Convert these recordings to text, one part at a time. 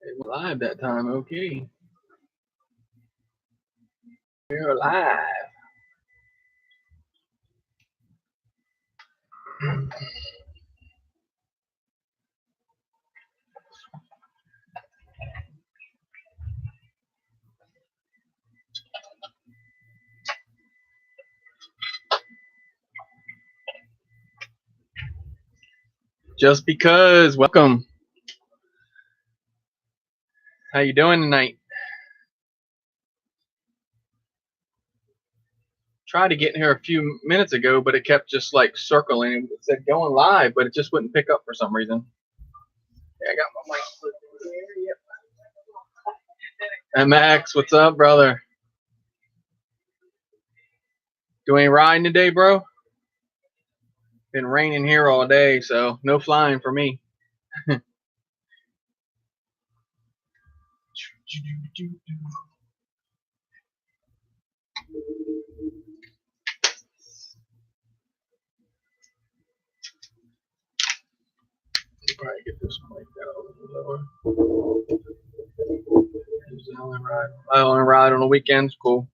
It was live that time, okay. We're live. Just because, welcome. How you doing tonight? Tried to get in here a few minutes ago, but it kept just like circling. It said going live, but it just wouldn't pick up for some reason. Yeah, I got my mic flipped here. Yep. MX, what's up, brother? Doing riding today, bro? Been raining here all day, so no flying for me. Probably get this mic down a little lower. I only ride on the weekends. Cool.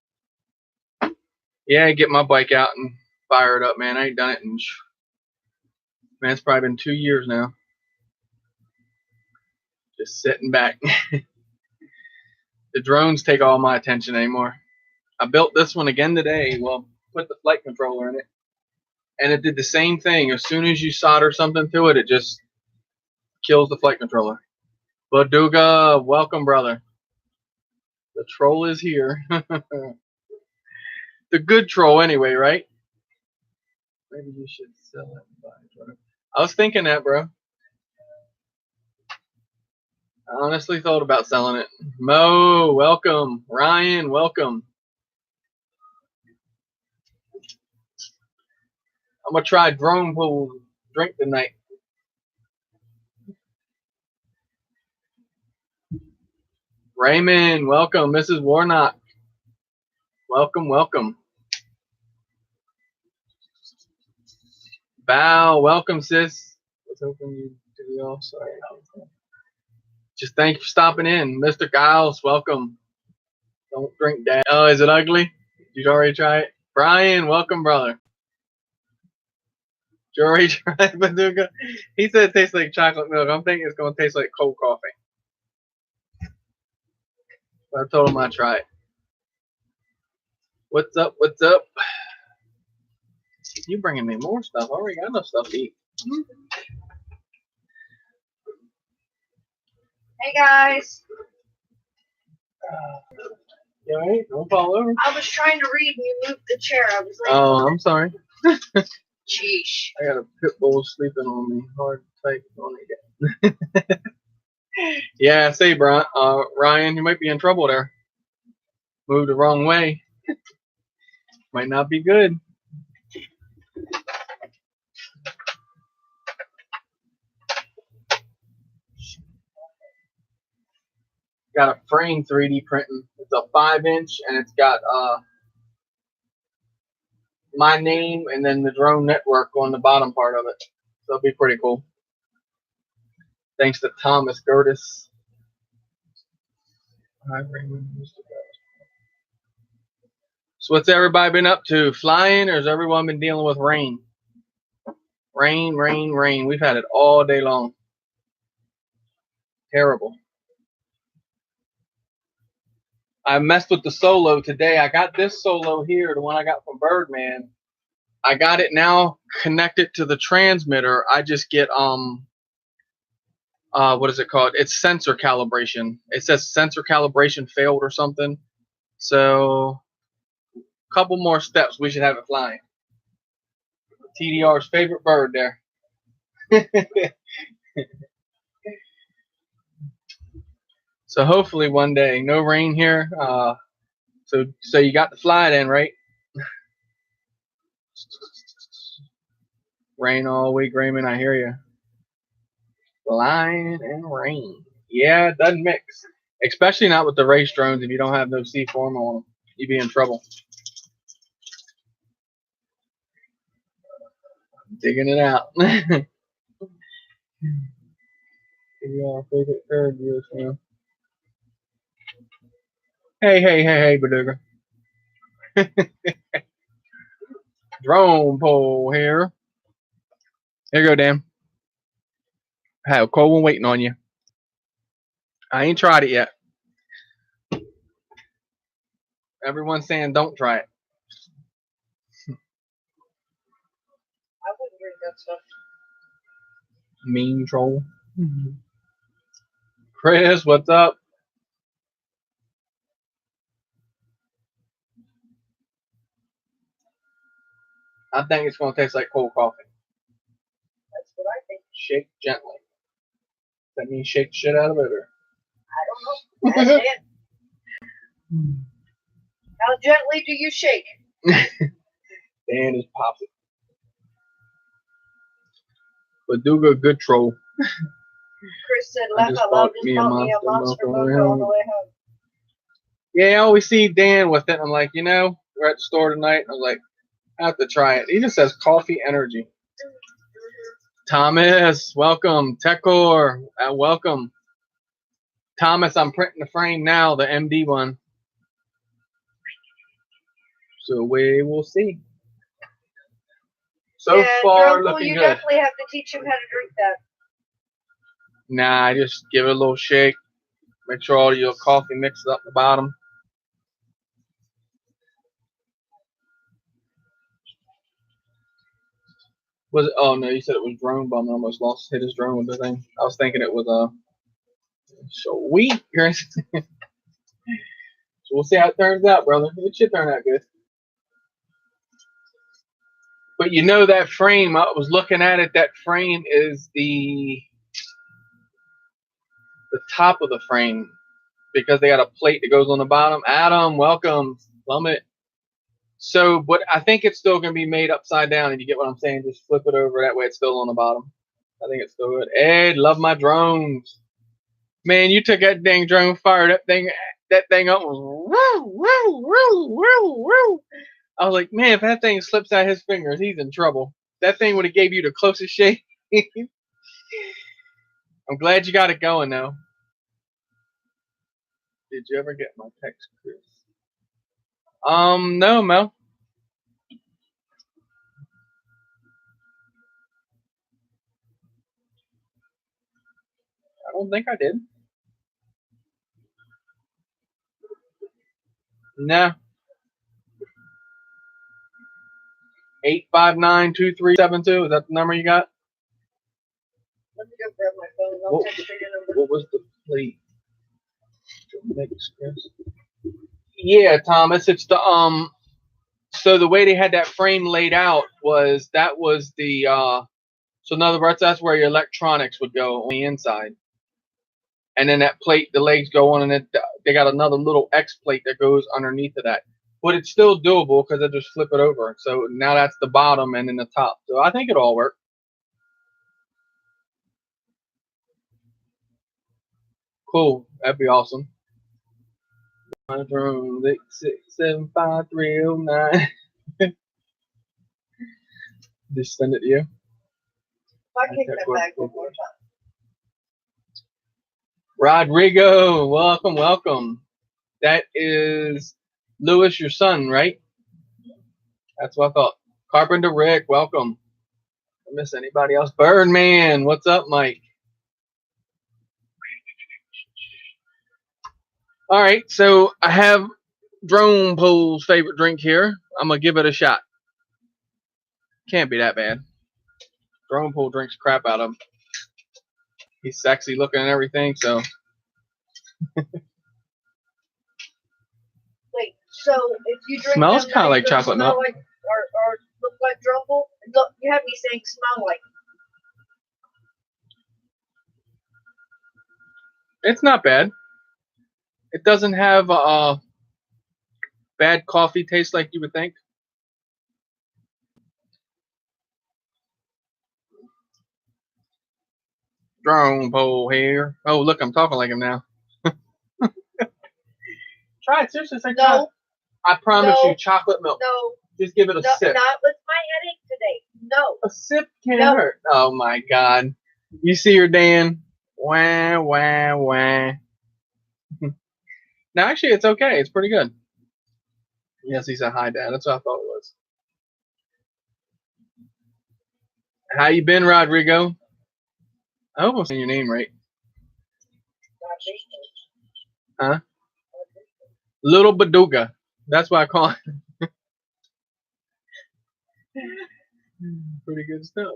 Yeah, get my bike out and fire it up, man. I ain't done it in, man, it's probably been 2 years now. Just sitting back. The drones take all my attention anymore. I built this one again today. Well, put the flight controller in it, and it did the same thing. As soon as you solder something to it, it just kills the flight controller. Baduga, welcome, brother. The troll is here. The good troll, anyway, right? Maybe you should sell it and buy it. I was thinking that, bro. I honestly thought about selling it. Mo, welcome. Ryan, welcome. I'm gonna try drone pool drink tonight. Raymond, welcome. Mrs. Warnock, welcome, welcome. Val, welcome, sis. I was hoping you'd be off. Sorry. Just thank you for stopping in. Mr. Giles, welcome. Don't drink that. Oh, is it ugly? Did you already try it? Brian, welcome, brother. Did you already try it, Baduga? He said it tastes like chocolate milk. I'm thinking it's going to taste like cold coffee. But I told him I'd try it. What's up? What's up? You bringing me more stuff. I already got enough stuff to eat. Hey guys. You alright? Don't fall over. I was trying to read and you moved the chair. I was like, Oh, I'm sorry. Sheesh. I got a pit bull sleeping on me. Hard to take on it. Yeah, say, Brian, Ryan, you might be in trouble there. Moved the wrong way. Might not be good. Got a frame 3D printing. It's a 5-inch, and it's got my name and then the drone network on the bottom part of it. So it'll be pretty cool. Thanks to Thomas Gertis. So what's everybody been up to? Flying, or has everyone been dealing with rain? Rain, rain, rain. We've had it all day long. Terrible. I messed with the Solo today. I got this Solo here, the one I got from Birdman. I got it now connected to the transmitter. I just get what is it called? It's sensor calibration. It says sensor calibration failed or something. So a couple more steps, we should have it flying. TDR's favorite bird there. So hopefully one day, no rain here. So you got the fly then, right? Rain all week, Raymond. I hear you. Flying and rain. Yeah, it doesn't mix. Especially not with the race drones. If you don't have no C-form on them, you'd be in trouble. Digging it out. Yeah, favorite bird, yes, man. Hey, Beluga. Drone pole here. Here you go, Dan. I have a cold one waiting on you. I ain't tried it yet. Everyone's saying don't try it. I wouldn't drink that stuff. Mean troll. Chris, what's up? I think it's going to taste like cold coffee. That's what I think. Shake gently. That means shake the shit out of it. Or... I don't know. Ask Dan. How gently do you shake? Dan is popping. Beluga, good troll. Chris said, I laugh just out loud, bought just me a bought me a Monster monster Mocha mocha on the way home. Yeah, I always see Dan with it. I'm like, you know, we're at the store tonight. I was like, I have to try it. It even says coffee energy. Thomas, welcome. Tekor, welcome. Thomas, I'm printing the frame now, the MD one. So we will see. So yeah, far, Drumple, looking you good. definitely have to teach him how to drink that. Nah, I just give it a little shake. Make sure all your coffee mixes up the bottom. Was it, oh no, you said it was drone bum. I almost hit his drone with the thing. I was thinking it was sweet. So we'll see how it turns out, brother. It should turn out good. But you know that frame, I was looking at it, that frame is the top of the frame because they got a plate that goes on the bottom. Adam, welcome. Plummet. So, but I think it's still going to be made upside down, and you get what I'm saying? Just flip it over. That way it's still on the bottom. I think it's still good. Ed, love my drones. Man, you took that dang drone, fired that thing up. Was woo, woo, woo, woo, woo. I was like, man, if that thing slips out his fingers, he's in trouble. That thing would have gave you the closest shake. I'm glad you got it going, though. Did you ever get my text, Chris? No, Mel. I don't think I did. No. 859-2372. Is that the number you got? Let me go grab my phone. I'll text you your number. What was the plate? Yeah, Thomas. It's the So the way they had that frame laid out was the so in other words, that's where your electronics would go on the inside. And then that plate, the legs go on, and it, they got another little X plate that goes underneath of that. But it's still doable because I just flip it over. So now that's the bottom and then the top. So I think it'll all work. Cool. That'd be awesome. 8675309. Just send it to you. If I kick that bag one more time. Rodrigo, welcome, welcome. That is Lewis, your son, right? That's what I thought. Carpenter Rick, welcome. I miss anybody else? Birdman, what's up, Mike? All right, so I have Drone Pole's favorite drink here. I'm gonna give it a shot. Can't be that bad. Drone Pole drinks crap out of him. He's sexy looking and everything, so. Wait, so if you drink Smells them, kind of like does it chocolate smell milk. like, or look like Drumble? Look, you have me saying smell like. It's not bad. It doesn't have a bad coffee taste like you would think. Drone Pole here. Oh, look, I'm talking like him now. Try it, seriously. Say try it. No, I promise No. you, chocolate milk. no, Just give it a no, sip. not with my headache today. No. A sip can't No. hurt. Oh my God. You see her, Dan? Wah, wah, wah. No, actually, it's okay. It's pretty good. Yes, he said hi, Dad. That's what I thought it was. How you been, Rodrigo? I hope I'm saying your name right. Huh? Little Baduga. That's what I call it. Pretty good stuff.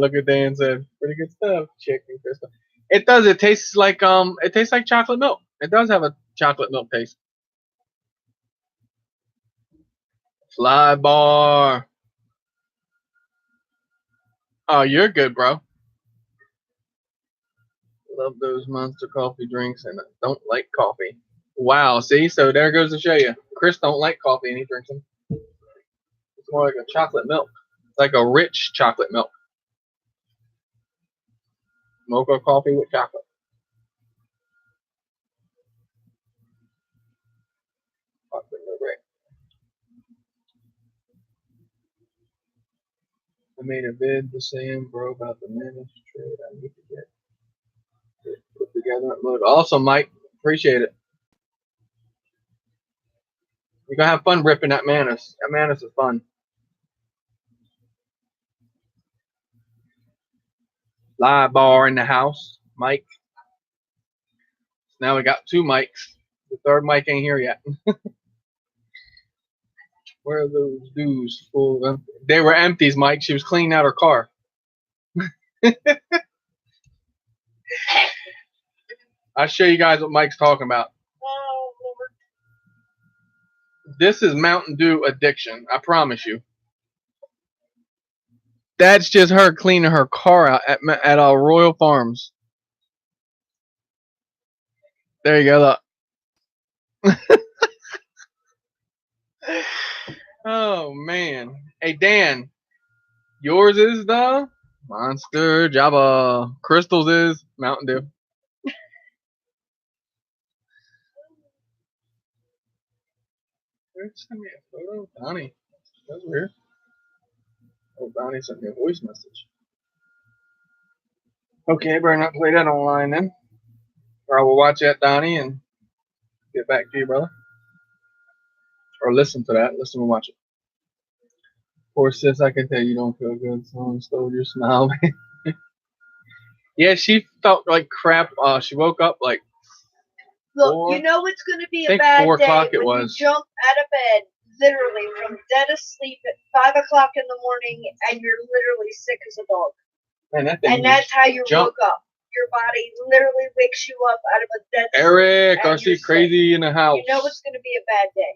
Look at Dan said. Pretty good stuff. Chicken crystal. It does. It tastes like It tastes like chocolate milk. It does have a chocolate milk taste. Fly bar. Oh, you're good, bro. Love those monster coffee drinks, and I don't like coffee. Wow. See, so there goes to show you. Chris don't like coffee, and he drinks them. It's more like a chocolate milk. It's like a rich chocolate milk. Mocha coffee with chocolate. I made a vid the same, bro, about the ministry. I need to get it put together and upload. Awesome, Mike. Appreciate it. You're gonna have fun ripping that Manus. That Manus is fun. Live bar in the house, Mike. Now we got two mics. The third mic ain't here yet. Where are those dudes? Full of them? They were empties, Mike. She was cleaning out her car. I'll show you guys what Mike's talking about. Oh, Lord. This is Mountain Dew addiction. I promise you. That's just her cleaning her car out at Royal Farms. There you go. Look. Oh man. Hey Dan, yours is the Monster Java. Crystal's is Mountain Dew. Send me a photo. Donnie. That's weird. Oh, Donnie sent me a voice message. Okay, better not play that online then. Or I will watch that, Donnie, and get back to you, brother. Or listen to that. Listen and watch it. Poor sis, I can tell you don't feel good. Someone stole your smile. Yeah, she felt like crap. She woke up like Look, you know it's going to be I a think bad 4 day o'clock it when was. you jump out of bed, literally from dead asleep at 5 o'clock in the morning, and you're literally sick as a dog. Man, that thing And that's how you jump. woke up. Your body literally wakes you up out of a dead sleep. Eric, and RC you're crazy sick. in the house. You know it's going to be a bad day.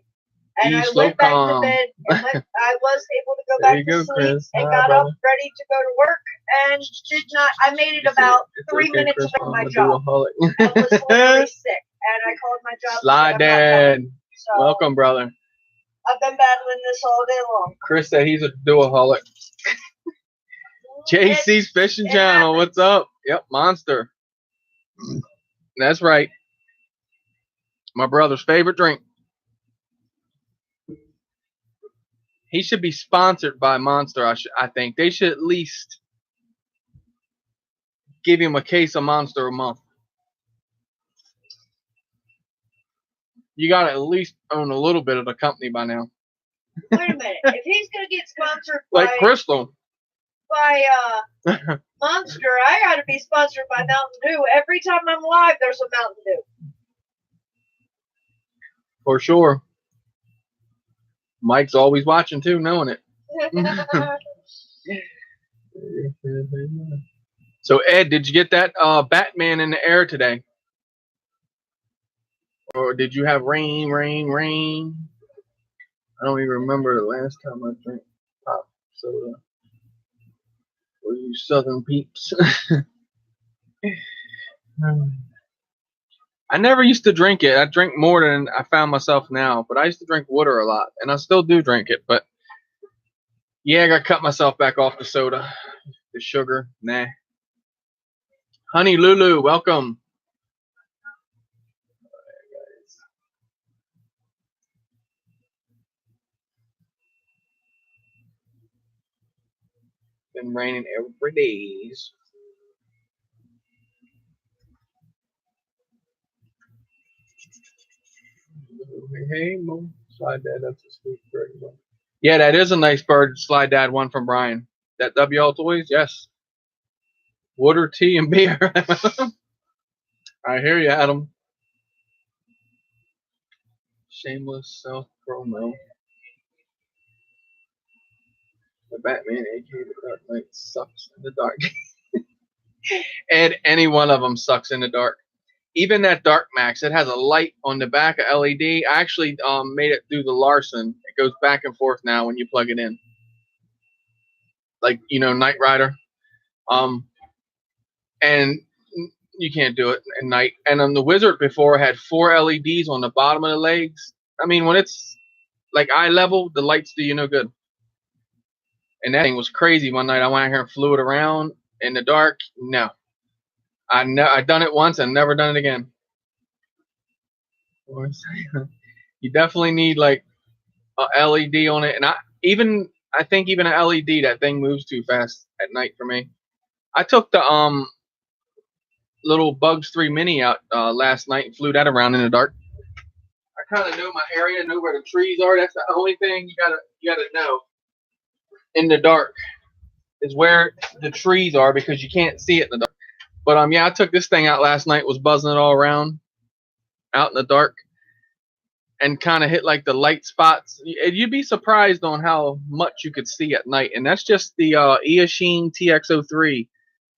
And Be I slow went back calm. to bed, and I was able to go There back you to go, sleep, Chris. and Hi, got brother. up ready to go to work, and did not. I made it about 3 minutes Chris, away from my I'm a job. duaholic. I was literally sick, and I called my job. Sly and said, Dad. I'm not coming. So Welcome, brother. I've been battling this all day long. Chris said he's a duaholic. JC's Fishing Channel. happens. What's up? Yep, Monster. That's right. My brother's favorite drink. He should be sponsored by Monster. I think they should at least give him a case of Monster a month. You got to at least own a little bit of the company by now. Wait a minute. If he's gonna get sponsored Like by Crystal. Monster, I gotta be sponsored by Mountain Dew. Every time I'm live, there's a Mountain Dew. For sure. Mike's always watching too, knowing it. So Ed, did you get that Batman in the air today? Or did you have rain? I don't even remember the last time I drank pop soda. For you southern peeps. I never used to drink it. I drink more than I found myself now, but I used to drink water a lot, and I still do drink it. But yeah, I got to cut myself back off the soda, the sugar. Nah. Honey Lulu, welcome. Been raining every days. Hey, Mo. Slide Dad, that's a sweet bird. Yeah, that is a nice bird. Slide Dad one from Brian. That WL Toys, yes. Water, tea, and beer. I hear you, Adam. Shameless self promo. The Batman, aka the Dark Knight, sucks in the dark. And any one of them sucks in the dark. Even that Dark Max, it has a light on the back of LED. I actually made it through the Larson. It goes back and forth now when you plug it in. Like, you know, Knight Rider. And you can't do it at night. And the Wizard before had 4 LEDs on the bottom of the legs. I mean, when it's like eye level, the lights do you no good. And that thing was crazy. One night I went out here and flew it around in the dark. No. I done it once and never done it again. You definitely need like a LED on it, and I think even an LED, that thing moves too fast at night for me. I took the little Bugs 3 Mini out last night and flew that around in the dark. I kind of know my area, know where the trees are. That's the only thing you gotta know in the dark is where the trees are, because you can't see it in the dark. But yeah, I took this thing out last night, was buzzing it all around out in the dark, and kind of hit like the light spots. You'd be surprised on how much you could see at night. And that's just the Eachine TX03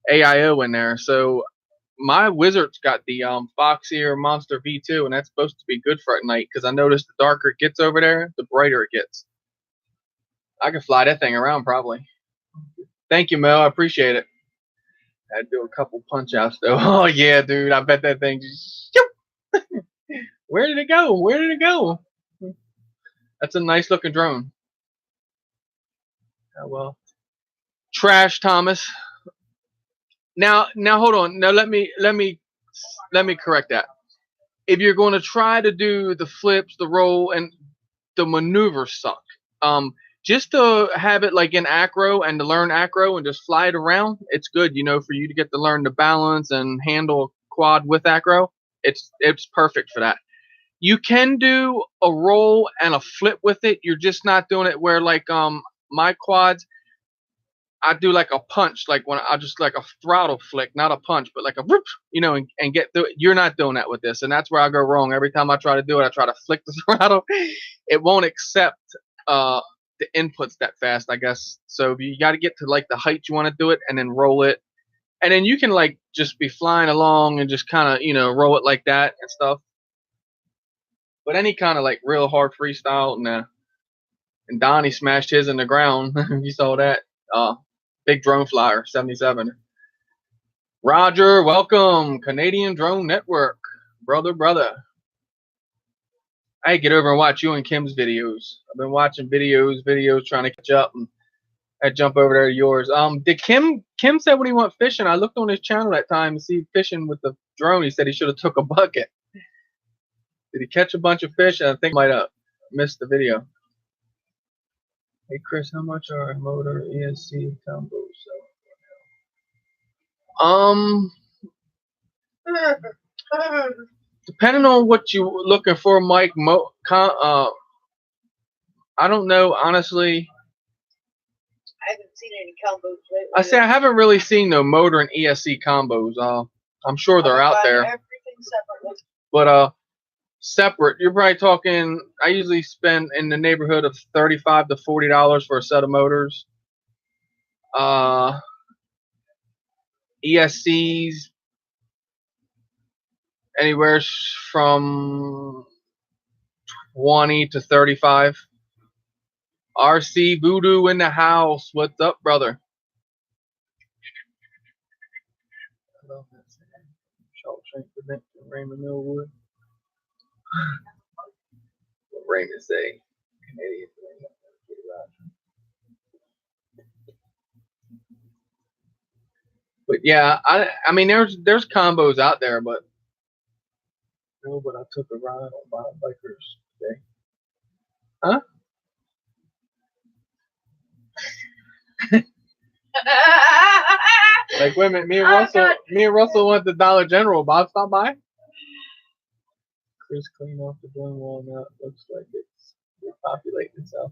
AIO in there. So my Wizard's got the Foxeer Monster V2, and that's supposed to be good for at night, because I noticed the darker it gets over there, the brighter it gets. I could fly that thing around probably. Thank you, Mel. I appreciate it. I'd do a couple punch outs though. Oh yeah, dude. I bet that thing just Where did it go? Where did it go? That's a nice looking drone. Oh well. Trash, Thomas. Now hold on. Now let me correct that. If you're going to try to do the flips, the roll, and the maneuvers suck. Just to have it like in acro and to learn acro and just fly it around, it's good, you know, for you to get to learn the balance and handle quad with acro. It's perfect for that. You can do a roll and a flip with it. You're just not doing it where like my quads, I do like a punch, like when I just like a throttle flick, not a punch, but like a whoop, you know, and get through it. You're not doing that with this, and that's where I go wrong. Every time I try to do it, I try to flick the throttle. It won't accept the inputs that fast, I guess. So you got to get to like the height you want to do it, and then roll it, and then you can like just be flying along and just kind of, you know, roll it like that and stuff. But any kind of like real hard freestyle, nah. And Donnie smashed his in the ground. You saw that. Big drone flyer, 77. Roger, welcome. Canadian Drone Network. Brother. Hey, get over and watch you and Kim's videos. I've been watching videos, trying to catch up, and I jump over there to yours. Did Kim said when he went fishing, I looked on his channel that time to see fishing with the drone. He said he should have took a bucket. Did he catch a bunch of fish? I think I might have missed the video. Hey Chris, how much are motor ESC combos? Depending on what you're looking for, Mike. I don't know, honestly. I haven't seen any combos lately. I say I haven't really seen no motor and ESC combos. I'm sure they're out there. Everything separately. But separate, you're probably talking. I usually spend in the neighborhood of $35 to $40 for a set of motors. ESCs anywhere from 20 to 35. RC Voodoo in the house. What's up, brother? I love that saying. Shawshank Redemption, Raymond Millwood. What Raymond say? Canadian. But yeah, I mean there's combos out there, but no, but I took a ride on Mountain Bikers today. Huh? Like women, me and Russell went to Dollar General. Bob, stop by. Chris clean off the drone wall now. It looks like it's repopulating itself.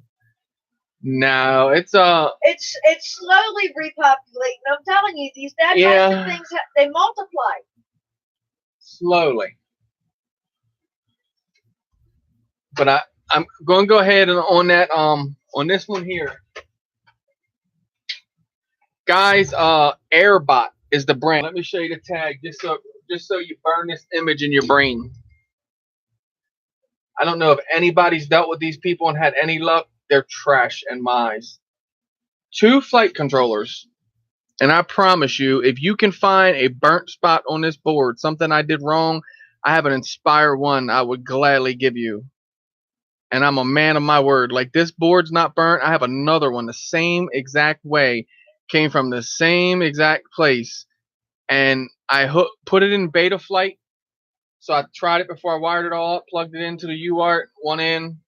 No, it's It's slowly repopulating. I'm telling you, these types of things they multiply slowly. But I'm going to go ahead and on that on this one here, guys. Airbot is the brand. Let me show you the tag just so you burn this image in your brain. I don't know if anybody's dealt with these people and had any luck. They're trash in my eyes. 2 flight controllers. And I promise you, if you can find a burnt spot on this board, something I did wrong, I have an Inspire one I would gladly give you. And I'm a man of my word. Like, this board's not burnt. I have another one the same exact way. Came from the same exact place. And I put it in beta flight. So I tried it before I wired it all up, plugged it into the UART, one in,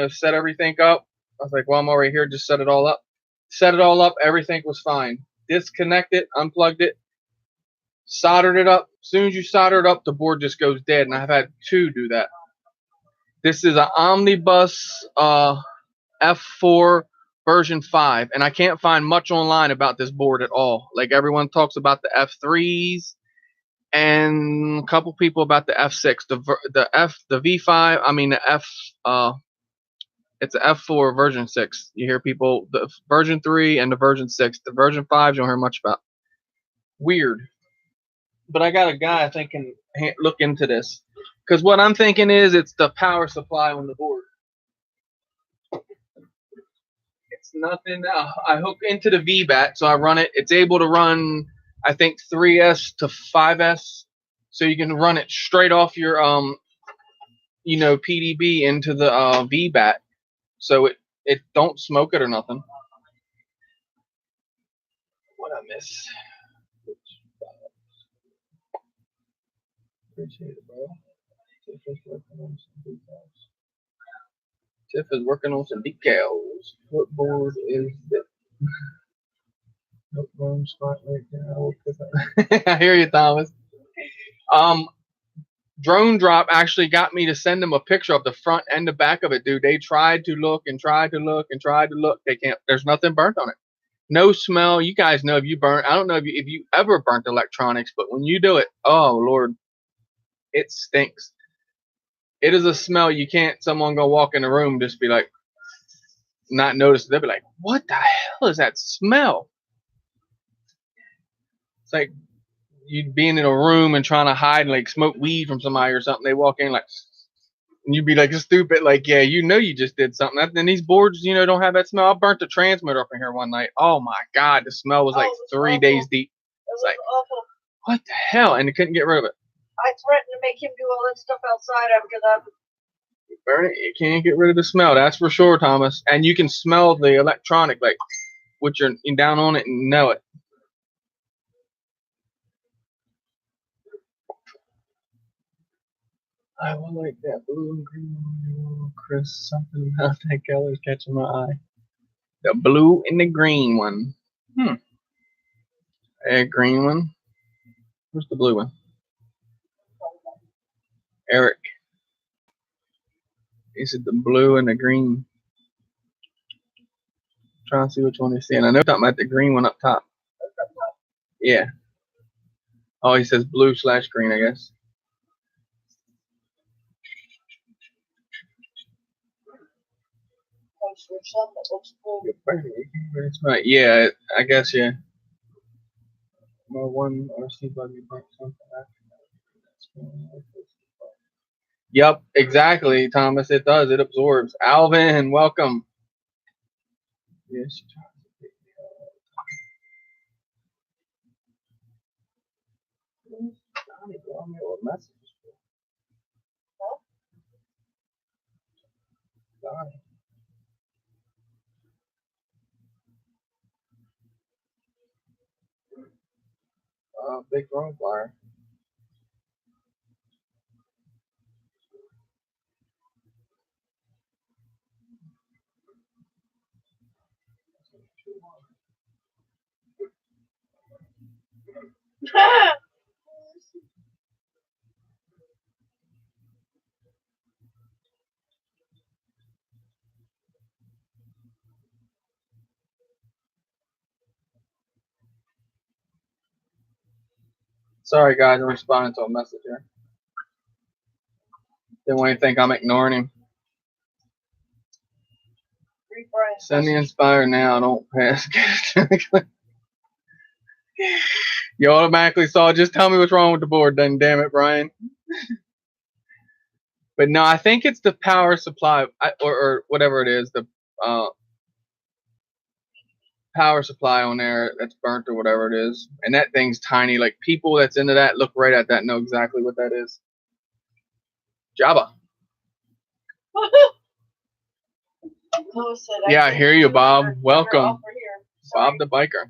set everything up. I was like, well, I'm already here, just set it all up. Set it all up, everything was fine. Disconnected, unplugged it, soldered it up. As soon as you solder it up, the board just goes dead, and I've had 2 do that. This is an Omnibus F4 version 5, and I can't find much online about this board at all. Like, everyone talks about the F3s, and a couple people about the F6, the V5. I mean the F. It's an F4 version 6. You hear people the version 3 and the version 6. The version 5 you don't hear much about. Weird. But I got a guy I think can look into this, because what I'm thinking is it's the power supply on the board. It's nothing. I hook into the VBAT, so I run it. It's able to run, I think, 3S to 5S, so you can run it straight off your PDB into the VBAT, so it don't smoke it or nothing. What I miss? Appreciate it, bro. Tiff is working on some decals. What board is it? Spot right now. I hear you, Thomas. Drone Drop actually got me to send them a picture of the front and the back of it, dude. They tried to look and tried to look and tried to look. They can't. There's nothing burnt on it. No smell. You guys know if you burnt. I don't know if you ever burnt electronics, but when you do it, oh Lord, it stinks. It is a smell you can't. Someone go walk in the room just be like, not notice. They'll be like, what the hell is that smell? It's like you being in a room and trying to hide and like smoke weed from somebody or something. They walk in like, and you'd be like stupid, like, yeah, you just did something. And these boards, don't have that smell. I burnt the transmitter up in here one night. Oh my God, the smell was like 3 days deep. It was like, awful. What the hell? And they couldn't get rid of it. I threatened to make him do all that stuff outside after that. You burn it, you can't get rid of the smell. That's for sure, Thomas. And you can smell the electronic, like, with your down on it and know it. I will like that blue and green, Chris. Something about that color is catching my eye. The blue and the green one. A green one. Where's the blue one? Eric. He said the blue and the green. Trying to see which one he's seeing. I know talking about the green one up top. Yeah. Oh, he says blue/green, I guess. Yeah, I guess, yeah. One RC buggy burnt something after. Yep, exactly, Thomas. It does. It absorbs. Alvin, welcome. Yes. Big drone flyer. Sorry, guys, I'm responding to a message here. Didn't want you to think I'm ignoring him. Read Brian's Send the message. Inspire now. Don't pass. You automatically saw. Just tell me what's wrong with the board, then. Damn it, Brian. But no, I think it's the power supply, or whatever it is, the power supply on there that's burnt or whatever it is. And that thing's tiny. Like, people that's into that look right at that and know exactly what that is. Jabba. Lewis said, Yeah, I paid hear the you, 200 Bob. better Welcome. offer here. Sorry. Bob the biker.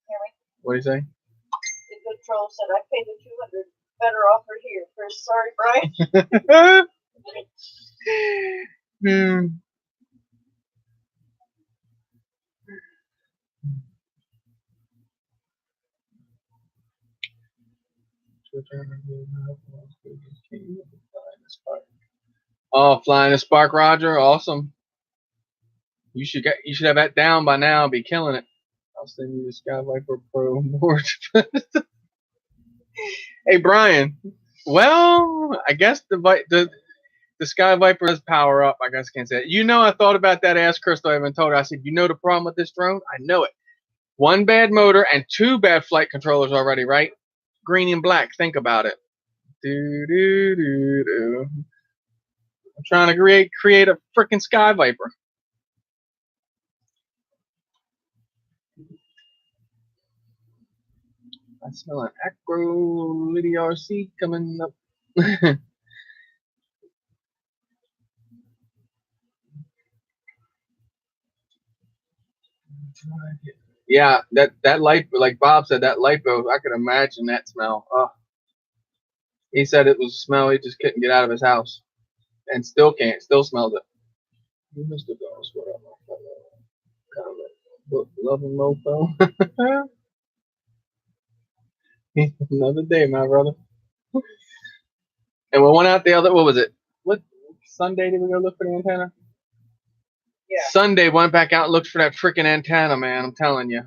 Hear me? What do you say? The good troll said, I paid the 200 better offer here. Chris, sorry, Brian. Hmm. Oh, flying a spark, Roger, awesome. You should have that down by now. Be killing it. I'll send you the Sky Viper Pro board. Hey, Brian. Well, I guess the Sky Viper does power up. I guess I can't say it. You know, I thought about that. Ask Crystal. I haven't told her. I said, you know the problem with this drone? I know it. One bad motor and two bad flight controllers already, right? Green and black. Think about it. I'm trying to create a freaking Sky Viper. I smell an Acro Liddy RC coming up. Yeah, that light, like Bob said, that lipo, I could imagine that smell. Oh. He said it was a smell he just couldn't get out of his house. And still can't, still smells it. Mr. Goss, what up, my fellow? Comment. Love and mofo. Another day, my brother. And we went out the other, what was it? What Sunday did we go look for the antenna? Yeah. Sunday, went back out and looked for that freaking antenna, man. I'm telling you.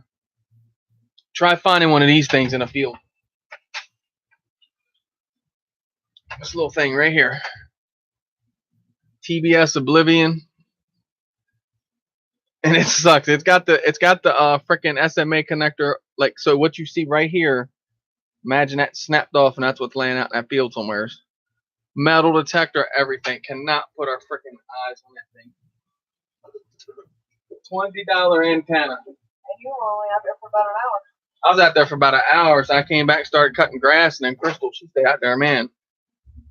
Try finding one of these things in a field. This little thing right here. TBS Oblivion. And it sucks. It's got the freaking SMA connector. Like, so what you see right here, imagine that snapped off and that's what's laying out in that field somewhere. Metal detector, everything. Cannot put our freaking eyes on that thing. $20 antenna. And you were only out there for about an hour. I was out there for about an hour, so I came back, started cutting grass, and then Crystal, she stayed out there, man.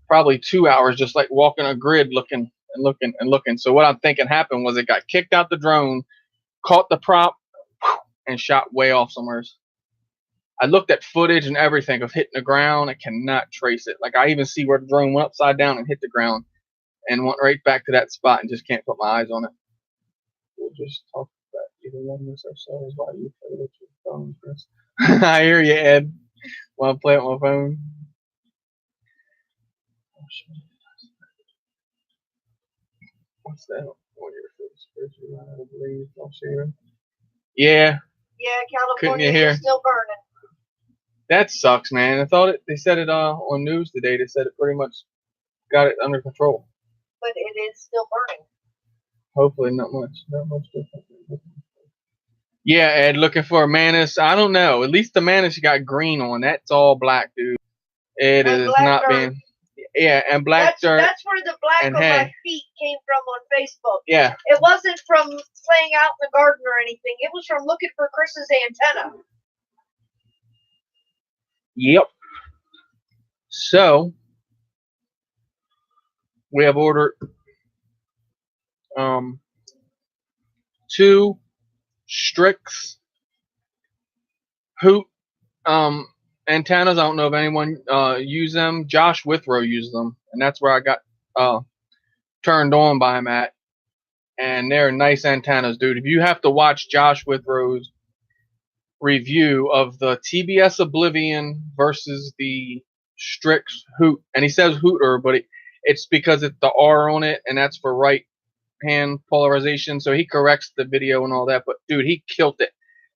Probably 2 hours just like walking a grid looking and looking and looking. So what I'm thinking happened was it got kicked out the drone, caught the prop, and shot way off somewhere. I looked at footage and everything of hitting the ground. I cannot trace it. Like, I even see where the drone went upside down and hit the ground and went right back to that spot and just can't put my eyes on it. We'll just talk about either one of us ourselves while you play with your phone, Chris. I hear you, Ed. While I play with my phone. What's that on your face? I believe I'll share. Yeah. Yeah, Couldn't you California hear? is still burning. That sucks, man. I thought they said it on news today. They said it pretty much got it under control. But it is still burning. Hopefully not much different. Yeah, Ed, looking for a Manus. I don't know. At least the Manus you got green on. That's all black, dude. It And is black not dirt. being. Yeah, and black dirt. That's where the black and on hay. my feet came from on Facebook. Yeah. It wasn't from playing out in the garden or anything. It was from looking for Chris's antenna. Yep. So we have ordered 2 Strix Hoot antennas. I don't know if anyone use them. Josh Withrow uses them, and that's where I got turned on by him at. And they're nice antennas, dude. If you have to watch Josh Withrow's review of the TBS Oblivion versus the Strix Hoot, and he says Hooter, but it's because it's the R on it, and that's for right hand polarization. So he corrects the video and all that. But dude, he killed it.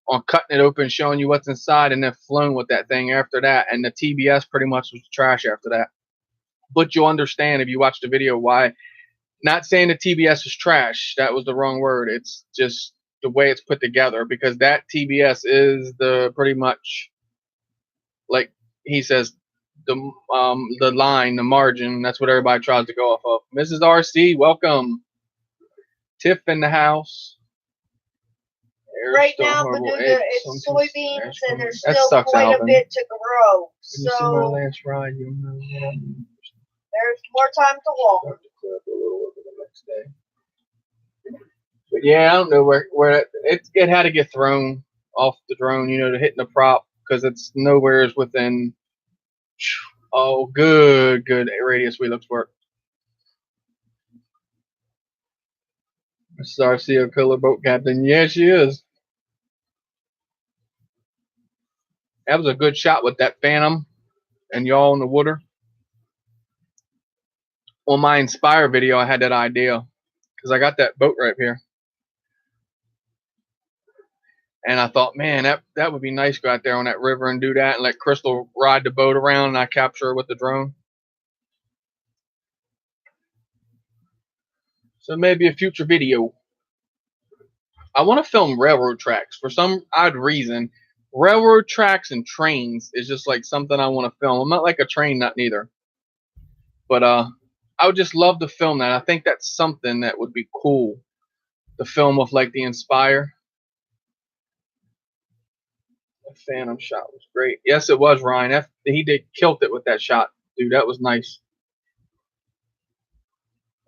on cutting it open, showing you what's inside, and then flown with that thing after that. And the TBS pretty much was trash after that. But you'll understand if you watch the video why. Not saying the TBS is trash. That was the wrong word. It's just the way it's put together, because that TBS is the pretty much, like he says, the line, the margin. That's what everybody tries to go off of. Mrs. RC, welcome. Tiff in the house. Air's Right still now, horrible. Benuga, it's soybeans, and there's still quite a bit to grow. When you see my So last ride, you'll know what I mean. there's more time to walk. Start to clear up a little over the next day. But yeah, I don't know where it had to get thrown off the drone, you know, to hitting the prop, because it's nowhere within. Oh, good radius Helix work. Mrs. RC, killer boat captain. Yeah, she is. That was a good shot with that Phantom and y'all in the water. On my Inspire video, I had that idea because I got that boat right here. And I thought, man, that would be nice to go out there on that river and do that and let Crystal ride the boat around and I capture her with the drone. So maybe a future video. I want to film railroad tracks for some odd reason. Railroad tracks and trains is just like something I want to film. I'm not like a train nut neither. But I would just love to film that. I think that's something that would be cool to film with like the Inspire. The Phantom shot was great. Yes, it was, Ryan. He did killed it with that shot, dude. That was nice.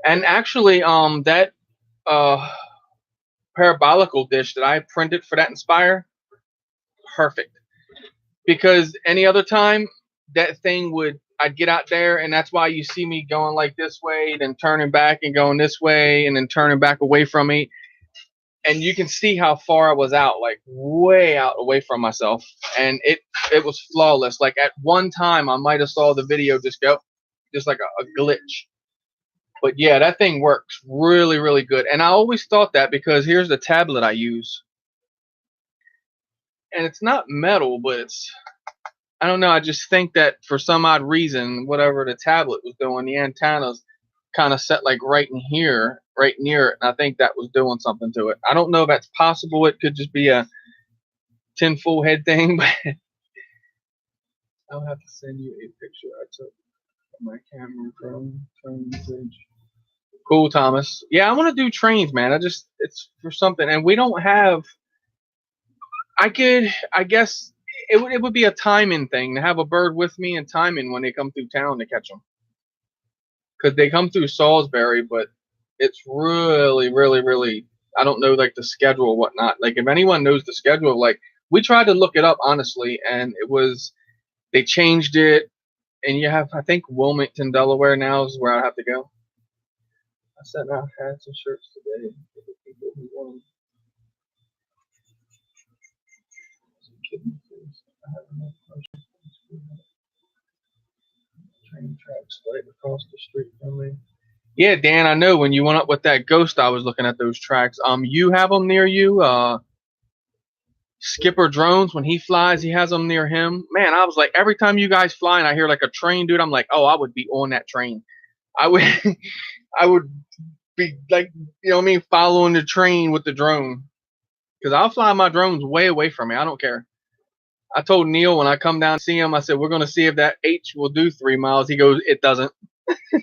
And actually, that parabolical dish that I printed for that Inspire, perfect. Because any other time, that thing I'd get out there, and that's why you see me going like this way, then turning back and going this way, and then turning back away from me. And you can see how far I was out, like way out away from myself. And it was flawless. Like at one time, I might have saw the video just go, just like a glitch. But yeah, that thing works really, really good. And I always thought that because here's the tablet I use. And it's not metal, but it's, I don't know. I just think that for some odd reason, whatever the tablet was doing, the antennas kind of set like right in here, right near it. And I think that was doing something to it. I don't know if that's possible. It could just be a tinfoil head thing, but I'll have to send you a picture I took of my camera from footage. Cool, Thomas. Yeah, I want to do trains, man. It's for something. And we don't have, I guess it would be a timing thing to have a bird with me and timing when they come through town to catch them. Because they come through Salisbury, but it's really, really, really, I don't know, like the schedule or whatnot. Like if anyone knows the schedule, like we tried to look it up honestly, and they changed it, and you have, I think Wilmington, Delaware now is where I have to go. I sent out hats and shirts today for the people who want them. I have enough questions. Train tracks right across the street from me. Yeah, Dan, I know when you went up with that ghost, I was looking at those tracks. You have them near you. Skipper Drones, when he flies, he has them near him. Man, I was like, every time you guys fly and I hear like a train, dude, I'm like, oh, I would be on that train. I would, I would be like, you know what I mean, following the train with the drone. Because I'll fly my drones way away from me. I don't care. I told Neil when I come down to see him, I said, we're going to see if that H will do 3 miles. He goes, it doesn't.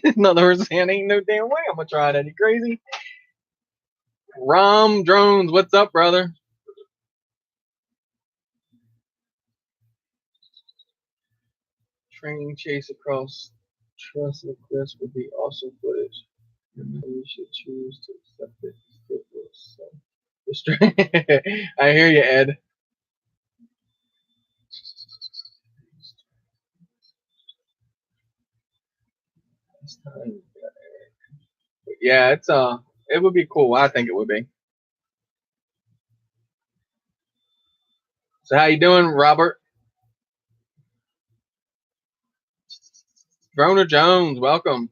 In other words, saying, ain't no damn way I'm going to try that. You crazy? Rom Drones, what's up, brother? Train chase across Trestle Cliffs would be awesome footage. You should choose to accept it. I hear you, Ed. Yeah, it would be cool. I think it would be. So how you doing, Robert? Droner Jones, welcome.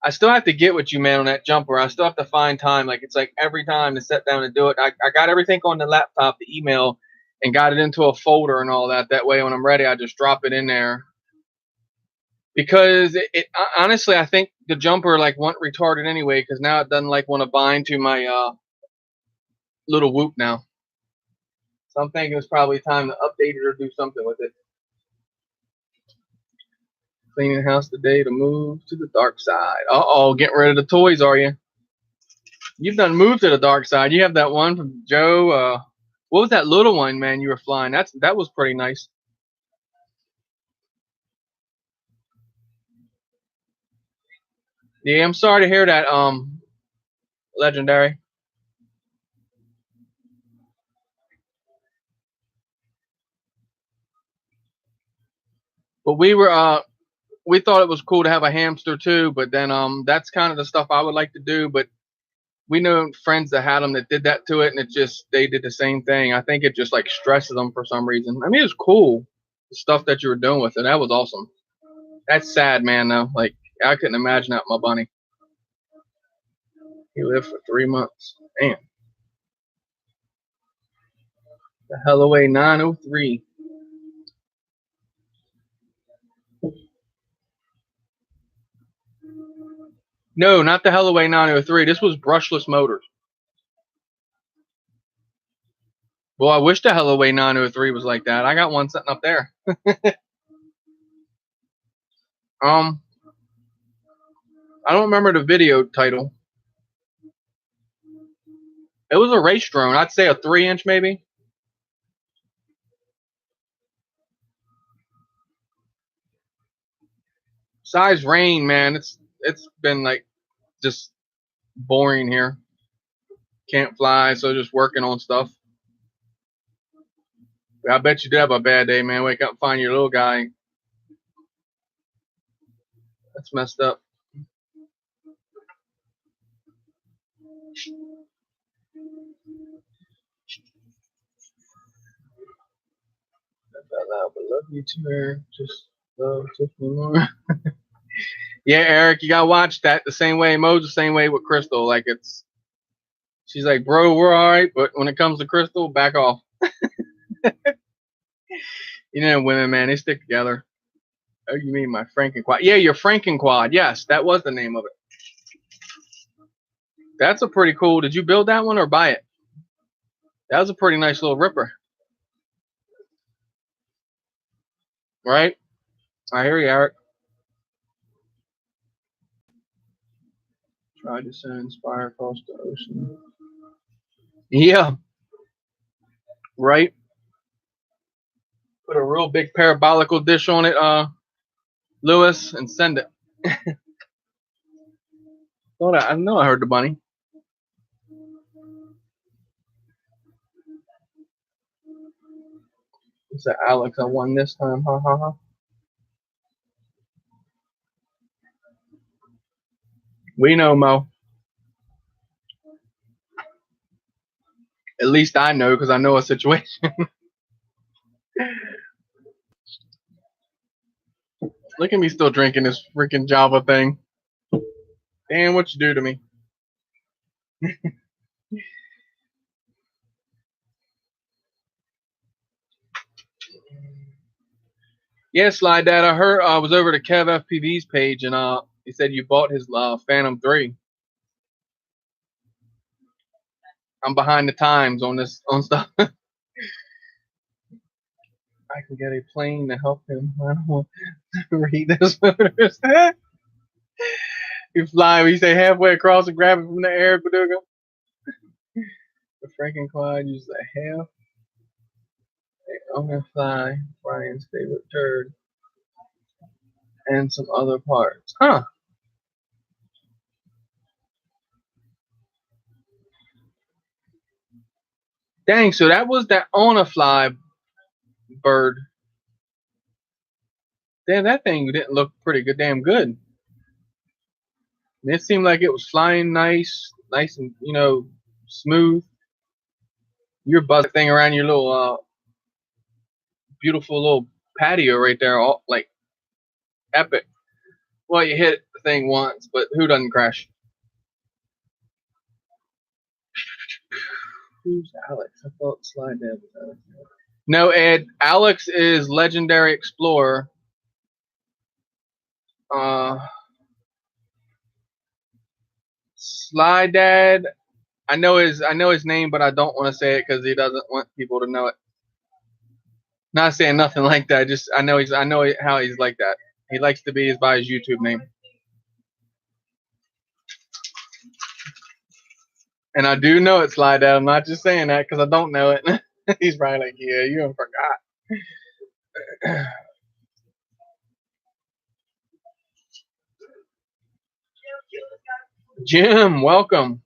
I still have to get with you, man, on that jumper. I still have to find time. Like, it's like every time to sit down and do it. I got everything on the laptop, the email, and got it into a folder and all that. That way, when I'm ready, I just drop it in there. Because it honestly, I think the jumper like went retarded anyway. Because now it doesn't like want to bind to my little Whoop now. So I'm thinking it's probably time to update it or do something with it. Cleaning house today to move to the dark side. Uh-oh, getting rid of the toys, are you? You've done moved to the dark side. You have that one from Joe. What was that little one, man, you were flying? That was pretty nice. Yeah, I'm sorry to hear that, Legendary. But we thought it was cool to have a hamster too, but then that's kind of the stuff I would like to do, but we know friends that had them that did that to it, and they did the same thing. I think it just like stresses them for some reason. I mean, it's cool, the stuff that you were doing with it. That was awesome. That's sad, man, though. Like, I couldn't imagine that with my bunny. He lived for 3 months. Damn. The Hellaway 903. No, not the Hellaway 903. This was brushless motors. Well, I wish the Hellaway 903 was like that. I got one sitting up there. I don't remember the video title. It was a race drone. I'd say a 3-inch maybe. Size rain, man. It's been like just boring here. Can't fly, so just working on stuff. I bet you did have a bad day, man. Wake up and find your little guy. That's messed up. I love you too, Eric. Just love Tiffany more. Yeah, Eric, you gotta watch that the same way. Mo's the same way with Crystal. Like, she's like, bro, we're all right, but when it comes to Crystal, back off. You know, women, man, they stick together. Oh, you mean my Frankenquad? Yeah, your Frankenquad. Yes, that was the name of it. That's a pretty cool. Did you build that one or buy it? That was a pretty nice little ripper. Right? I hear you, Eric. Tried to send Inspire across the ocean. Yeah. Right? Put a real big parabolical dish on it, Lewis, and send it. I know I heard the bunny. It's that Alex, I won this time. Ha ha ha. We know, Mo. At least I know, because I know a situation. Look at me still drinking this freaking Java thing. Damn, what you do to me. Yeah, Slide Dad, I heard I was over to Kev FPV's page, and he said you bought his Phantom 3. I'm behind the times on stuff. I can get a plane to help him. I don't want to read this. You fly, we say halfway across and grab it from the air, Paducah. The Frankenquad uses a half. I'm gonna fly, Brian's favorite turd, and some other parts. Huh. Dang, so that was that on a fly bird. Damn, that thing didn't look pretty good, damn good. It seemed like it was flying nice and, you know, smooth. You're buzzing thing around your little beautiful little patio right there, all like epic. Well, you hit the thing once, but who doesn't crash? Who's Alex? I thought Slide Dad was Alex. No, Ed. Alex is Legendary Explorer. Slide Dad. I know his name, but I don't want to say it because he doesn't want people to know it. Not saying nothing like that. Just I know how he's like that. He likes to be by his YouTube name. And I do know it's Slide Dad. I'm not just saying that because I don't know it. He's probably like, yeah, you forgot. Jim, welcome.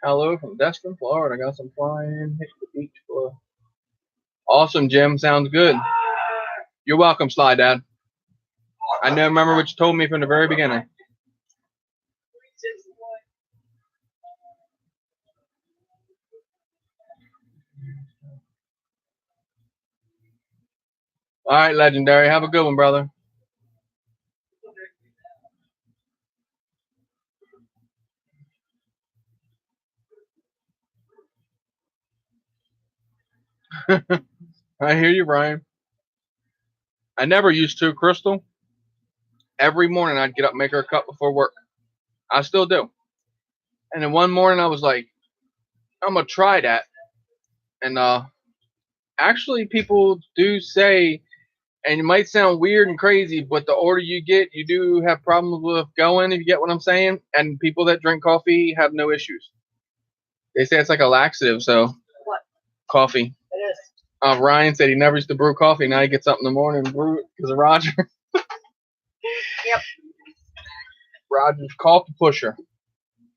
Hello from Destin, Florida. Got some flying. Hit the beach for. Awesome, Jim. Sounds good. You're welcome, Slide Dad. I know. Remember what you told me from the very beginning. All right, Legendary. Have a good one, brother. I hear you, Brian. I never used to, Crystal. Every morning I'd get up and make her a cup before work. I still do. And then one morning I was like, I'm going to try that. And actually people do say, and it might sound weird and crazy, but the older you get, you do have problems with going, if you get what I'm saying. And people that drink coffee have no issues. They say it's like a laxative, so. What? Coffee. It is. Ryan said he never used to brew coffee. Now he gets up in the morning and brew it because of Roger. Yep. Roger's coffee pusher.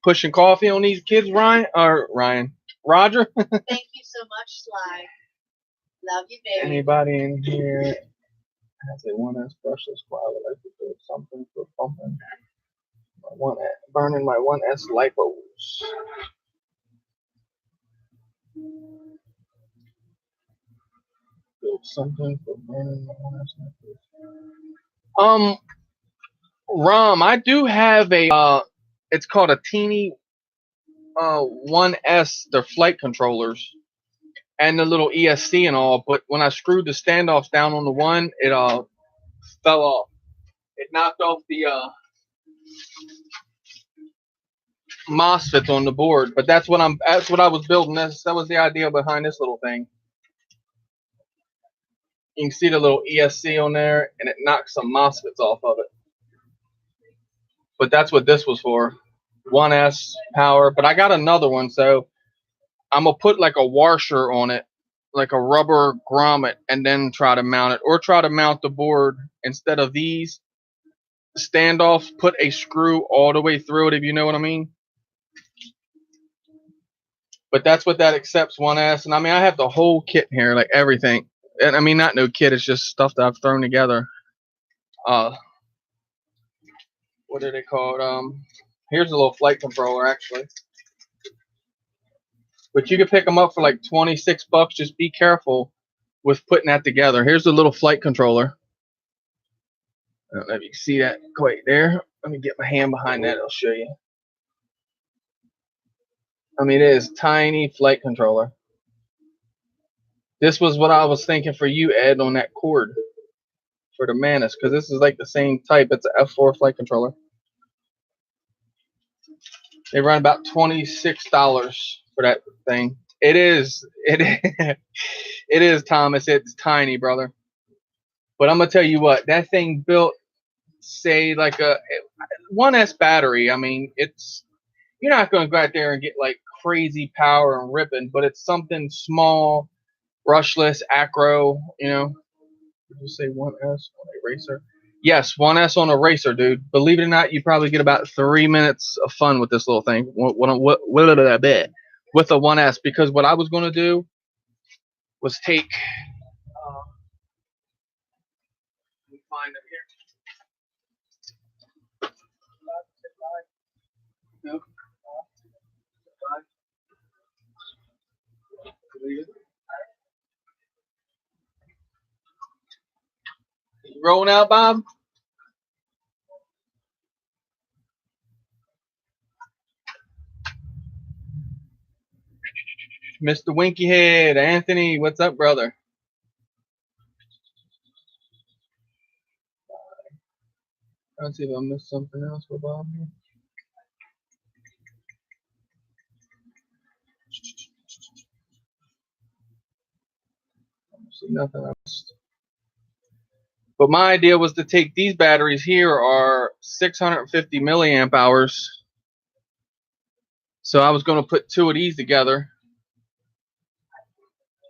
Pushing coffee on these kids, Ryan? Roger? Thank you so much, Sly. Love you, baby. Anybody in here has a 1S brushless coil? I would like to do something for pumping burning my 1S lipos. Do something for burning my 1S lipos. Rom, I do have a it's called a Teeny 1S, they're flight controllers and the little ESC and all, but when I screwed the standoffs down on the one, it fell off. It knocked off the MOSFETs on the board, but that's what I was building. That was the idea behind this little thing. You can see the little ESC on there, and it knocks some MOSFETs off of it. But that's what this was for. 1S power, but I got another one, so I'm gonna put like a washer on it, like a rubber grommet, and then try to mount it, or try to mount the board instead of these standoffs. Put a screw all the way through it, if you know what I mean. But that's what that accepts 1S, and I mean I have the whole kit here, like everything. And I mean not no kit, it's just stuff that I've thrown together. What are they called? Here's a little flight controller actually. But you can pick them up for like 26 bucks. Just be careful with putting that together. Here's the little flight controller. I don't know if you can see that quite there. Let me get my hand behind that. I'll show you. I mean, it is tiny flight controller. This was what I was thinking for you, Ed, on that cord for the Manus, because this is like the same type. It's an F4 flight controller. They run about $26 for that thing. It is, Thomas. It's tiny, brother. But I'm gonna tell you what, that thing built, say, like a 1S battery. I mean, you're not gonna go out there and get like crazy power and ripping, but it's something small, brushless, acro. You know, did you say 1S on a racer? Yes, 1S on a racer, dude. Believe it or not, you probably get about 3 minutes of fun with this little thing. With a 1S, because what I was gonna do was take. Let me find it here. No. You rolling out, Bob? Mr. Winky Head, Anthony, what's up, brother? Let's see if I missed something else for Bob here. I don't see nothing else. But my idea was to take these batteries here are 650 milliamp hours. So I was going to put two of these together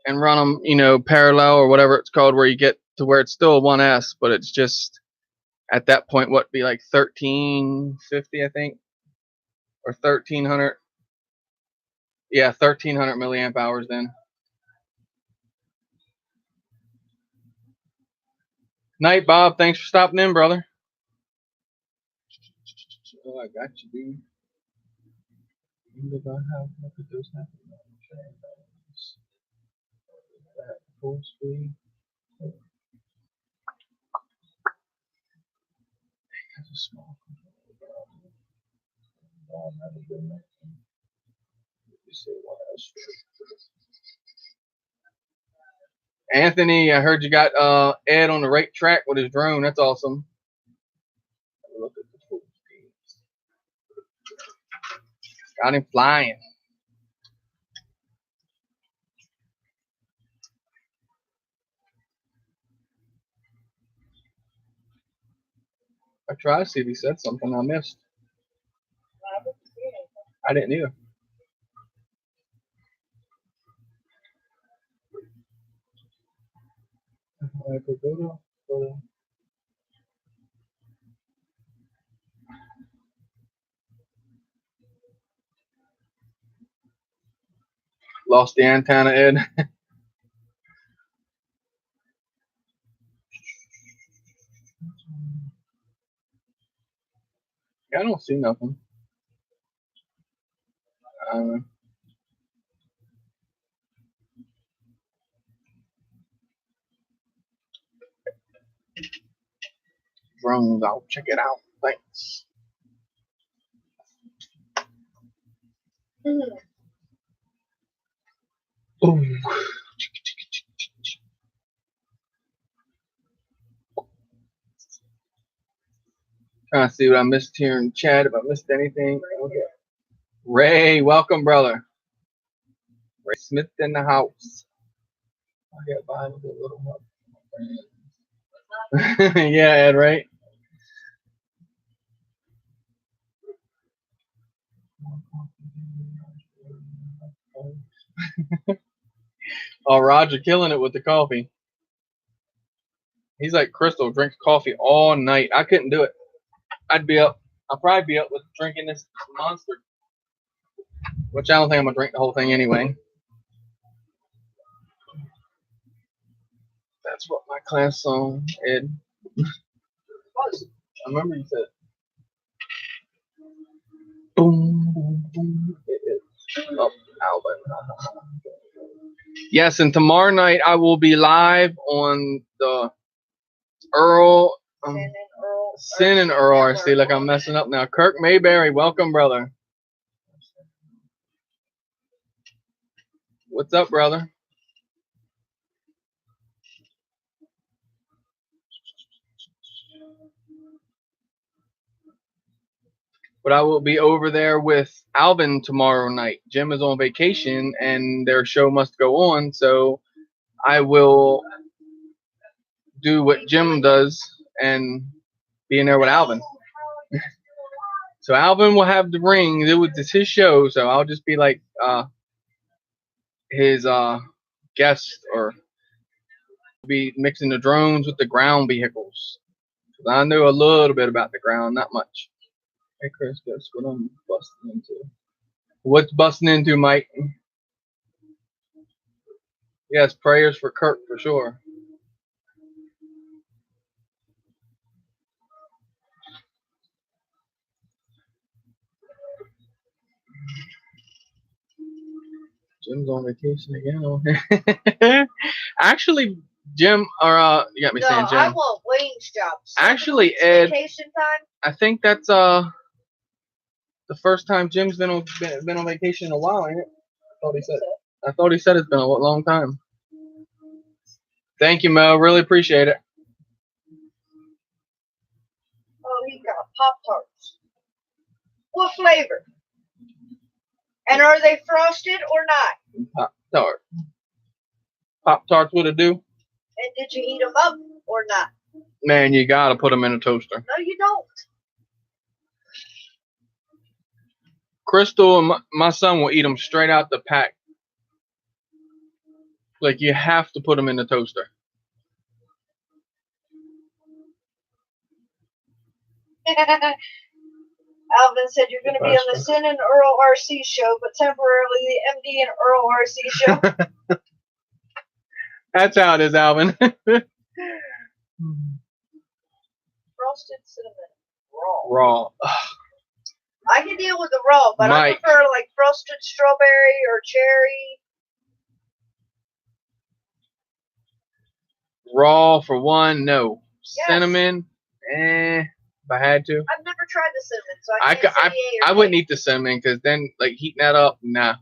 and run them, you know, parallel or whatever it's called, where you get to where it's still a 1S, but it's just at that point what be like 1350, I think, or 1300. Yeah, 1300 milliamp hours then. Night, Bob. Thanks for stopping in, brother. Oh, I got you, dude. Look at those full screen. That's a small Anthony, I heard you got Ed on the right track with his drone. That's awesome. Look at the full screen. Got him flying. I tried to see if he said something I missed. I didn't either. Lost the antenna, Ed. I don't see nothing. Drones, I'll check it out. Thanks. Ooh. Trying to see what I missed here in chat. If I missed anything. Okay. Ray, welcome, brother. Ray Smith in the house. I get by with a little help. Yeah, Ed, right? Oh, Roger killing it with the coffee. He's like Crystal, drinks coffee all night. I couldn't do it. I'd be up. I'll probably be up with drinking this monster, which I don't think I'm gonna drink the whole thing anyway. That's what my class song, Ed. I remember you said. Boom, boom, boom. It is. Oh, Alvin. Yes, and tomorrow night I will be live on the Earl. Sin and Earl RC. Like I'm messing up now. Kirk Mayberry, welcome, brother. What's up, brother? But I will be over there with Alvin tomorrow night. Jim is on vacation and their show must go on, so I will do what Jim does and be in there with Alvin. So Alvin will have the ring. It's his show, so I'll just be like his guest, or be mixing the drones with the ground vehicles. I know a little bit about the ground, not much. Hey Chris, guess what I'm busting into? What's busting into, Mike? Yes, prayers for Kirk for sure. Jim's on vacation again. Actually, Jim, or you got me saying Jim. I want wings jobs. Actually, Ed, vacation time. I think that's the first time Jim's been on vacation in a while, ain't it? I thought he said. I thought he said it's been a long time. Thank you, Mo. Really appreciate it. Oh, he got Pop-Tarts. What flavor? And are they frosted or not? Pop-Tart. Pop-Tarts would it do? And did you heat them up or not? Man, you gotta put them in a toaster. No, you don't. Crystal and my son will eat them straight out the pack. Like, you have to put them in the toaster. Alvin said you're going to be on the Sin and Earl RC show, but temporarily the MD and Earl RC show. That's how it is, Alvin. Frosted cinnamon. Raw. I can deal with the raw, but I Mike. prefer like frosted strawberry or cherry. Raw for one, no. Yes. Cinnamon, if I had to. I've never tried the cinnamon, so I can't say yay or I wouldn't nay. eat the cinnamon because then, like, heating that up, nah.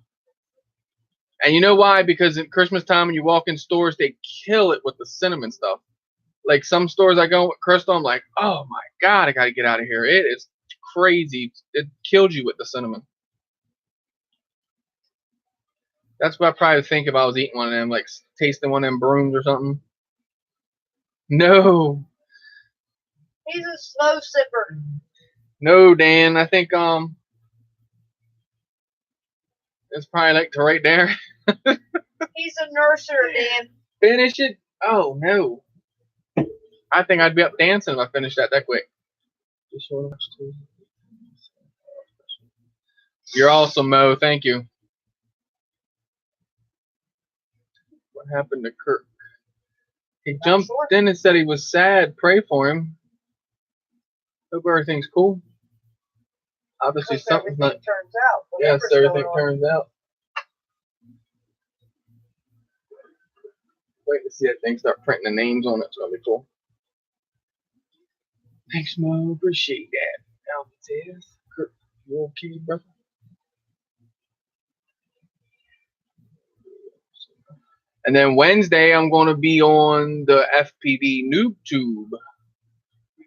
And you know why? Because at Christmas time when you walk in stores, they kill it with the cinnamon stuff. Like some stores I go with Crystal, I'm like, oh my God, I got to get out of here. It is crazy. It killed you with the cinnamon. That's what I probably think if I was eating one of them, like tasting one of them brooms or something. No. He's a slow sipper. No, Dan. I think it's probably like to right there. He's a nurser, Dan. Finish it. Oh no. I think I'd be up dancing if I finished that quick. You're awesome, Mo. Thank you. What happened to Kirk? He jumped in and said he was sad. Pray for him. Hope everything's cool. Obviously, something's not. Turns out. Yes, everything turns out. Wait to see that thing start printing the names on it. It's gonna be cool. Thanks, Mo. Appreciate that. Alvin says, Kirk, you okay, brother? And then Wednesday, I'm going to be on the FPV NoobTube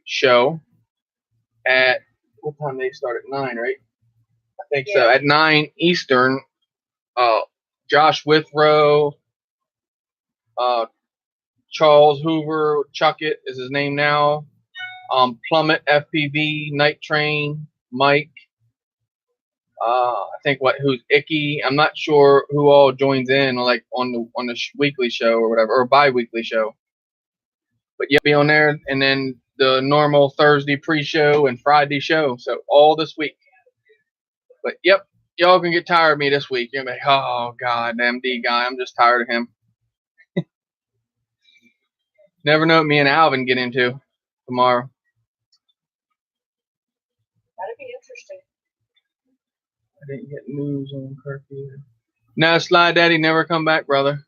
show at, what time they start at 9, right? I think so. At 9 Eastern. Josh Withrow, Charles Hoover, Chuckett is his name now. Plummet FPV, Night Train, Mike. I think who's Icky. I'm not sure who all joins in, like on the weekly show or whatever, or bi-weekly show. But yeah, be on there, and then the normal Thursday pre-show and Friday show. So all this week. But yep, y'all can get tired of me this week. You're like, oh God, the MD guy. I'm just tired of him. Never know what me and Alvin get into tomorrow. That'd be interesting. I didn't get news on Kirk either. No, Sly Daddy never come back, brother.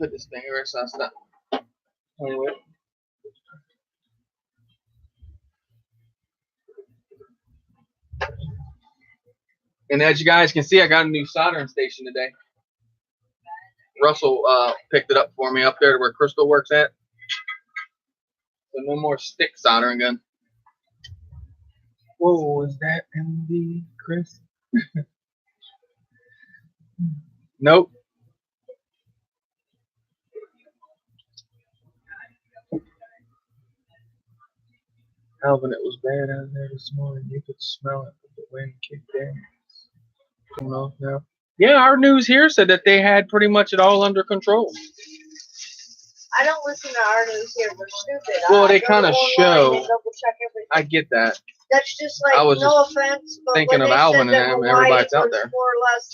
Put this thing here so I stop. Anyway. And as you guys can see, I got a new soldering station today. Russell picked it up for me up there where Crystal works at. So no more stick soldering gun. Whoa, is that MD Chris? Nope. Alvin, it was bad out there this morning. You could smell it, but the wind kicked in. Going off now. Yeah, our news here said that they had pretty much it all under control. I don't listen to our news here. We're stupid. Well, they kind of show. Double check everything. I get that. That's just like, I was no offense, but thinking when of they Alvin said and that them, Hawaii everybody's out was there. more or less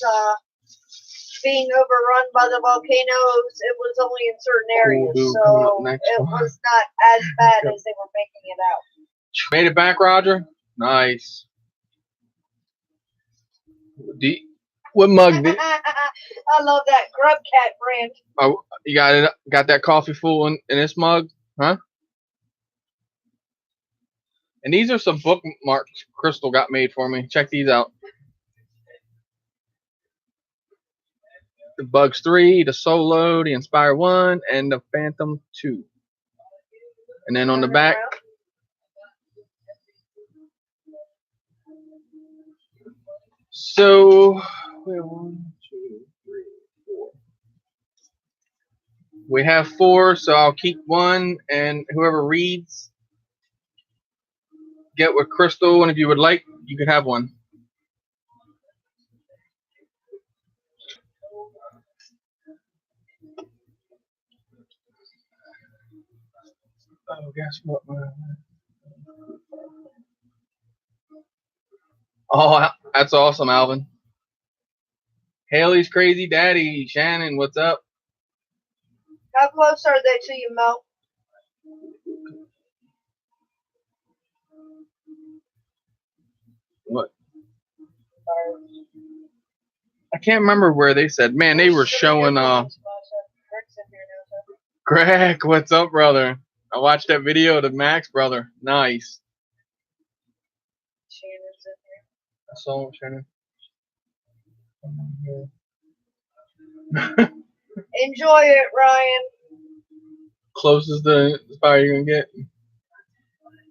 being overrun by the volcanoes, it was only in certain areas, dude, so next it one. was not as bad as they were making it out. Made it back, Roger? Nice. What mug did? I love that Grub Cat brand. Oh, you got it. Got that coffee full in this mug, huh? And these are some bookmarks Crystal got made for me. Check these out. The Bugs 3, the Solo, the Inspire 1, and the Phantom 2. And then on the back, so 1, 2, 3, 4. We have 4, so I'll keep 1, and whoever reads, get with Crystal, and if you would like, you could have 1. Oh, guess what? Oh, that's awesome, Alvin. Haley's crazy daddy. Shannon, what's up? How close are they to you, Mo? What? I can't remember where they said. Man, they were showing. Greg, what's up, brother? I watched that video of the Max brother. Nice. Shannon's in here. I saw him, Shannon. Enjoy it, Ryan. Closest to Inspire you're gonna get.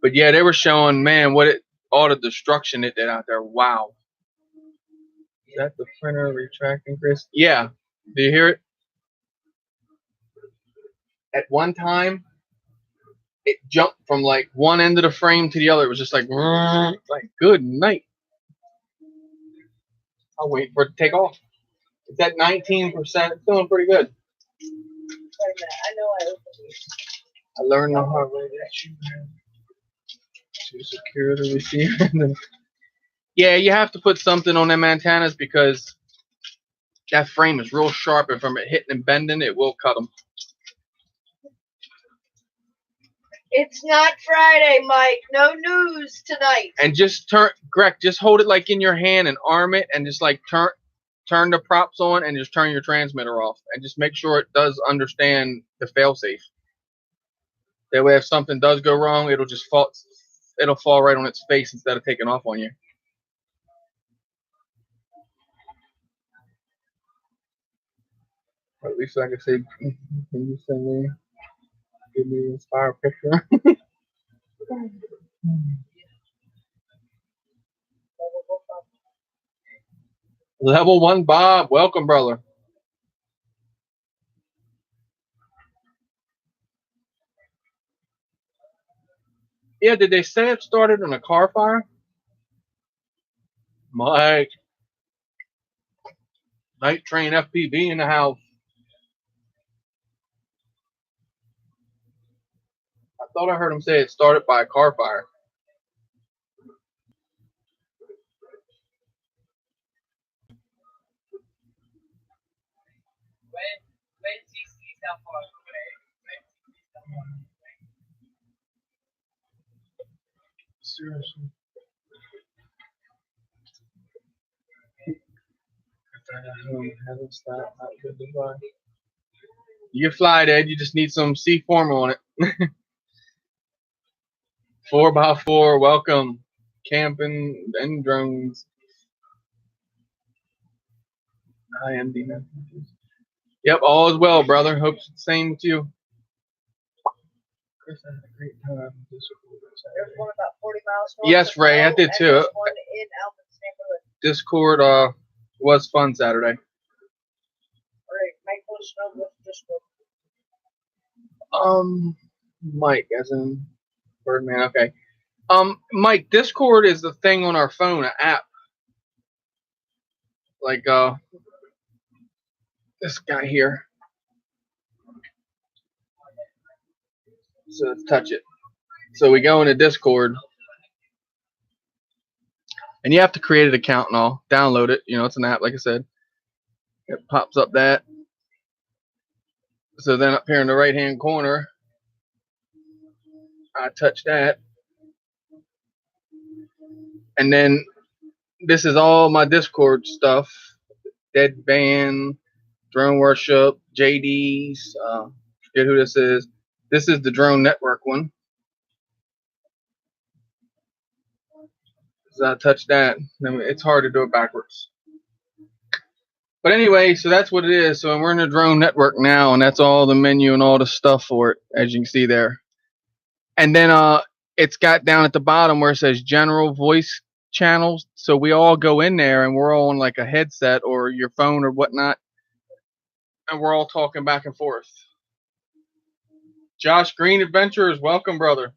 But yeah, they were showing, man, all the destruction it did out there. Wow. Is that the printer retracting, Chris? Yeah. Do you hear it? At one time, it jumped from like one end of the frame to the other. It was just like good night. I'll wait for it to take off. It's at 19%. It's doing pretty good. I know I opened these. I learned the hard way that you have to secure the receiver. Yeah, you have to put something on them antennas because that frame is real sharp, and from it hitting and bending, it will cut them. It's not Friday, Mike. No news tonight. And just Greg, just hold it like in your hand and arm it, and just like turn the props on and just turn your transmitter off, and just make sure it does understand the failsafe. That way, if something does go wrong, it'll just fall. It'll fall right on its face instead of taking off on you. Or at least I can say, can you send me, give me an Inspire picture? Level 1 Bob, welcome, brother. Yeah, did they say it started in a car fire? Mike. Night Train FPV in the house. I thought I heard him say it started by a car fire. Seriously. You can fly, Dad. You just need some C-form on it. 4x4, welcome. Camping and drones. I am Dina. Yep, all is well, brother. Hope it's the same with you. Chris, I had a great time. There's one about 40 miles north. Yes, Ray, I did too. There's one in Alvin's neighborhood. Discord was fun Saturday. Right, Mike wants to know what's Discord. Mike, as in Birdman. Okay. Mike, Discord is the thing on our phone, an app. Like this guy here. So let's touch it. So we go into Discord, and you have to create an account and all. Download it. You know, it's an app, like I said. It pops up that. So then up here in the right-hand corner, I touch that. And then this is all my Discord stuff. Dead Band, Drone Worship, JD's. Forget who this is. This is the Drone Network one. As I touch that, it's hard to do it backwards. But anyway, so that's what it is. So we're in the Drone Network now, and that's all the menu and all the stuff for it, as you can see there. And then it's got down at the bottom where it says General Voice Channels. So we all go in there, and we're all on like a headset or your phone or whatnot, and we're all talking back and forth. Josh Green Adventures, welcome, brother.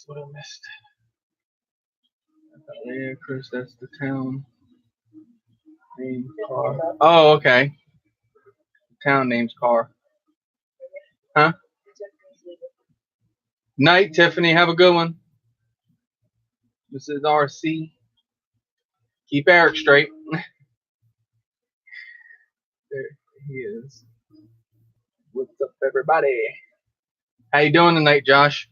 What I missed. Yeah, Chris, that's the town name car. Oh, okay. Town name's car. Huh? Night, Tiffany. Have a good one. This is RC. Keep Eric straight. There he is. What's up, everybody? How you doing tonight, Josh?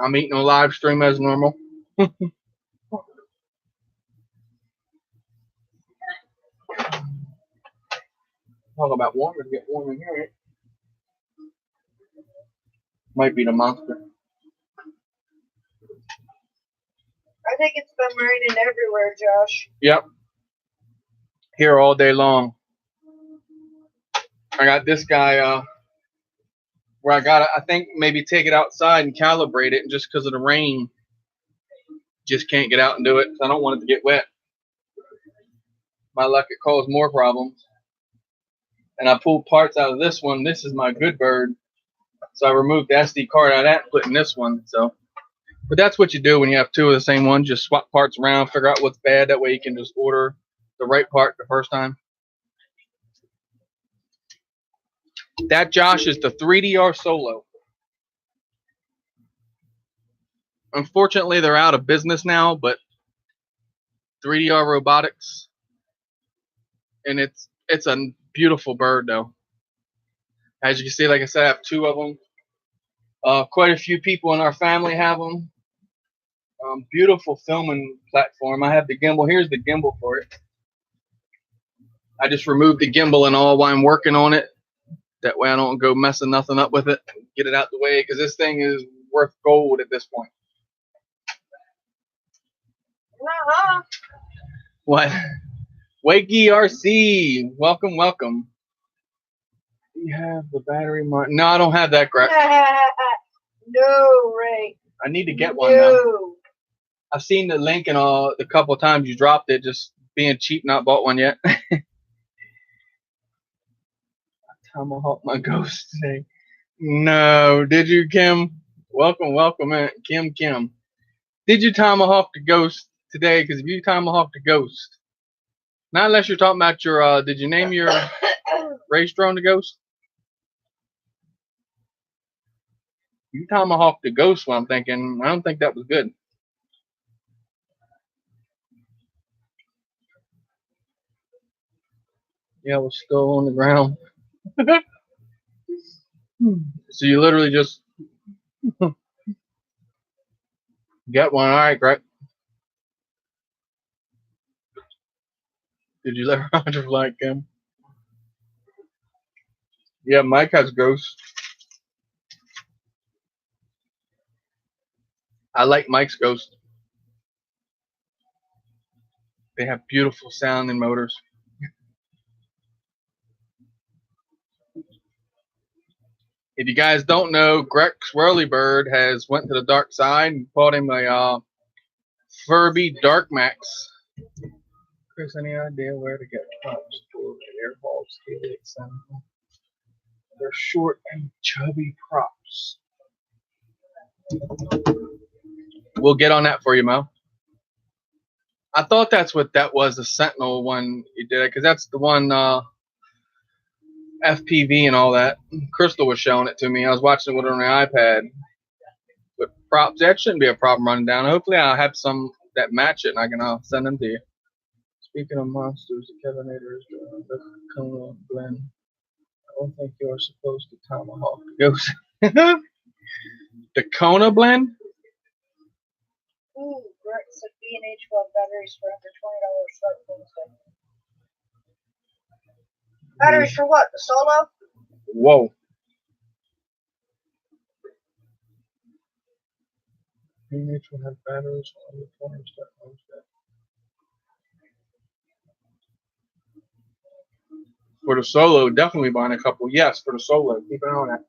I'm eating a live stream as normal. Talk about warm to get warm in here. Might be the monster. I think it's been raining everywhere, Josh. Yep. Here all day long. I got this guy where I gotta, I think maybe take it outside and calibrate it, and just because of the rain, just can't get out and do it. I don't want it to get wet. My luck, it caused more problems. And I pulled parts out of this one. This is my good bird. So I removed the SD card out of that and put in this one. So, but that's what you do when you have two of the same one. Just swap parts around, figure out what's bad. That way you can just order the right part the first time. That, Josh, is the 3DR Solo. Unfortunately, they're out of business now, but 3DR Robotics. And it's a beautiful bird, though. As you can see, like I said, I have two of them. Quite a few people in our family have them. Beautiful filming platform. I have the gimbal. Here's the gimbal for it. I just removed the gimbal and all while I'm working on it. That way I don't go messing nothing up with it. Get it out the way, because this thing is worth gold at this point. What? Wakey RC. Welcome, welcome. Do you have the battery mark? No, I don't have that crap. No, Ray. I need to get one now. I've seen the link and all the couple of times you dropped it, just being cheap, not bought one yet. Tomahawk my ghost today. No, did you, Kim? Welcome, welcome, man. Kim. Did you tomahawk the ghost today? Because if you tomahawk the ghost, not unless you're talking about your, did you name your race drone the ghost? You tomahawked the ghost, well, I'm thinking, I don't think that was good. Yeah, it was still on the ground. So you literally just get one. All right, great. Did you let Roger like him? Yeah, Mike has ghosts. I like Mike's ghost. They have beautiful sounding motors. If you guys don't know, Greg Swirlybird has went to the dark side and bought him a Furby Dark Max. Chris, any idea where to get props for air balls? They're short and chubby props. We'll get on that for you, Mo. I thought that's what that was, the Sentinel one you did, because that's the one FPV and all that. Crystal was showing it to me. I was watching it with her on the iPad. But props, that shouldn't be a problem running down. Hopefully I'll have some that match it and I can send them to you. Speaking of monsters, the Kevinators, the Kona blend. I don't think you're supposed to tomahawk the ghost. The Kona blend? Ooh, Brett said B&H will have batteries for under $20 start Wednesday. Batteries for what? The Solo? Whoa. B&H will have batteries for under $20 start Wednesday. For the Solo, definitely buying a couple. Yes, for the Solo. Keep an eye on that.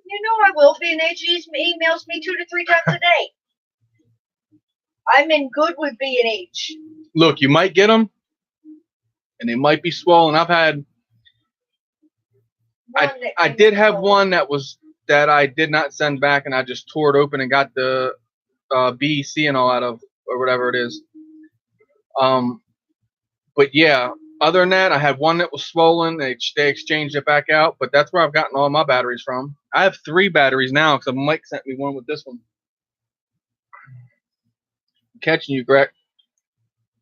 You know I will. B&H emails me 2 to 3 times a day. I'm in good with B&H. Look, you might get them, and they might be swollen. I've had. I did have one that I did not send back, and I just tore it open and got the BEC and all out of, or whatever it is. But yeah, other than that, I had one that was swollen. They exchanged it back out, but that's where I've gotten all my batteries from. I have 3 batteries now because Mike sent me one with this one. I'm catching you, Greg.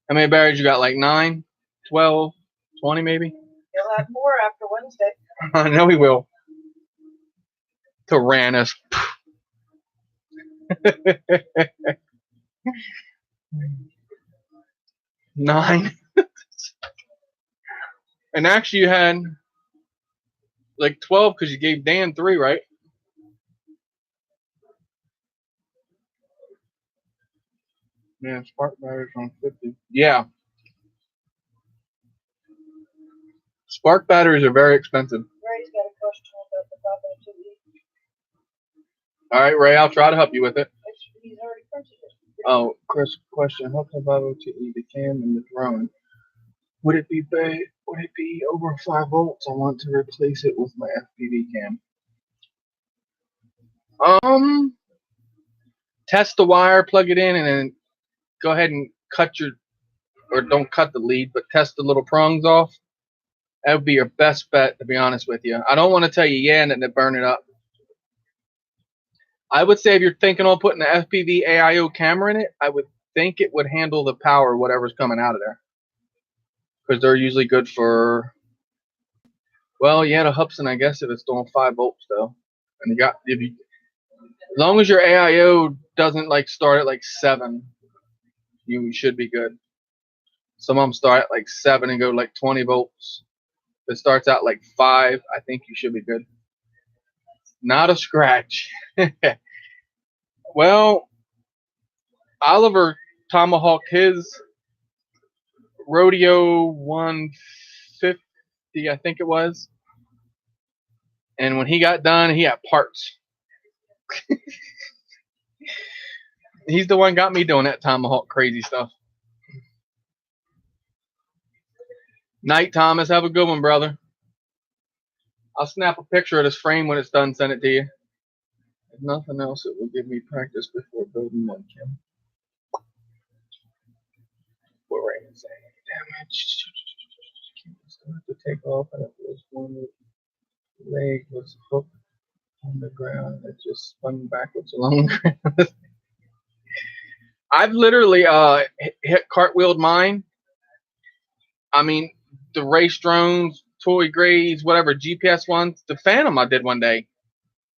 How many batteries you got? Like 9, 12, 20 maybe? He'll have more after Wednesday. I know he will. Tyrannus. 9. And actually you had like 12 because you gave Dan 3, right? Yeah, spark batteries on 50. Yeah. Spark batteries are very expensive. Ray's got a question about the 502E. All right, Ray, I'll try to help you with it. He's already printed it. Oh, Chris, question. How come 502E, the cam and the drone? Would it be over 5 volts? I want to replace it with my FPV cam. Test the wire, plug it in, and then go ahead and don't cut the lead, but test the little prongs off. That would be your best bet, to be honest with you. I don't want to tell you yeah and then burn it up. I would say if you're thinking on putting an FPV AIO camera in it, I would think it would handle the power, whatever's coming out of there. Because they're usually good for, well, yeah, the Hubsan, I guess, if it's doing 5 volts, though. And as long as your AIO doesn't like start at like 7, you should be good. Some of them start at like 7 and go like 20 volts. If it starts out like 5, I think you should be good. Not a scratch. Well, Oliver tomahawked his Rodeo 150, I think it was. And when he got done, he had parts. He's the one got me doing that tomahawk crazy stuff. Night, Thomas. Have a good one, brother. I'll snap a picture of this frame when it's done, send it to you. If nothing else, it will give me practice before building one, Kim. What Ray is saying. Damage. Start to take off, and it was one leg was hooked on the ground. It just spun backwards along the ground. I've literally hit cartwheeled mine. I mean, the race drones, toy grades, whatever, GPS ones. The Phantom I did one day.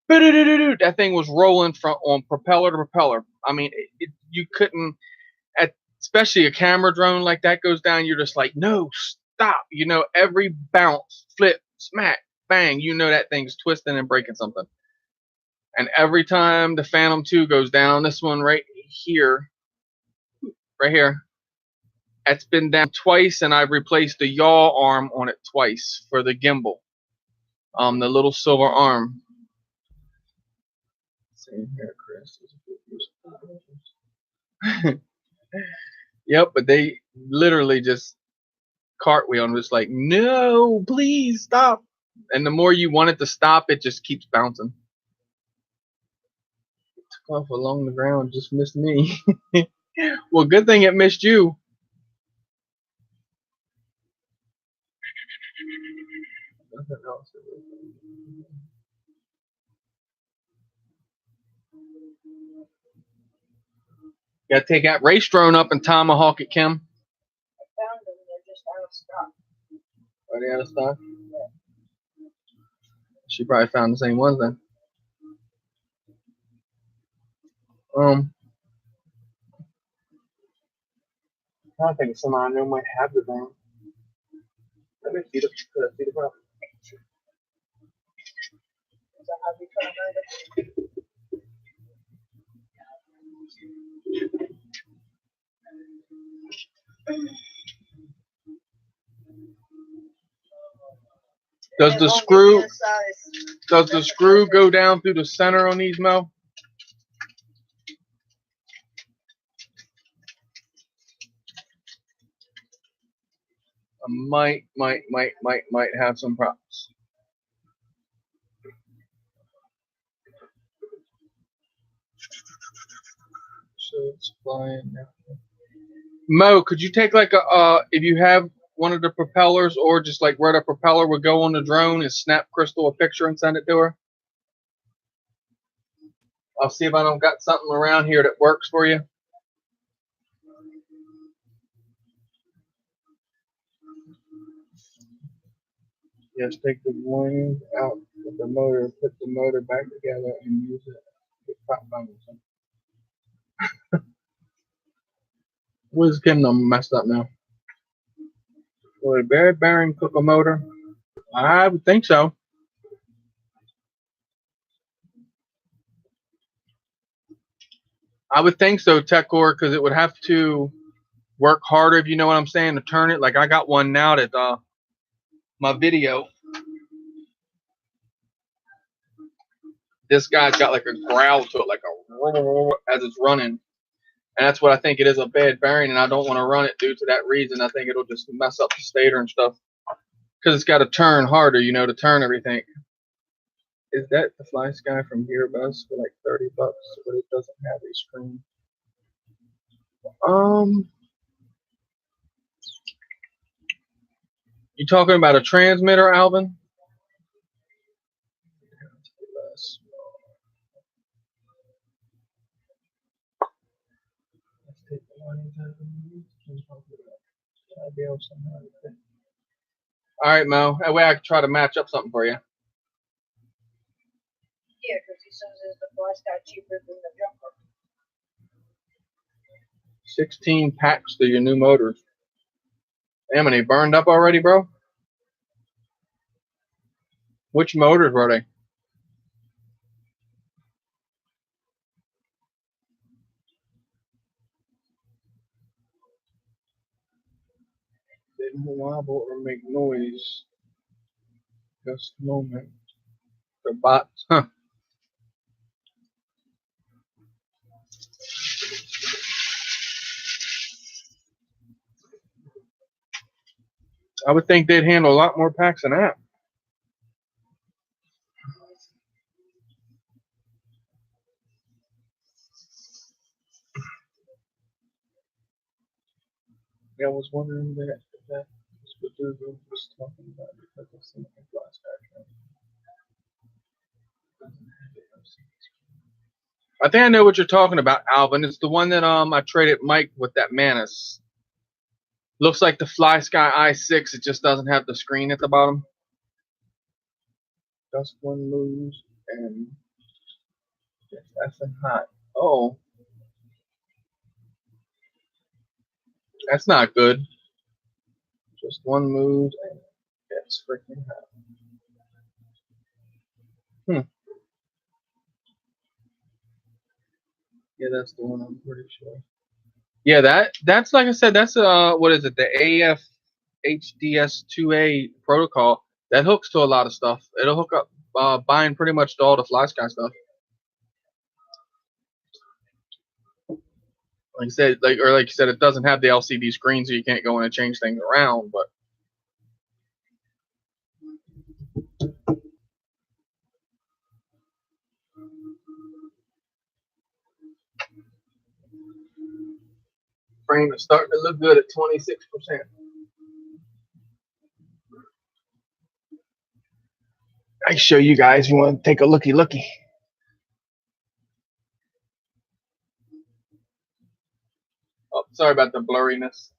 That thing was rolling on propeller to propeller. I mean, you couldn't, especially a camera drone like that goes down, you're just like, no, stop. You know, every bounce, flip, smack, bang, you know that thing's twisting and breaking something. And every time the Phantom 2 goes down, this one right here, it's been down twice, and I've replaced the yaw arm on it twice for the gimbal. The little silver arm. Same here, Chris. Yep, but they literally just cartwheel and was like, no, please stop. And the more you want it to stop, it just keeps bouncing. It took off along the ground, just missed me. Well, good thing it missed you. Nothing else. Got to take that race drone up and tomahawk it, Kim. I found them. They're just out of stock. Are they out of stock? Yeah. She probably found the same ones then. I think someone I know might have the thing. Let me see the problem. Does the screw go down through the center on these, Mo? I might have some problems. So it's flying now. Mo, could you take like if you have one of the propellers or just like where the propeller would go on the drone and snap Crystal a picture and send it to her? I'll see if I don't got something around here that works for you. Yes, take the wing out of the motor, put the motor back together, and use it. Where's Kim messed up now? Will a bear bearing cook a motor? I would think so. I would think so, Techcore, because it would have to work harder, if you know what I'm saying, to turn it. Like I got one now that my video. This guy's got like a growl to it, like a as it's running. And that's what I think it is, a bad bearing, and I don't want to run it due to that reason. I think it'll just mess up the stator and stuff. Because it's got to turn harder, you know, to turn everything. Is that the Fly Sky from Gearbuzz for like $30, but it doesn't have a screen? You talking about a transmitter, Alvin? All right, Mo. That way I can try to match up something for you. Yeah, because he says the Fly Sky cheaper than the Jumper. 16 packs to your new motors. Damn, and they burned up already, bro? Which motors were they? Didn't wobble or make noise. Just a moment. The bots, huh? I would think they'd handle a lot more packs than that. Yeah, I was wondering that what Dude was talking about because I've seen it last time. I think I know what you're talking about, Alvin. It's the one that I traded Mike with that Manus. Looks like the Fly Sky i6. It just doesn't have the screen at the bottom. Just one moves and that's hot. Oh, that's not good. Just one move and it's freaking hot. Yeah, that's the one. I'm pretty sure. Yeah, that's like I said. That's what is it? The AF HDS2A protocol that hooks to a lot of stuff. It'll hook up bind pretty much to all the Fly Sky stuff. Like I said, like you said, it doesn't have the LCD screen, so you can't go in and change things around. But frame is starting to look good at 26%. I can show you guys if you want to take a looky. Oh, sorry about the blurriness.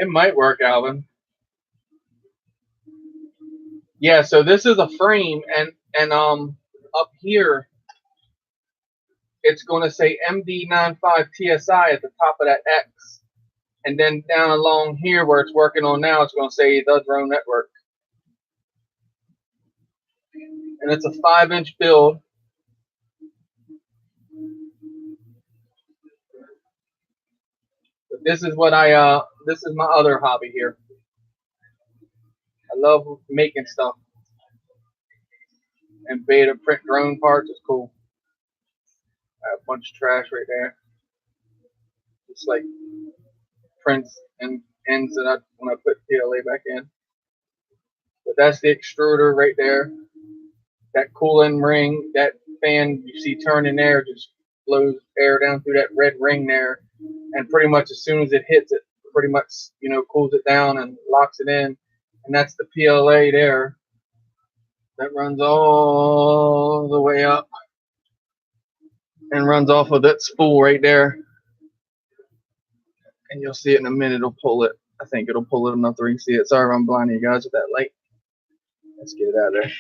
It might work, Alvin. Yeah, so this is a frame, and up here it's going to say MD95 TSI at the top of that X, and then down along here where it's working on now, it's going to say the Drone Network, and it's a 5-inch build. But this is what this is my other hobby here. I love making stuff, and beta print drone parts is cool. I have a bunch of trash right there. It's like prints and ends that when I put PLA back in. But that's the extruder right there. That cooling ring, that fan you see turning there just blows air down through that red ring there. And pretty much as soon as it hits it, pretty much, cools it down and locks it in. And that's the PLA there. That runs all the way up and runs off of that spool right there. And you'll see it in a minute. It'll pull it. I think it'll pull it enough so you can see it. Sorry if I'm blinding you guys with that light. Let's get it out of there.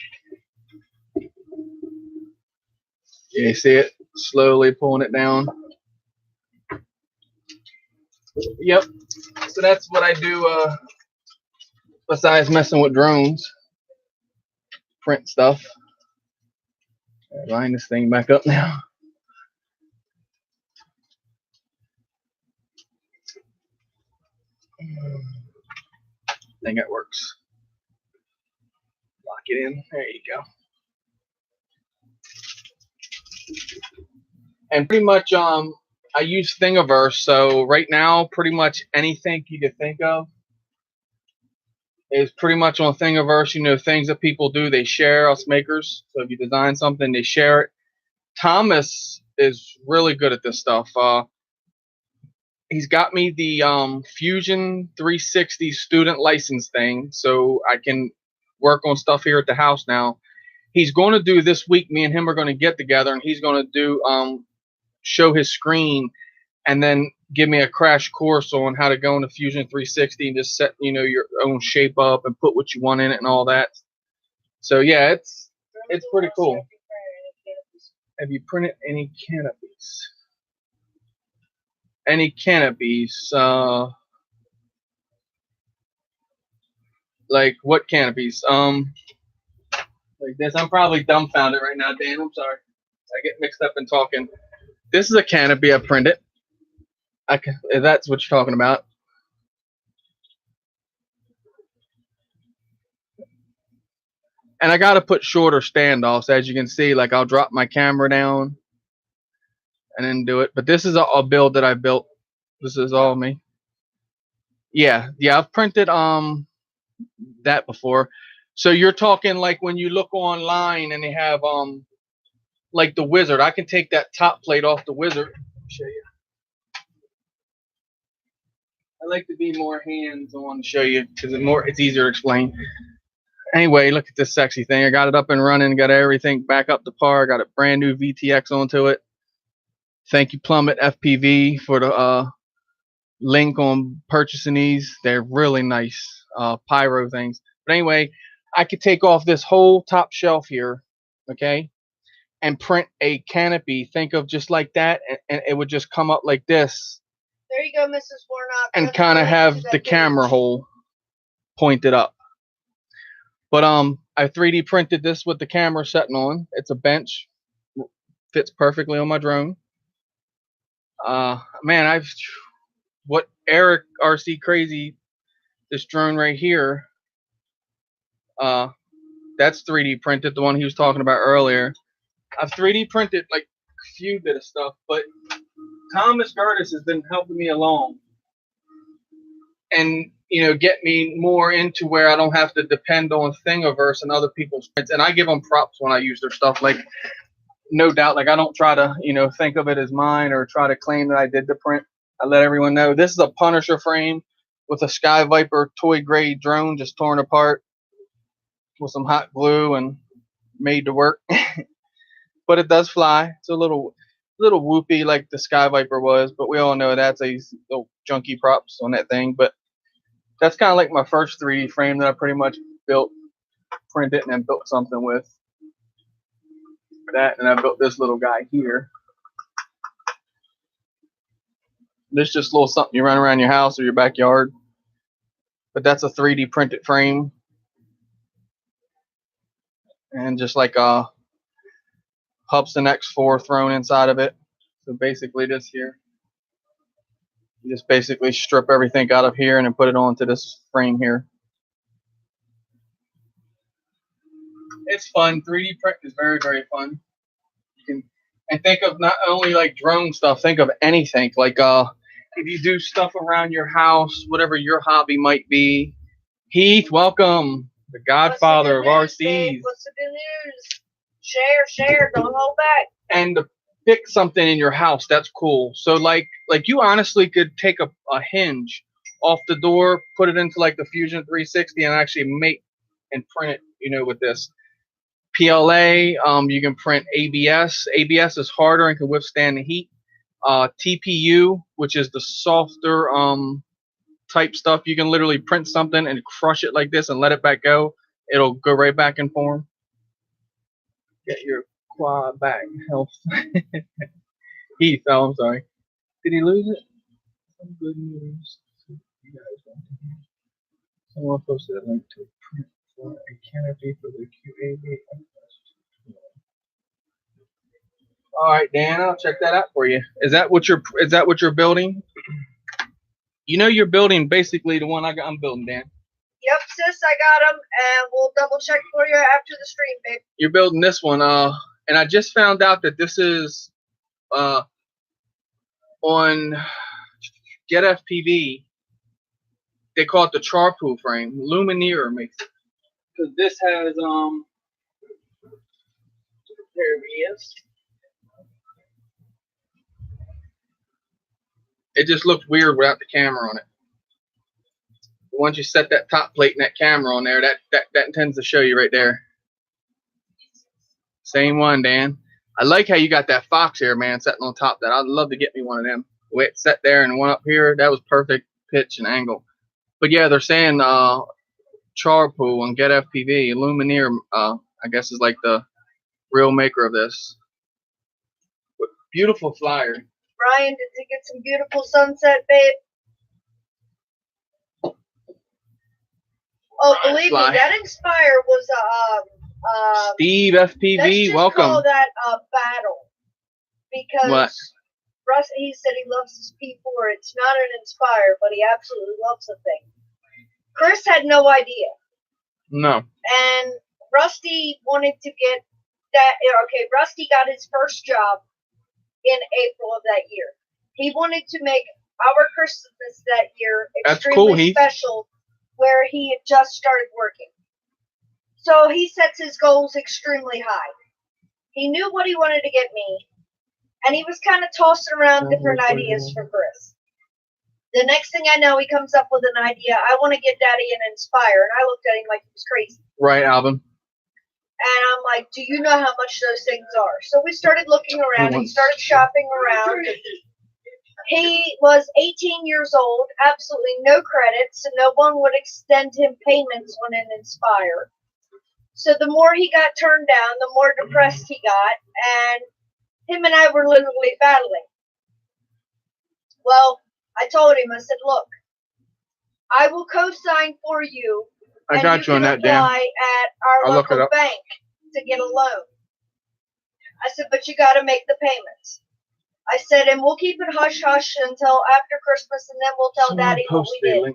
You see it? Slowly pulling it down. Yep. So that's what I do besides messing with drones. Print stuff. Line this thing back up now. I think that works. Lock it in. There you go. And pretty much I use Thingiverse, so right now pretty much anything you could think of is pretty much on Thingiverse. Things that people do, they share, us makers. So if you design something, they share it. Thomas is really good at this stuff. He's got me the Fusion 360 student license thing, so I can work on stuff here at the house now. He's going to do this week, me and him are going to get together, and he's going to do show his screen and then give me a crash course on how to go into Fusion 360 and just set your own shape up and put what you want in it and all that. So yeah, it's pretty cool. Have you printed any canopies? Any canopies? Like what canopies? Like this. I'm probably dumbfounded right now, Dan. I'm sorry. I get mixed up in talking. This is a canopy I printed. If that's what you're talking about. And I got to put shorter standoffs, as you can see. Like I'll drop my camera down and then do it. But this is a build that I built. This is all me. Yeah, I've printed that before. So you're talking like when you look online and they have like the Wizard. I can take that top plate off the Wizard. Let me show you. I like to be more hands-on to show you because it's easier to explain. Anyway, look at this sexy thing. I got it up and running, got everything back up to par, got a brand new VTX onto it. Thank you, Plummet FPV, for the link on purchasing these. They're really nice pyro things. But anyway, I could take off this whole top shelf here, okay, and print a canopy. Think of just like that, and it would just come up like this. There you go, Mrs. Warnock. And kind of have the camera hole pointed up. But I 3D printed this with the camera sitting on. It's a bench. Fits perfectly on my drone. Man, what Eric RC Crazy, this drone right here, that's 3D printed, the one he was talking about earlier. I've 3D printed like a few bit of stuff, but Thomas Curtis has been helping me along and get me more into where I don't have to depend on Thingiverse and other people's prints. And I give them props when I use their stuff. Like, no doubt, like I don't try to think of it as mine or try to claim that I did the print. I let everyone know this is a Punisher frame with a Sky Viper toy grade drone just torn apart with some hot glue and made to work. But it does fly. It's a little whoopy like the Sky Viper was, but we all know that's a little junky props on that thing. But That's kind of like my first 3D frame that I pretty much built, printed, and then built something with that. And I built this little guy here. This is just a little something you run around your house or your backyard. But that's a 3D printed frame. And just like a Hubsan X4 thrown inside of it. So basically this here. You just basically strip everything out of here and then put it onto this frame here. It's fun. 3D print is very, very fun. You can, and think of not only like drone stuff, think of anything. Like if you do stuff around your house, whatever your hobby might be. Heath, welcome. The godfather of RCs. What's the good news? Share, don't hold back. And to pick something in your house, that's cool. So like you honestly could take a hinge off the door, put it into like the Fusion 360 and actually make and print it, you know, with this. PLA, you can print ABS. ABS is harder and can withstand the heat. TPU, which is the softer type stuff, you can literally print something and crush it like this and let it back go. It'll go right back in form. Get your quad back health. Heath, oh, I'm sorry. Did he lose it? Some good news. You guys want to hear. Someone posted a link to a print for a canopy for the QAV. All right, Dan, I'll check that out for you. Is that what you're building? You know you're building basically the one I'm building, Dan. Yep, sis, I got them, and we'll double check for you after the stream, babe. You're building this one, and I just found out that this is on Get FPV. They call it the charpool frame. Lumineer makes it because this has there he is. It just looks weird without the camera on it. Once you set that top plate and that camera on there, that tends to show you right there. Same one, Dan. I like how you got that Fox here, man, sitting on top of that. I'd love to get me one of them. The way it's set there and one up here, that was perfect pitch and angle. But yeah, they're saying Charpool and Get FPV. Lumineer, I guess, is like the real maker of this. Beautiful flyer. Brian, did you get some beautiful sunset, babe? Oh, believe me, that Inspire was Steve FPV, let's just welcome. Call that a battle because what? Russ, he said he loves his P4. It's not an Inspire, but he absolutely loves the thing. Chris had no idea. No. And Rusty wanted to get that. Okay, Rusty got his first job in April of that year. He wanted to make our Christmas that year extremely special, where he had just started working. So he sets his goals extremely high. He knew what he wanted to get me, and he was kind of tossing around different ideas for Chris. The next thing I know, he comes up with an idea. I want to get Daddy an Inspire, and I looked at him like he was crazy. Right, Alvin. And I'm like, do you know how much those things are? So we started looking around. He started shopping around. He was 18 years old, absolutely no credits, so no one would extend him payments on an Inspire. So the more he got turned down, the more depressed he got, and him and I were literally battling. Well, I told him, I said, look, I will co-sign for you. I got you on that, Dan. Apply at our local bank to get a loan. I said, but you got to make the payments. I said, and we'll keep it hush-hush until after Christmas, and then we'll tell Daddy what we did.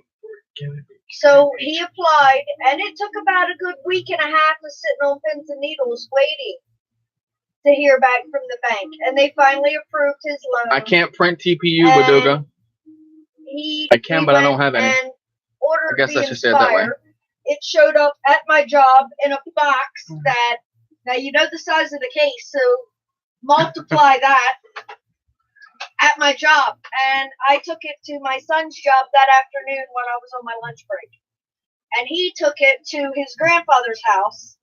So he applied, and it took about a good week and a half of sitting on pins and needles waiting to hear back from the bank. And they finally approved his loan. I can't print TPU, Baduga. I can, but I don't have any. And ordered I guess I should say it Inspire. that way. It showed up at my job in a box that, now you know the size of the case, so multiply that at my job. And I took it to my son's job that afternoon when I was on my lunch break. And he took it to his grandfather's house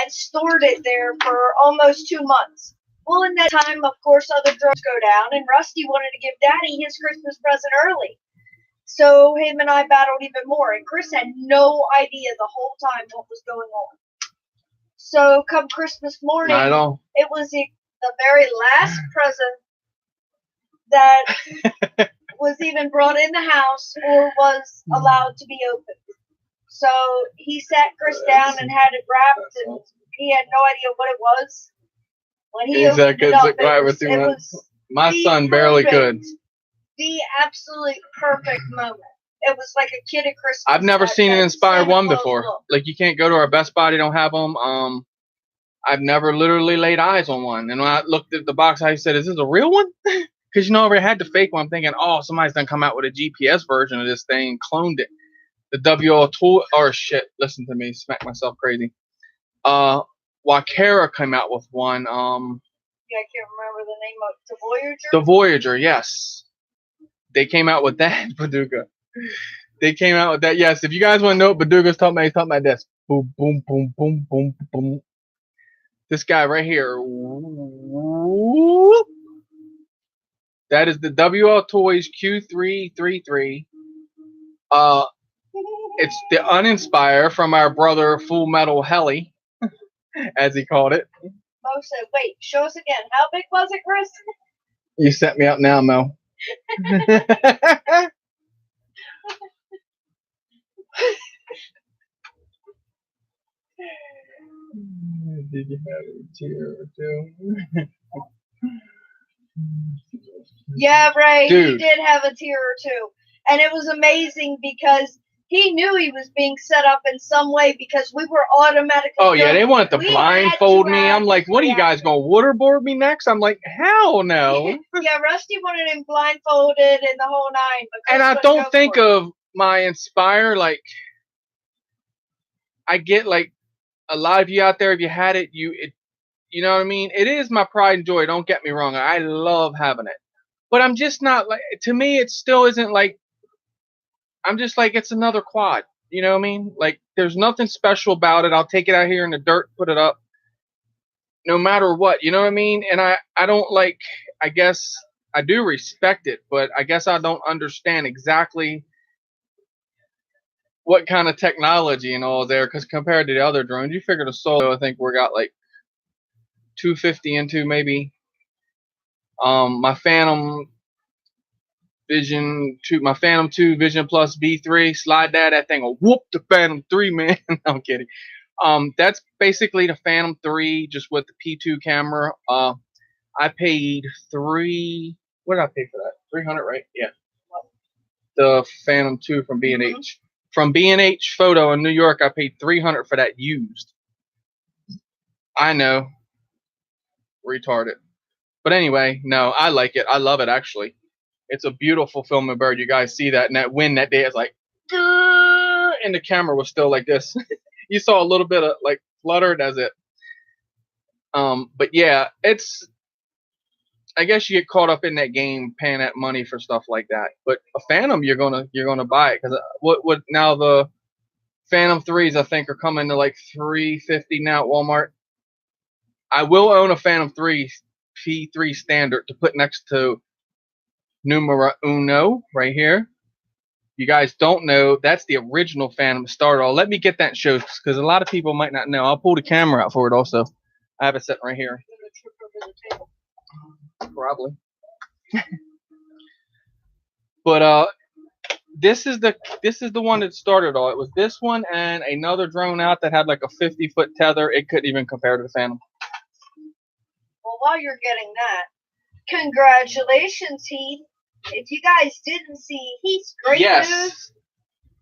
and stored it there for almost 2 months. Well, in that time, of course, other drugs go down, and Rusty wanted to give Daddy his Christmas present early. So him and I battled even more, and Chris had no idea the whole time what was going on. So come Christmas morning, Not at all. it was the very last present that was even brought in the house or was allowed to be opened. So he sat Chris down and had it wrapped, and he had no idea what it was. When he opened it up, it was my son barely could. The absolute perfect moment. It was like a kid at Christmas. I've never seen an Inspire 1 before. Like, you can't go to our Best Buy, they don't have them. I've never literally laid eyes on one. And when I looked at the box, I said, is this a real one? Because, I already had the fake one. I'm thinking, oh, somebody's done come out with a GPS version of this thing, cloned it. The WL tool, or shit, listen to me, smack myself crazy. Wacara came out with one. Yeah, I can't remember the name of the Voyager. The Voyager, yes. They came out with that, Baduga. They came out with that. Yes, if you guys want to know what Baduga's talking about, he's talking about this. Boom, boom, boom, boom, boom, boom. This guy right here. That is the WL Toys Q333. It's the uninspire from our brother Full Metal Heli, as he called it. Mo said, wait, show us again. How big was it, Chris? You set me up now, Mo. Did you have a tear or two? Yeah, Ray, Dude. he did have a tear or two. And it was amazing because he knew he was being set up in some way because we were automatically. Oh, yeah, they wanted to blindfold me. I'm like, what are you guys going to waterboard me next? I'm like, hell no. Yeah, Rusty wanted him blindfolded and the whole nine. And I don't think of my Inspire, like, I get, like, a lot of you out there, if you had it, you know what I mean? It is my pride and joy. Don't get me wrong. I love having it. But I'm just not, like, to me, it still isn't, like, I'm just like, it's another quad. You know what I mean? Like, there's nothing special about it. I'll take it out here in the dirt, put it up, no matter what. You know what I mean? And I don't, like, I guess I do respect it, but I guess I don't understand exactly what kind of technology and all there, because compared to the other drones, you figure the Solo, I think we got like 250 into maybe. My Phantom Vision 2, my Phantom 2 Vision Plus V3, slide that thing will whoop the Phantom 3, man. No, I'm kidding. That's basically the Phantom 3 just with the P2 camera. I paid what did I pay for that? 300, right? Yeah. The Phantom 2 from B&H. From B&H Photo in New York, I paid 300 for that used. I know. Retarded. But anyway, no, I like it. I love it, actually. It's a beautiful filming bird. You guys see that? And that wind that day is like, and the camera was still like this. You saw a little bit of like flutter. That's it. But yeah, it's, I guess you get caught up in that game, paying that money for stuff like that. But a Phantom, you're gonna buy it, because what now the Phantom 3s I think are coming to like $350 now at Walmart. I will own a Phantom 3 P3 standard to put next to Numero Uno right here. You guys don't know, that's the original Phantom starter. Let me get that and show, because a lot of people might not know. I'll pull the camera out for it also. I have it set right here. Probably. But this is the one that started all. It was this one and another drone out that had like a 50-foot tether. It couldn't even compare to the Phantom. Well, while you're getting that, congratulations, Heath. If you guys didn't see Heath's great news,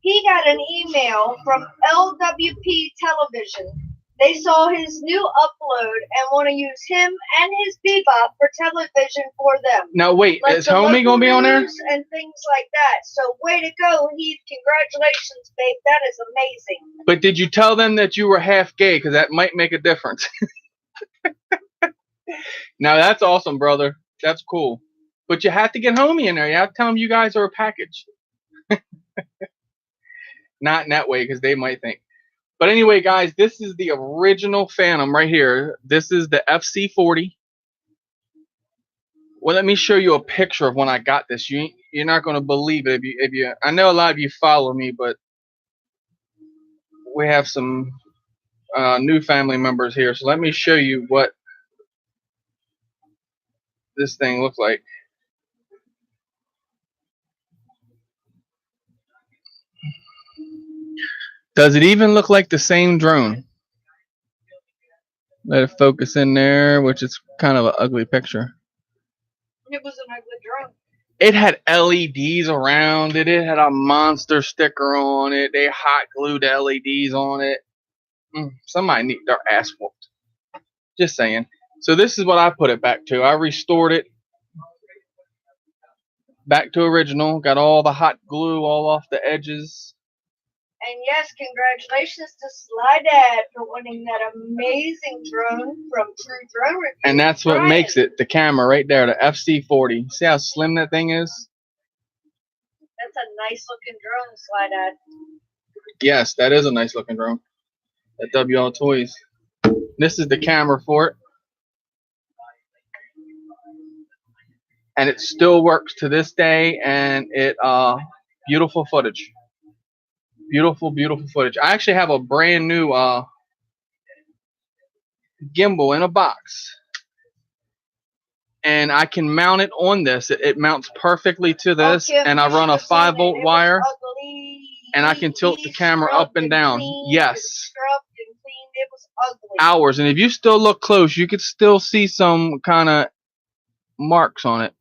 he got an email from LWP Television. They saw his new upload and want to use him and his Bebop for television for them. Now wait, like is Homie gonna be on there? And things like that. So way to go, Heath! Congratulations, babe. That is amazing. But did you tell them that you were half gay? Because that might make a difference. Now that's awesome, brother. That's cool. But you have to get Homie in there. You have to tell them you guys are a package. Not in that way, because they might think. But anyway, guys, this is the original Phantom right here. This is the FC40. Well, let me show you a picture of when I got this. You're not going to believe it if you. I know a lot of you follow me, but we have some new family members here. So let me show you what this thing looks like. Does it even look like the same drone? Let it focus in there, which is kind of an ugly picture. It was an ugly drone. It had LEDs around it. It had a monster sticker on it. They hot glued LEDs on it. Somebody need their ass whooped. Just saying. So this is what I put it back to. I restored it back to original. Got all the hot glue all off the edges. And yes, congratulations to Sly Dad for winning that amazing drone from True Drone Review. And that's what makes it, the camera right there, the FC40. See how slim that thing is? That's a nice looking drone, Sly Dad. Yes, that is a nice looking drone. That WL Toys. This is the camera for it. And it still works to this day, and it beautiful footage. Beautiful, beautiful footage. I actually have a brand new gimbal in a box, and I can mount it on this. It mounts perfectly to this, and I run a 5-volt wire, and I can tilt the camera up and down. Yes. It was ugly. Hours, and if you still look close, you could still see some kind of marks on it.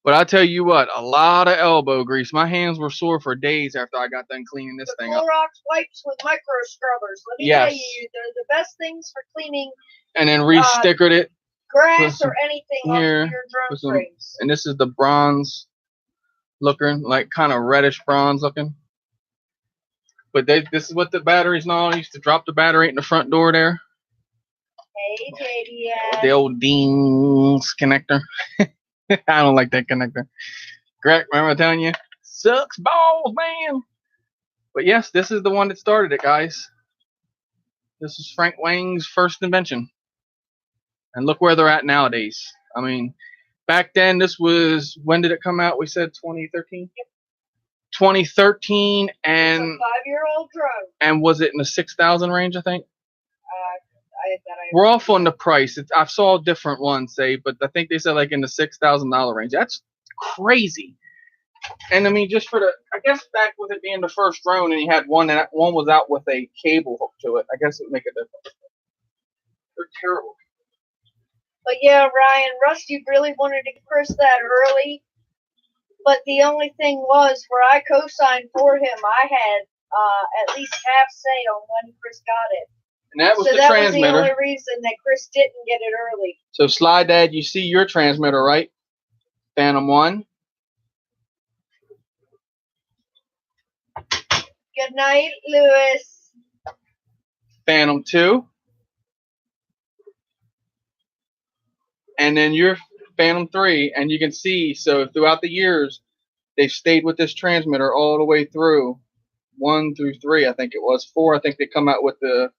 But I tell you what, a lot of elbow grease. My hands were sore for days after I got done cleaning this thing up. Clorox wipes with micro scrubbers. Let me tell you, they're the best things for cleaning. And then re-stickered it. Grass or anything here, off your drone frames. And this is the bronze looking, like kind of reddish bronze looking. But this is what the battery's not. I used to drop the battery in the front door there. Hey, JDS. The old dings connector. I don't like that connector. Greg, remember telling you? Sucks balls, man. But yes, this is the one that started it, guys. This is Frank Wang's first invention. And look where they're at nowadays. I mean, back then, this was, when did it come out? We said 2013? Yep. 2013, and it's a 5-year-old drone. And was it in the 6,000 range, I think? We're off on the price. I saw different ones say, but I think they said like in the $6,000 range. That's crazy. And I mean, just for the, I guess back with it being the first drone, and you had one, and one was out with a cable hook to it. I guess it would make a difference. They're terrible. But yeah, Ryan, Rusty really wanted to Chris that early. But the only thing was, where I co-signed for him, I had at least half say on when Chris got it. And that was so the that transmitter. was the only reason that Chris didn't get it early. So Sly Dad, you see your transmitter, right? Phantom 1. Good night, Lewis. Phantom 2. And then your Phantom 3. And you can see, so throughout the years, they've stayed with this transmitter all the way through. 1 through 3, I think it was. 4, I think they come out with the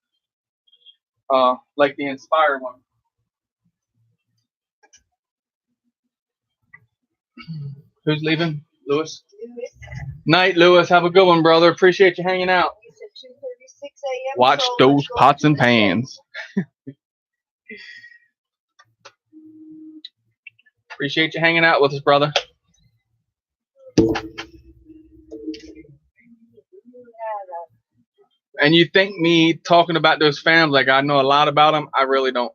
like the Inspire one. Who's leaving? Lewis? Night, Lewis. Have a good one, brother. Appreciate you hanging out. It's 2:36 a.m. Watch those pots and pans. Appreciate you hanging out with us, brother. And you think me talking about those fans like I know a lot about them? I really don't.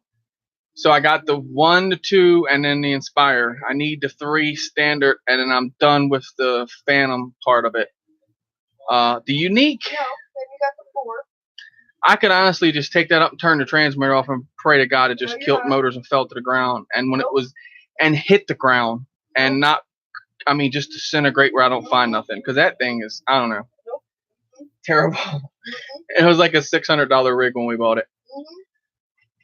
So I got the 1, the 2, and then the Inspire. I need the 3 standard, and then I'm done with the Phantom part of it. The Unique. No, then you got the 4. I could honestly just take that up and turn the transmitter off and pray to God it just killed motors and fell to the ground. And when it was, and hit the ground, and not, I mean, just disintegrate where I don't find nothing. Because that thing is, I don't know, terrible. It was like a $600 rig when we bought it.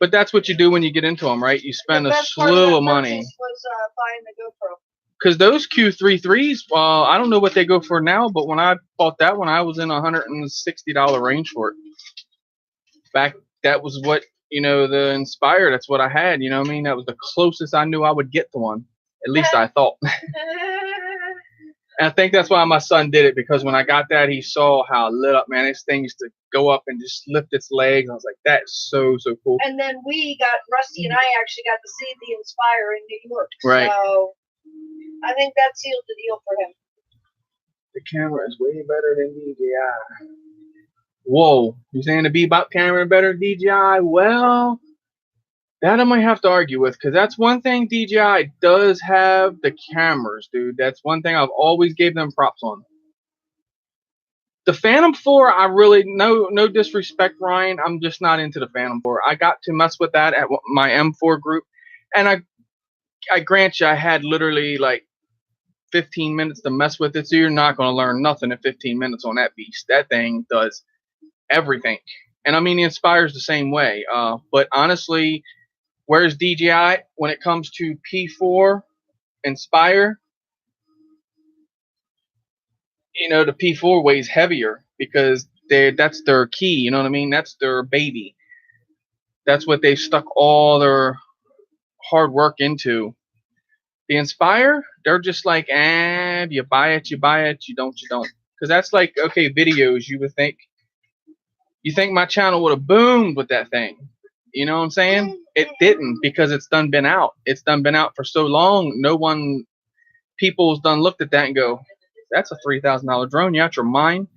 But that's what you do when you get into them, right? You spend a slew of money. Was buying the GoPro. Because those Q33s, I don't know what they go for now, but when I bought that one, I was in $160 range for it. Back, that was what, you know, the Inspire, that's what I had, you know what I mean? That was the closest I knew I would get to one. At least I thought. And I think that's why my son did it, because when I got that, he saw how lit up, man. This thing used to go up and just lift its legs. I was like, that's so cool. And then Rusty and I actually got to see the Inspire in New York. Right. So I think that sealed the deal for him. The camera is way better than DJI. Whoa, you saying the Bebop camera better than DJI? Well, that I might have to argue with, because that's one thing DJI does have, the cameras, dude. That's one thing I've always gave them props on. The Phantom 4, I really, no disrespect, Ryan, I'm just not into the Phantom 4. I got to mess with that at my M4 group, and I grant you, I had literally like 15 minutes to mess with it, so you're not going to learn nothing in 15 minutes on that beast. That thing does everything. And I mean, the Inspire's the same way. But honestly, where's DJI when it comes to P4 Inspire? You know, the P4 weighs heavier because that's their key. You know what I mean? That's their baby. That's what they've stuck all their hard work into. The Inspire, they're just like, you buy it, you don't. Because that's like, okay, videos, you would think. You think my channel would have boomed with that thing. You know what I'm saying? It didn't, because it's done been out. It's done been out for so long. People's done looked at that and go, that's a $3,000 drone. You out your mind?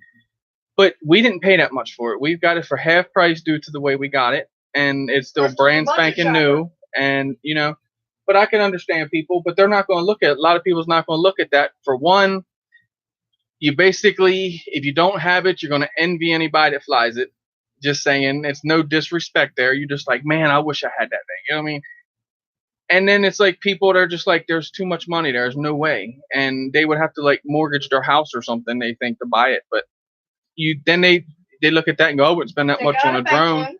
But we didn't pay that much for it. We've got it for half price due to the way we got it. And it's still brand spanking new. And, you know, but I can understand people, but they're not going to look at it. A lot of people's not going to look at that. For one, you basically, if you don't have it, you're going to envy anybody that flies it. Just saying, it's no disrespect there. You're just like, man, I wish I had that thing. You know what I mean? And then it's like people that are just like, there's too much money. There's no way. And they would have to like mortgage their house or something, they think, to buy it. But they look at that and go, I wouldn't spend that much on a drone.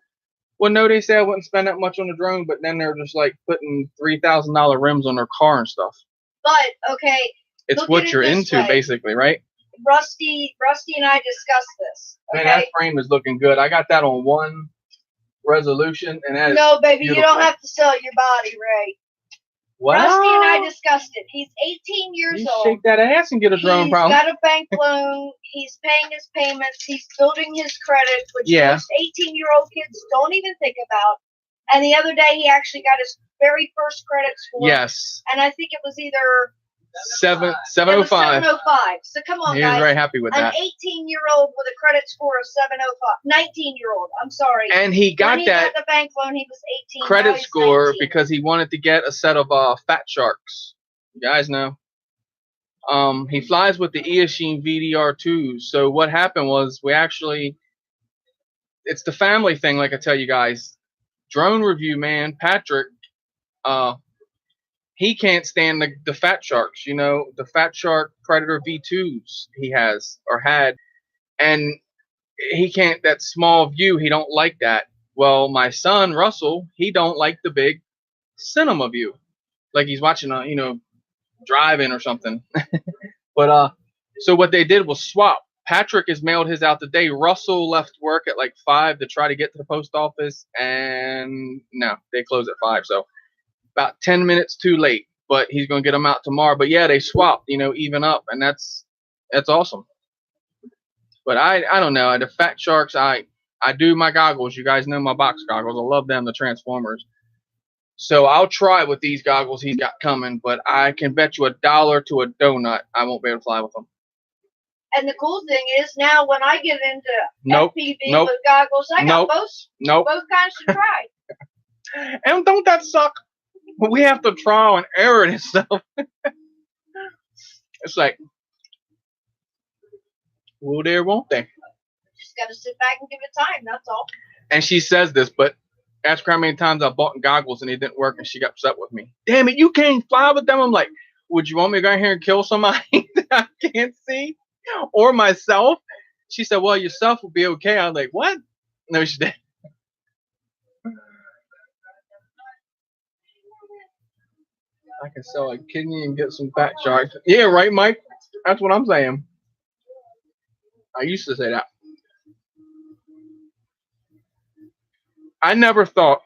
Well, no, they say I wouldn't spend that much on a drone, but then they're just like putting $3,000 rims on their car and stuff. But okay, it's what you're into, basically, right? Rusty and I discussed this. Okay? Man, that frame is looking good. I got that on 1 resolution, and that no, baby, beautiful. You don't have to sell your body, Ray. What? Rusty and I discussed it. He's 18 years old. Shake that ass and get a drone problem. He's got a bank loan. He's paying his payments. He's building his credit, which most 18-year-old kids don't even think about. And the other day, he actually got his very first credit score. Yes. And I think it was either 705. 705. So come on, guys. He was very happy with that. An 18-year-old with a credit score of 705. 19-year-old. I'm sorry. And he got when that he got the bank loan, he was 18. Credit score because he wanted to get a set of Fat Sharks. You guys know. He flies with the Eachine VDR2s. So what happened was it's the family thing, like I tell you guys. Drone review man, Patrick, he can't stand the Fat Sharks, you know, the Fat Shark Predator V2s he has or had. And he can't, that small view, he don't like that. Well, my son, Russell, he don't like the big cinema view. Like he's watching, driving or something. But, so what they did was swap. Patrick has mailed his out today. Russell left work at like 5 to try to get to the post office. And no, they close at 5. So about 10 minutes too late, but he's going to get them out tomorrow. But yeah, they swapped, even up, and that's awesome. But I don't know. The Fat Sharks, I do my goggles. You guys know my box goggles. I love them, the Transformers. So I'll try with these goggles he's got coming, but I can bet you $1 to a donut I won't be able to fly with them. And the cool thing is now when I get into FPV with goggles, I got both kinds to try. And don't that suck? We have to trial and error and stuff. It's like, well, there won't they? Just got to sit back and give it time, that's all. And she says this, but ask her how many times I bought goggles and it didn't work, and she got upset with me. Damn it, you can't fly with them. I'm like, would you want me to go in here and kill somebody that I can't see? Or myself? She said, well, yourself will be okay. I was like, what? No, she didn't. I can sell a kidney and get some Fat Sharks. Yeah, right, Mike? That's what I'm saying. I used to say that. I never thought,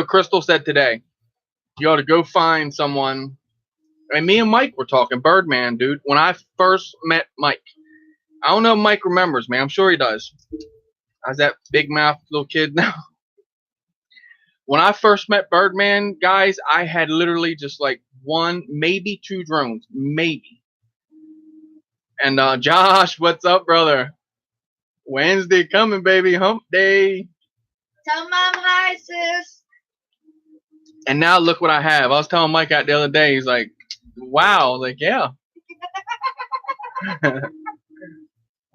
Crystal said today, you ought to go find someone And me and Mike were talking, Birdman, dude. When I first met Mike, I don't know if Mike remembers me. I'm sure he does. I was that big mouth little kid now. When I first met Birdman, guys, I had literally just like one, maybe two drones, maybe. And Josh, what's up, brother? Wednesday coming, baby, hump day. Tell mom hi, sis. And now look what I have. I was telling Mike out the other day. He's like, "Wow!" Like, yeah. I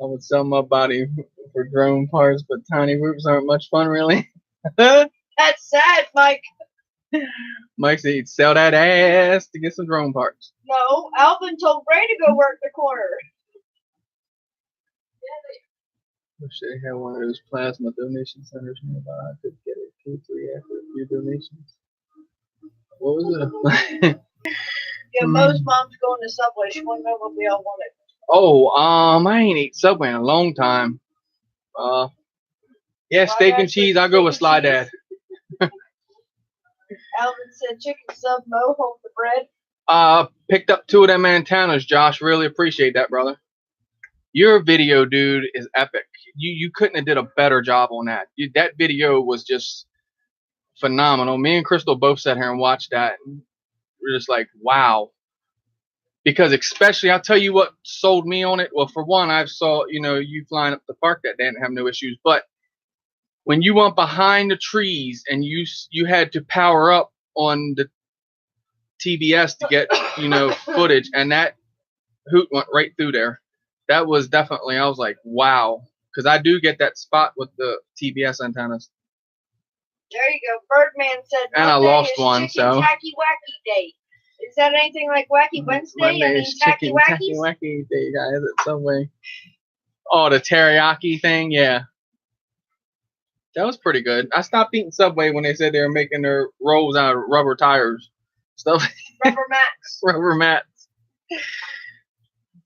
would sell my body for drone parts, but tiny roofs aren't much fun, really. That's sad, Mike. Mike said he'd sell that ass to get some drone parts. No, Alvin told Ray to go work the corner. Wish they had one of those plasma donation centers nearby. I could get it 2-3 after a few donations. What was it? Yeah, Mo's mom's going to Subway. She won't know what we all wanted. Oh, I ain't eat Subway in a long time. Yeah, steak and cheese. I'll go with Sly Dad. Alvin said chicken sub, Mo, hold the bread. Picked up 2 of them antennas, Josh. Really appreciate that, brother. Your video, dude, is epic. You couldn't have did a better job on that. That video was just phenomenal. Me and Crystal both sat here and watched that. And we're just like, wow. Because especially, I'll tell you what sold me on it. Well, for one, I saw, you flying up the park that day and have no issues. But when you went behind the trees and you had to power up on the TBS to get, footage, and that hoot went right through there. That was definitely, I was like, wow. Because I do get that spot with the TBS antennas. There you go. Birdman said And I lost one, so. Tacky Wacky Day. Is that anything like Wacky Wednesday? Monday is Tacky Wacky Day, guys, at Subway. Oh, the teriyaki thing? Yeah. That was pretty good. I stopped eating Subway when they said they were making their rolls out of rubber tires. Stuff. Rubber mats. Rubber mats.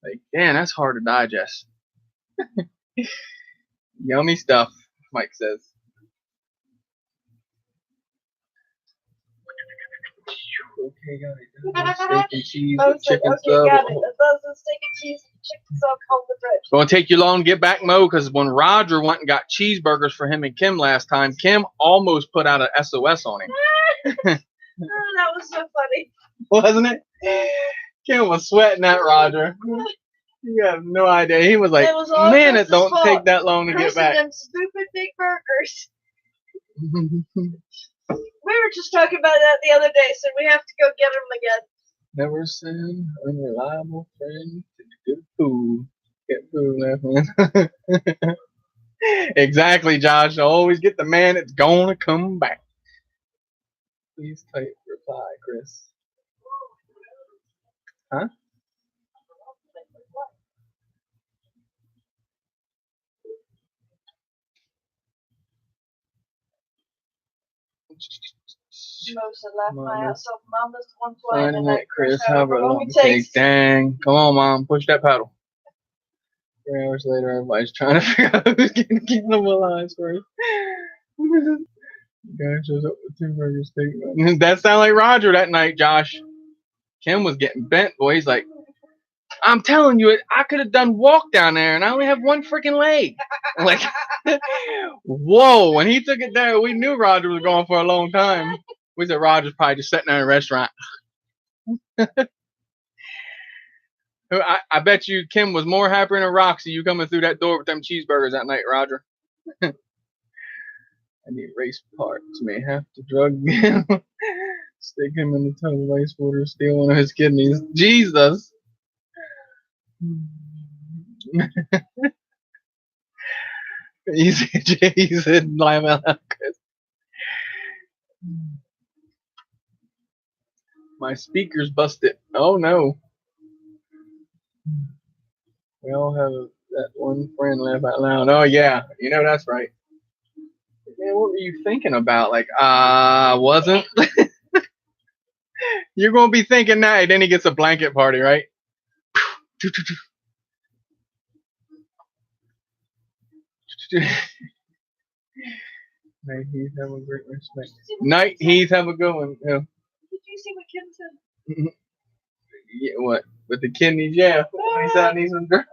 Like, damn, that's hard to digest. Yummy stuff, Mike says. Okay, got it. Steak and cheese with chicken sub. Got it. That's steak and cheese and chicken sub, hold the bread. It's going to take you long to get back, Mo, because when Roger went and got cheeseburgers for him and Kim last time, Kim almost put out an SOS on him. Oh, that was so funny. Wasn't it? Kim was sweating at Roger. You have no idea. He was like, man, it don't take that long to get back. Them stupid big burgers. We were just talking about that the other day, so we have to go get them again. Never send unreliable friend to good food. Get food left man. Exactly, Josh. Always get the man that's gonna come back. Please type reply, Chris. Huh? Most of left my house, so Mama's one flying and that Chris, however long it takes. Dang. Come on, Mom. Push that pedal. 3 hours later, everybody's trying to figure out who's going to keep them alive first. Guy shows up with 2 burger steak. That sounded like Roger that night, Josh. Kim was getting bent, boy. He's like, I'm telling you, I could have done walk down there, and I only have 1 freaking leg. Like, whoa. When he took it there, we knew Roger was going for a long time. We said Roger's probably just sitting there in a restaurant. I bet you Kim was more happier than Roxy you coming through that door with them cheeseburgers that night, Roger. I need race parts. May have to drug him. Stick him in the tub of ice water, steal one of his kidneys. Jesus. He said, Lionel Chris. My speaker's busted. Oh no. We all have that one friend laugh out loud. Oh yeah, that's right. Man, what were you thinking about? Like, wasn't. You're gonna be thinking that, and then he gets a blanket party, right? Night Heath, have a great respect. Night Heath, have a good one. Yeah. Did you see what Kim said? Yeah, what? With the kidneys? Yeah. He's out needs some drugs.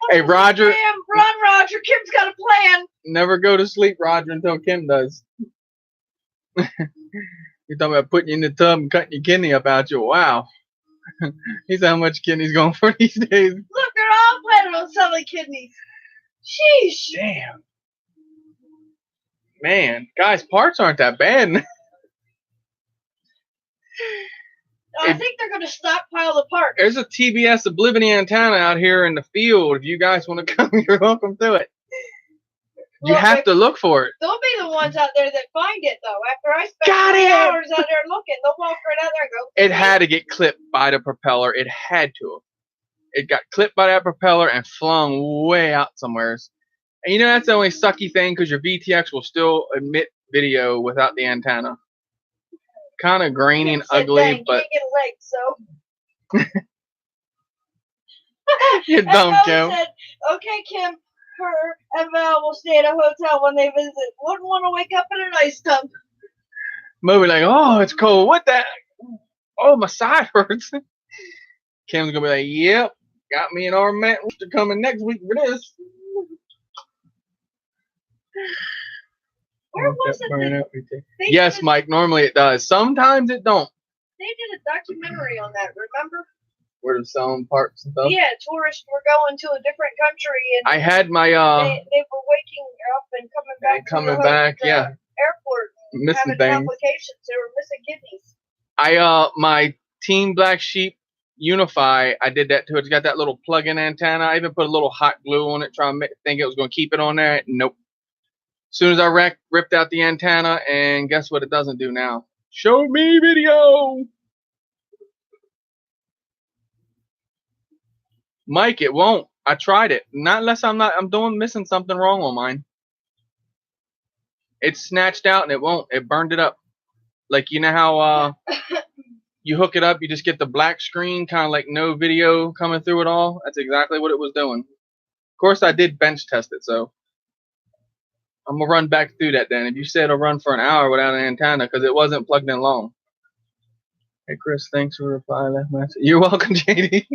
Hey, Roger. Damn, run, Roger. Kim's got a plan. Never go to sleep, Roger, until Kim does. You're talking about putting you in the tub and cutting your kidney up out you. Wow. He's how much kidney's going for these days. Look, they're all planning on selling kidneys. Sheesh. Damn. Man, guys, parts aren't that bad. I think they're going to stockpile the parts. There's a TBS Oblivion antenna out here in the field. If you guys want to come, you're welcome to it. You Well, have to look for it. They'll be the ones out there that find it, though. After I spend Got 3 it! hours out there looking, they'll walk right out there and go. It had to get clipped by the propeller. It had to. It got clipped by that propeller and flung way out somewhere. And you know that's the only sucky thing because your VTX will still emit video without the antenna. Kind of grainy and Said, ugly, "Dang, but can't get a leg, so. you're And dumb, Mo Kim. said, okay, Kim, her and Val will stay at a hotel when they visit. Wouldn't want to wake up in an ice tub. Movie like, oh, it's cold. What the? Oh, my side hurts. Kim's gonna be like, yep, got me an armament rooster coming next week for this. Where was it? that they Yes, did, Mike. Normally it does. Sometimes it don't. They did a documentary on that, remember? Where they're selling parts and stuff. Yeah, tourists were going to a different country and I had my they were waking up and coming back. coming back, yeah, Airport, and missing having things. complications. They were missing kidneys. My Team Black Sheep Unify, I did that too. It's got that little plug-in antenna. I even put a little hot glue on it, trying to think it was going to keep it on there. Nope. As soon as I ripped out the antenna, and guess what it doesn't do now? Show me video. Mike, it won't. I tried it. Not unless I'm missing something wrong on mine. It's snatched out and it won't. It burned it up. Like, you know how you hook it up, you just get the black screen, kind of like no video coming through at all? That's exactly what it was doing. Of course, I did bench test it, so I'm going to run back through that then. If you said it'll run for an hour without an antenna because it wasn't plugged in long. Hey, Chris, thanks for replying that message. You're welcome, JD.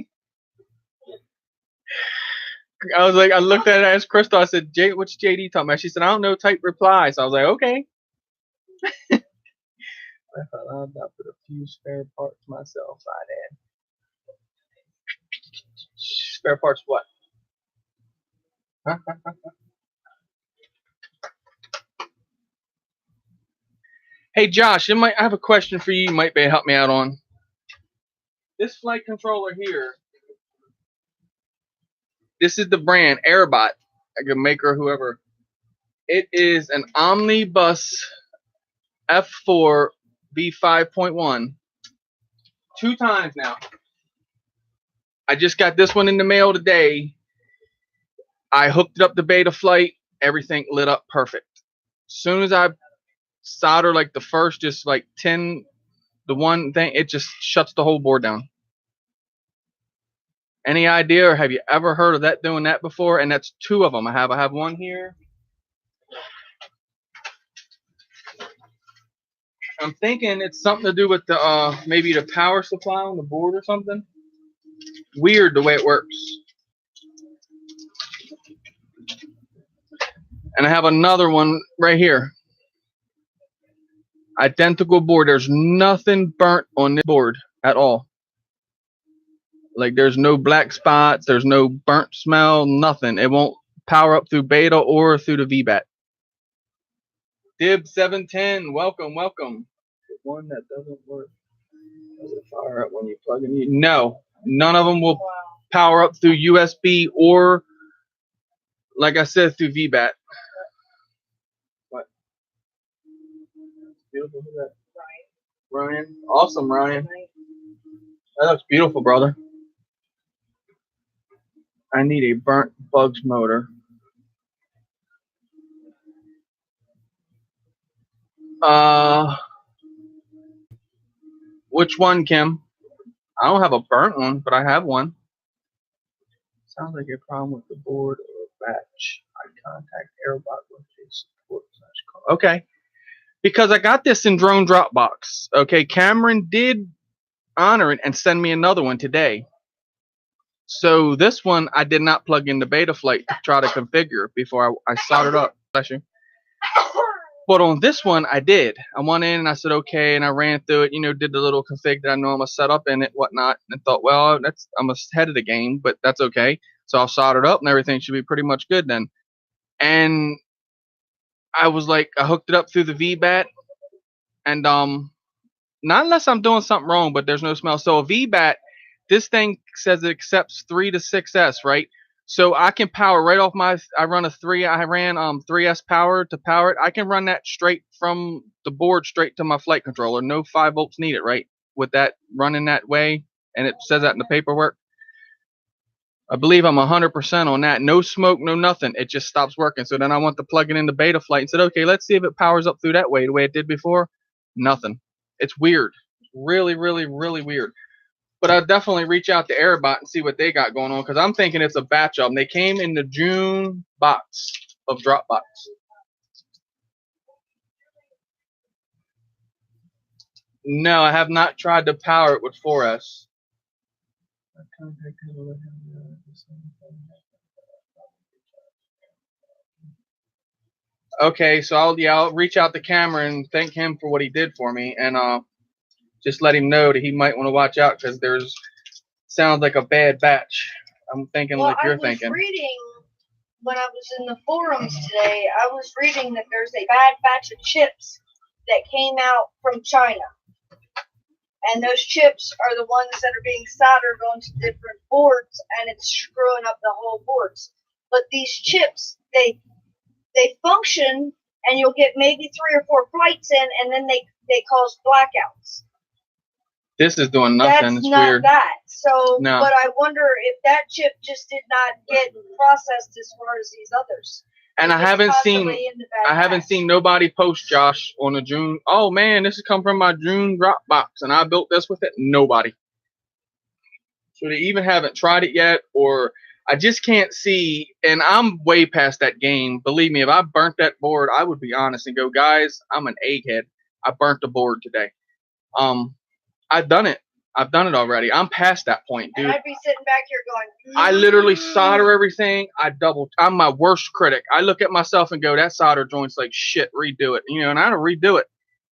I was like, I looked at it as Crystal. I said, what's JD talking about? She said, I don't know, type reply. So I was like, okay. I thought I'd put a few spare parts myself. I'd add. Spare parts what? Hey, Josh, I have a question for you. You might be able to help me out on. This flight controller here. This is the brand Airbot, like a maker, whoever. It is an Omnibus F4 V5.1. 2 times now. I just got this one in the mail today. I hooked it up to Beta Flight. Everything lit up perfect. As soon as I solder like the first, just like 10, the one thing, it just shuts the whole board down. Any idea, or have you ever heard of that doing that before? And that's 2 of them. I have one here. I'm thinking it's something to do with the maybe the power supply on the board or something. Weird the way it works. And I have another one right here. Identical board. There's nothing burnt on this board at all. Like there's no black spots, there's no burnt smell, nothing. It won't power up through Beta or through the VBAT. Dib 710, welcome, welcome. The one that doesn't work. Does it fire up when you plug in? No, none of them will power up through USB or, like I said, through VBAT. What? Beautiful. Who's that? Ryan. Awesome, Ryan. That looks beautiful, brother. I need a burnt bugs motor. Which one, Kim? I don't have a burnt one, but I have one. Sounds like a problem with the board or batch. I contact Airbot with a support /call. Okay. Because I got this in Drone Dropbox. Okay, Cameron did honor it and send me another one today. So this one I did not plug into Betaflight to try to configure before I soldered up. Bless you. But on this one, I did. I went in and I said, okay, and I ran through it, you know, did the little config that I know I'm going to set up in it, whatnot, and thought, well, I'm ahead of the game, but that's okay. So I'll solder it up and everything should be pretty much good then. And I was like, I hooked it up through the VBAT, and not unless I'm doing something wrong, but there's no smell. So a VBAT, this thing says it accepts 3 to 6S, right? So I can power right off I ran 3S power to power it. I can run that straight from the board straight to my flight controller. No 5 volts needed, right? With that running that way, and it says that in the paperwork. I believe I'm 100% on that. No smoke, no nothing. It just stops working. So then I went to plug it into Betaflight and said, okay, let's see if it powers up through that way, the way it did before. Nothing. It's weird. Really, really, really weird. But I'll definitely reach out to Airbot and see what they got going on, because I'm thinking it's a batch of them. They came in the June box of Dropbox. No, I have not tried to power it with 4S. Okay, so I'll reach out to Cameron, thank him for what he did for me, and just let him know that he might want to watch out, because sounds like a bad batch. I'm thinking like you're thinking. I was reading when I was in the forums today. I was reading that there's a bad batch of chips that came out from China, and those chips are the ones that are being soldered onto different boards, and it's screwing up the whole boards. But these chips, they function, and you'll get maybe 3 or 4 flights in, and then they cause blackouts. This is doing nothing. That's it's not weird. that. So, no. But I wonder if that chip just did not get processed as far as these others. And I haven't seen nobody post, Josh, on a June. Oh man, this has come from my June Dropbox, and I built this with it. Nobody. So they even haven't tried it yet, or I just can't see. And I'm way past that game. Believe me, if I burnt that board, I would be honest and go, guys, I'm an egghead. I burnt the board today. I've done it. I've done it already. I'm past that point, dude. And I'd be sitting back here going, I literally solder everything. I'm my worst critic. I look at myself and go, that solder joint's like shit, redo it. You know, and I don't redo it.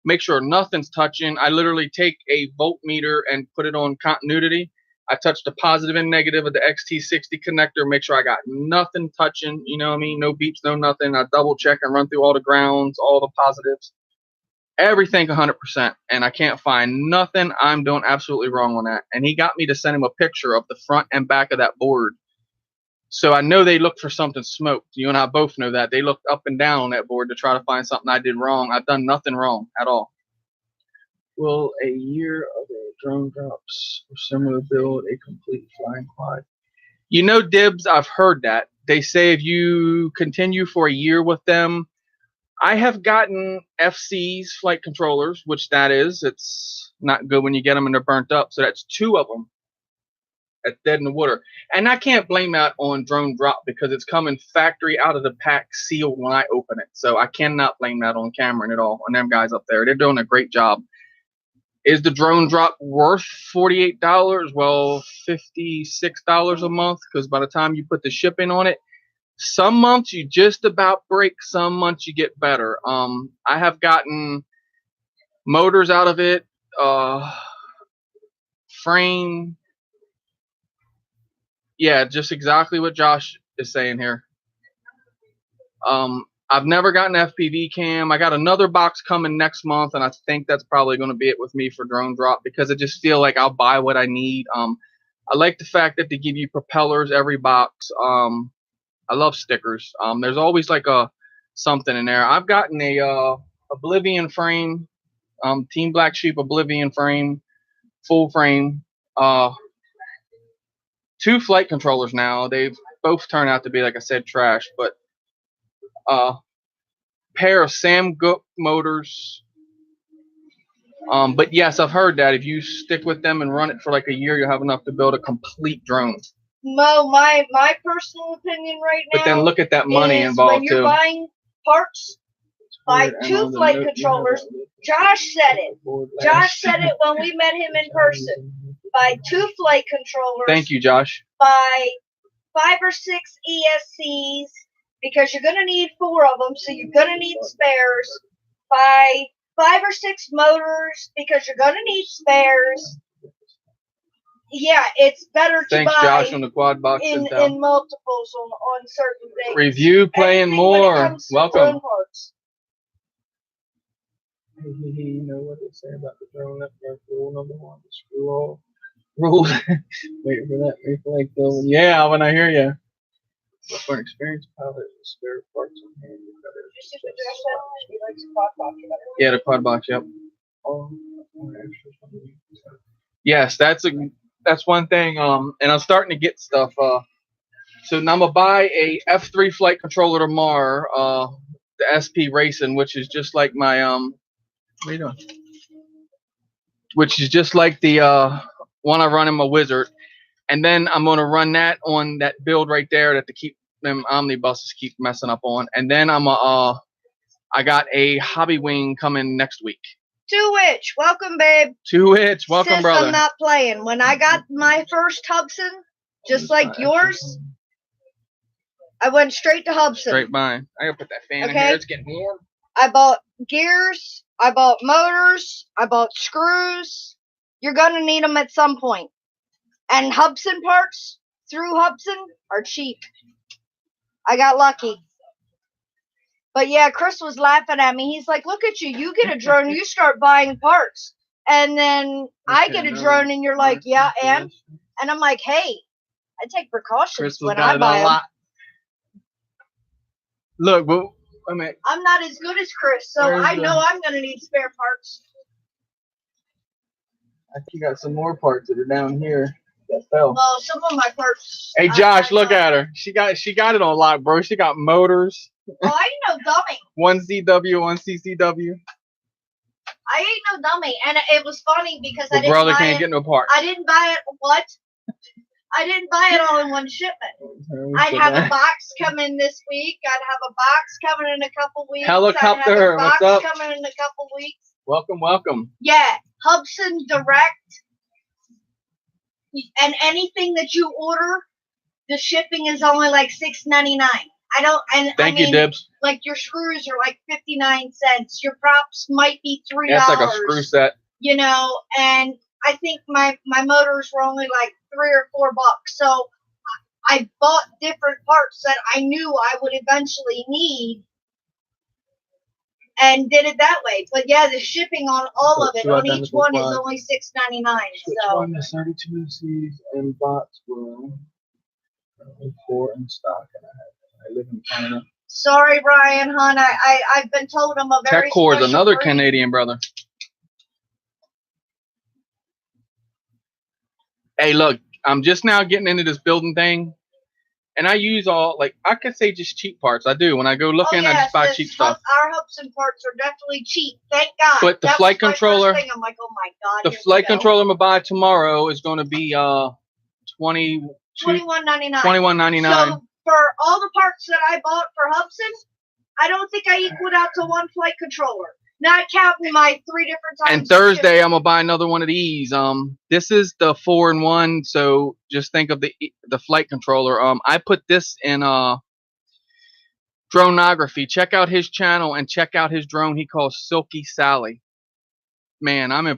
Make sure nothing's touching. I literally take a voltmeter and put it on continuity. I touch the positive and negative of the XT60 connector, make sure I got nothing touching, you know what I mean? No beeps, no nothing. I double check and run through all the grounds, all the positives. Everything 100%, and I can't find nothing I'm doing absolutely wrong on that. And he got me to send him a picture of the front and back of that board. So I know they looked for something smoked. You and I both know that. They looked up and down on that board to try to find something I did wrong. I've done nothing wrong at all. Will a year of a drone drops or similar build a complete flying quad? You know, Dibs, I've heard that. They say if you continue for a year with them, I have gotten FC's flight controllers, which it's not good when you get them and they're burnt up. So that's 2 of them that's dead in the water. And I can't blame that on Drone Drop because it's coming factory out of the pack sealed when I open it. So I cannot blame that on Cameron at all, on them guys up there. They're doing a great job. Is the Drone Drop worth $48? Well, $56 a month, because by the time you put the shipping on it, some months you just about break, some months you get better. I have gotten motors out of it, frame. Yeah, just exactly what Josh is saying here. I've never gotten FPV cam. I got another box coming next month, and I think that's probably going to be it with me for Drone Drop, because I just feel like I'll buy what I need. I like the fact that they give you propellers every box. I love stickers. There's always like something in there. I've gotten a Oblivion frame, Team Black Sheep Oblivion frame, full frame. 2 flight controllers now. They've both turned out to be, like I said, trash. But pair of Sam Gook motors. But yes, I've heard that if you stick with them and run it for like a year, you'll have enough to build a complete drone. Mo, my personal opinion right now. But then look at that money involved when you're too. buying parts buy 2 flight controllers. Josh said it. Josh said it when we met him in person. Buy 2 flight controllers. Thank you, Josh. Buy 5 or 6 ESCs because you're gonna need 4 of them, so you're gonna need spares. Buy 5 or 6 motors because you're gonna need spares. Yeah, it's better to Thanks, buy Josh, on the quad box. in multiples on certain things. Review, play, and Anything when it more. comes to Welcome. drone parts. You know what they say about the drone network rule number 1: screw all rules. Wait for that reflect though. Yeah, when I hear you. But for an experienced pilot with spare parts on hand, yeah, the quad box. Yep. Yes, that's one thing. And I'm starting to get stuff. So now I'm gonna buy a F3 flight controller tomorrow. The SP Racing, which is just like my What are you doing? Which is just like the one I run in my Wizard, and then I'm gonna run that on that build right there that them omnibuses keep messing up on, and then I got a Hobby Wing coming next week. 2-Itch, welcome, babe. 2-Itch, welcome, Sis, brother. I'm not playing. When I got my first Hubsan, just like yours, I went straight to Hubsan. Straight mine. I gotta put that fan in Okay. here. It's getting warm. I bought gears. I bought motors. I bought screws. You're gonna need them at some point. And Hubsan parts through Hubsan are cheap. I got lucky. But yeah, Chris was laughing at me. He's like, look at you. You get a drone, you start buying parts. And then I get a drone and you're like, yeah, and I'm like, hey, I take precautions when I buy them. Look, well, I mean, I'm not as good as Chris, so I know I'm going to need spare parts. I think you got some more parts that are down here that fell. Well, some of my parts. Hey, Josh, look at her. She got it on lock, bro. She got motors. Oh, I ain't no dummy. 1 CW, 1 CCW. I ain't no dummy, and it was funny because The I didn't brother buy can't it. get no parts. I didn't buy it. What? I didn't buy it all in one shipment. I'd have a box coming this week. I'd have a box coming in a couple weeks. Helicopter, I'd have a box what's up? coming in a couple weeks. Welcome, welcome. Yeah, Hubsan Direct, and anything that you order, the shipping is only like $6.99. Thank you, Dibs. Like your screws are like 59 cents. Your props might be $3. Yeah, it's like a screw set. You know, and I think my motors were only like $3 or $4. So I bought different parts that I knew I would eventually need, and did it that way. But yeah, the shipping on all of it, on each one, is only $6.99. So one is 32 C's and box were 4 in stock, and I live in Canada. Sorry, Brian, hon. I've been told I'm a very Tech Core is another breed. Canadian brother. Hey, look, I'm just now getting into this building thing, and I use I could say just cheap parts. I do. When I go looking, I just buy cheap stuff. Our Hubsan parts are definitely cheap. Thank God. But the flight controller, I'm like, oh my God. the flight controller I'm gonna buy tomorrow is gonna be $21.99. So for all the parts that I bought for Hubsan, I don't think I equaled out to one flight controller. Not counting my 3 different times. And Thursday, I'm gonna buy another one of these. This is the 4-in-1. So just think of the flight controller. I put this in Dronography. Check out his channel and check out his drone he calls Silky Sally. Man, I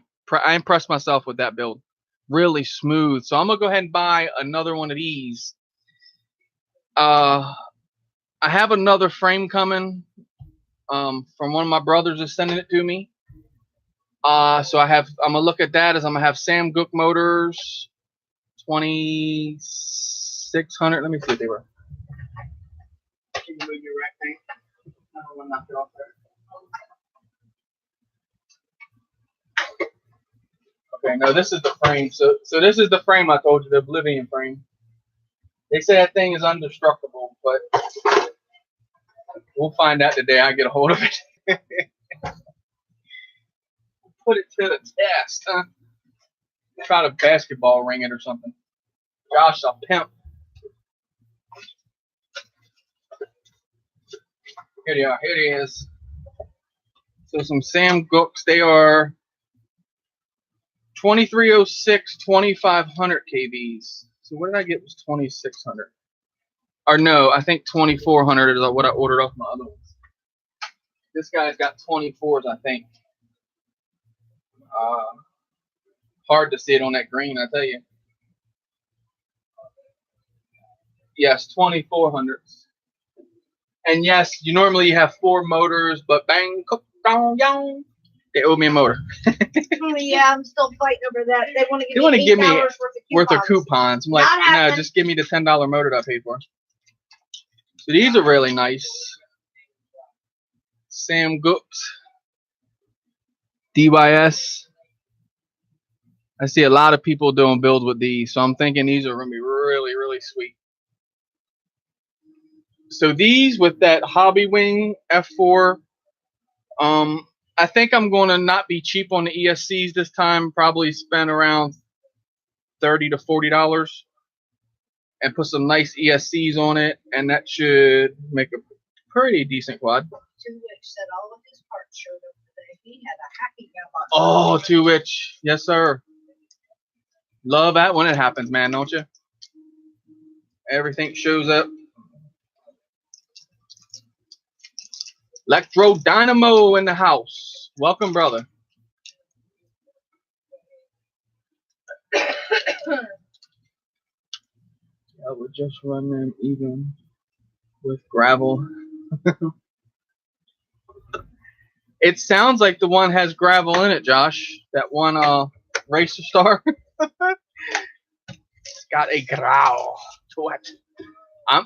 impressed myself with that build. Really smooth. So I'm gonna go ahead and buy another one of these. I have another frame coming. From one of my brothers is sending it to me. So I'm gonna look at that as I'm gonna have Sam Gook motors, 2600. Let me see what they were. Can you move your right thing? I don't want to knock it off there. Okay, no, this is the frame. So this is the frame I told you, the Oblivion frame. They say that thing is indestructible, but we'll find out the day I get a hold of it. Put it to the test, huh? Try to basketball ring it or something. Josh, a pimp. Here they are. Here it is. So some Sam Gooks. They are 2306, 2500 kVs. So what did I get was 2600. Or no, I think 2400 is what I ordered off my other ones. This guy's got 24s, I think. Hard to see it on that green, I tell you. Yes, 2400s. And yes, you normally have 4 motors, but bang, they owe me a motor. Yeah, I'm still fighting over that. They want to They give me give me $8 worth of coupons. I'm like, Not no, happening. just give me the $10 motor that I paid for. So these are really nice. Sam Gooks. DYS. I see a lot of people doing builds with these, so I'm thinking these are going to be really, really sweet. So these with that Hobbywing F4, I think I'm going to not be cheap on the ESCs this time. Probably spend around $30 to $40 and put some nice ESCs on it, and that should make a pretty decent quad. Two Witch said all of his parts showed up today. He had a happy mailbox. Oh, Two Witch, yes sir. Love that when it happens, man, don't you? Everything shows up. Electro Dynamo in the house. Welcome, brother. I would just run them even with gravel. It sounds like the one has gravel in it, Josh. That one Racer Star. It's got a growl to it.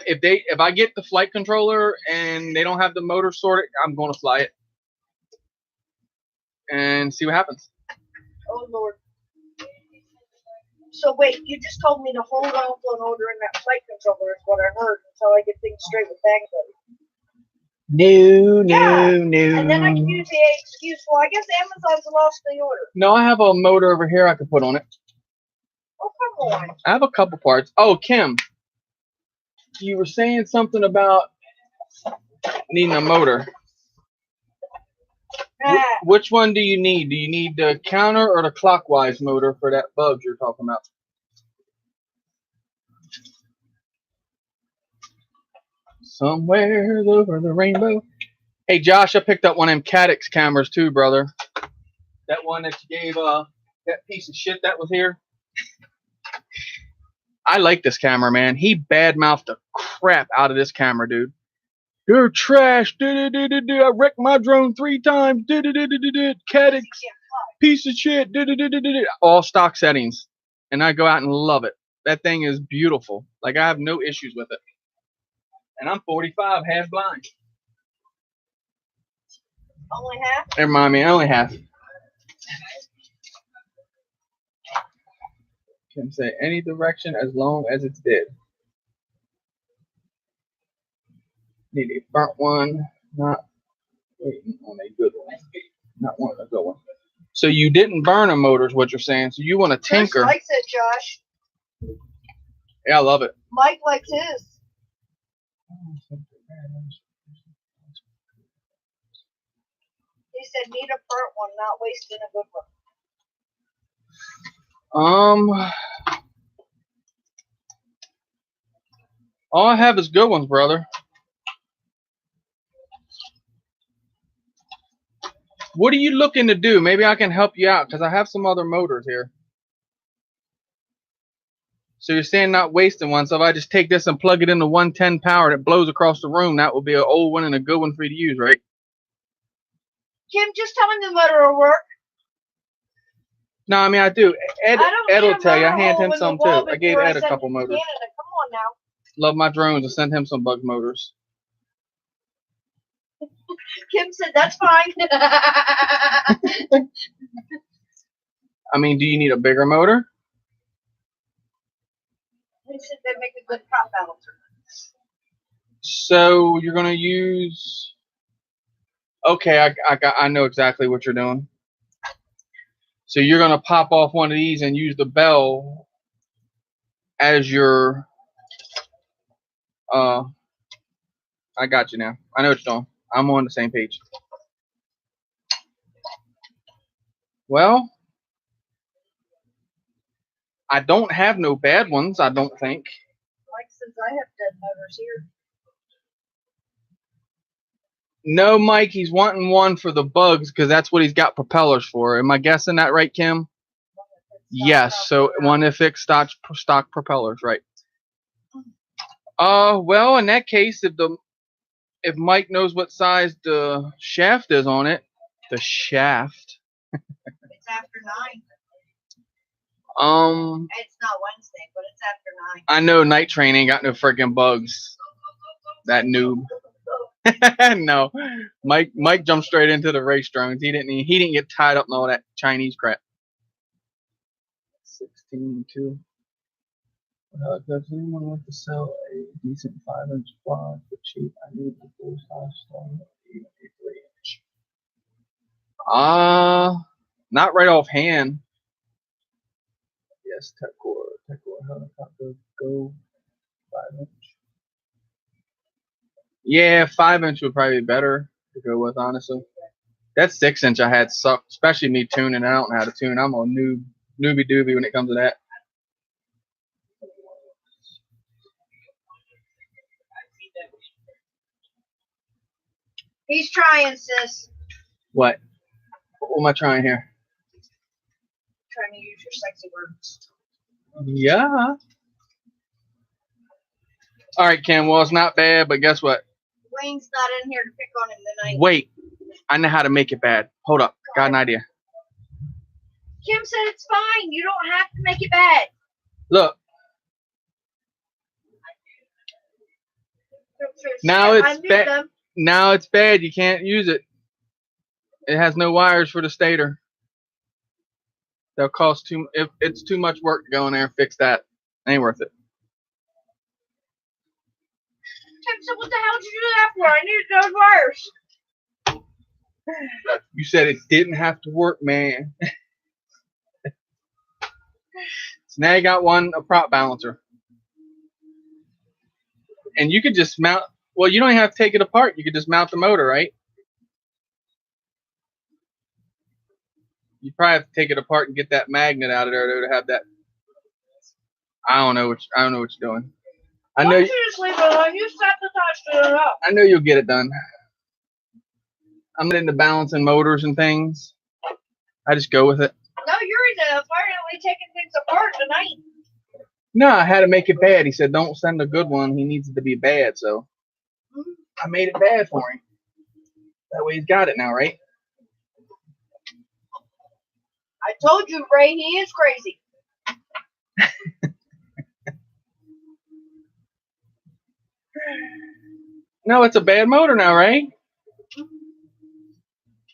If I get the flight controller and they don't have the motor sorted, I'm going to fly it and see what happens. Oh Lord. So wait, you just told me to hold off on ordering that flight controller is what I heard until I get things straight with Banggood. No. And then I can use the excuse, well, I guess Amazon's lost the order. No, I have a motor over here I could put on it. Oh, come on. I have a couple parts. Oh, Kim, you were saying something about needing a motor. Which one do you need? Do you need the counter or the clockwise motor for that bug you're talking about? Somewhere over the rainbow. Hey, Josh, I picked up one of them Caddx cameras too, brother. That one that you gave that piece of shit that was here. I like this camera, man. He badmouthed the crap out of this camera, dude. You're trash. I wrecked my drone 3 times. Caddx, piece of shit. All stock settings. And I go out and love it. That thing is beautiful. Like, I have no issues with it. And I'm 45, half blind. Only half? Never mind me, only half. Can say any direction as long as it's dead. Need a burnt one, not waiting on a good one. Not one a good one. So you didn't burn a motor is what you're saying. So you want to tinker. Josh likes it, Josh. Yeah, I love it. Mike likes his. He said need a burnt one, not wasting a good one. All I have is good ones, brother. What are you looking to do? Maybe I can help you out because I have some other motors here. So you're saying not wasting one. So if I just take this and plug it into 110 power and it blows across the room, that will be an old one and a good one for you to use, right? Kim, just tell him the motor will work. No, I mean, I do. Ed will tell you. I hand him some too. I gave Ed a couple motors. Canada. Come on now. Love my drones and send him some bug motors. Kim said, that's fine. I mean, do you need a bigger motor? He said they make a good prop balancer. So you're going to use... Okay, I know exactly what you're doing. So you're going to pop off one of these and use the bell as your... I got you now. I know what you're doing. I'm on the same page. Well, I don't have no bad ones, I don't think. Like since I have dead motors here. No, Mike, he's wanting one for the bugs because that's what he's got propellers for. Am I guessing that right, Kim? Yes, so one if it's stock propellers, right. Well, in that case, if Mike knows what size the shaft is on it, the shaft. It's after 9. It's not Wednesday, but it's after 9. I know Night Train ain't got no freaking bugs. That noob. No, Mike jumped straight into the race drones. He didn't get tied up in all that Chinese crap. 16.2. Does anyone want to sell a decent 5-inch quad for cheap? I need a full-size stall, even a 3-inch. Not right offhand. Yes, Tekor helicopter go 5-inch. Yeah, 5-inch would probably be better to go with, honestly. That 6-inch I had sucked, especially me tuning. I don't know how to tune. I'm a newbie doobie when it comes to that. He's trying, sis. What? What am I trying here? Trying to use your sexy words. Yeah. All right, Kim. Well, it's not bad, but guess what? Wayne's not in here to pick on him tonight. Wait. I know how to make it bad. Hold up. Got an idea. Kim said it's fine. You don't have to make it bad. Look. Now it's bad. Now it's bad. You can't use it. It has no wires for the stator. They'll cost if it's too much work to go in there and fix that. Ain't worth it. Tim said, what the hell did you do that for? I needed those wires. You said it didn't have to work, man. So now you got a prop balancer. And you could just mount, well, you don't even have to take it apart. You could just mount the motor, right? You probably have to take it apart and get that magnet out of there though, to have that. I don't know what you're doing. Why don't you just leave it alone? You sabotaged it up. I know you'll get it done. I'm into balancing motors and things. I just go with it. No, you're apparently taking things apart tonight. No, I had to make it bad. He said, don't send a good one. He needs it to be bad, so I made it bad for him. That way he's got it now, right? I told you, Ray, he is crazy. No, it's a bad motor now, right?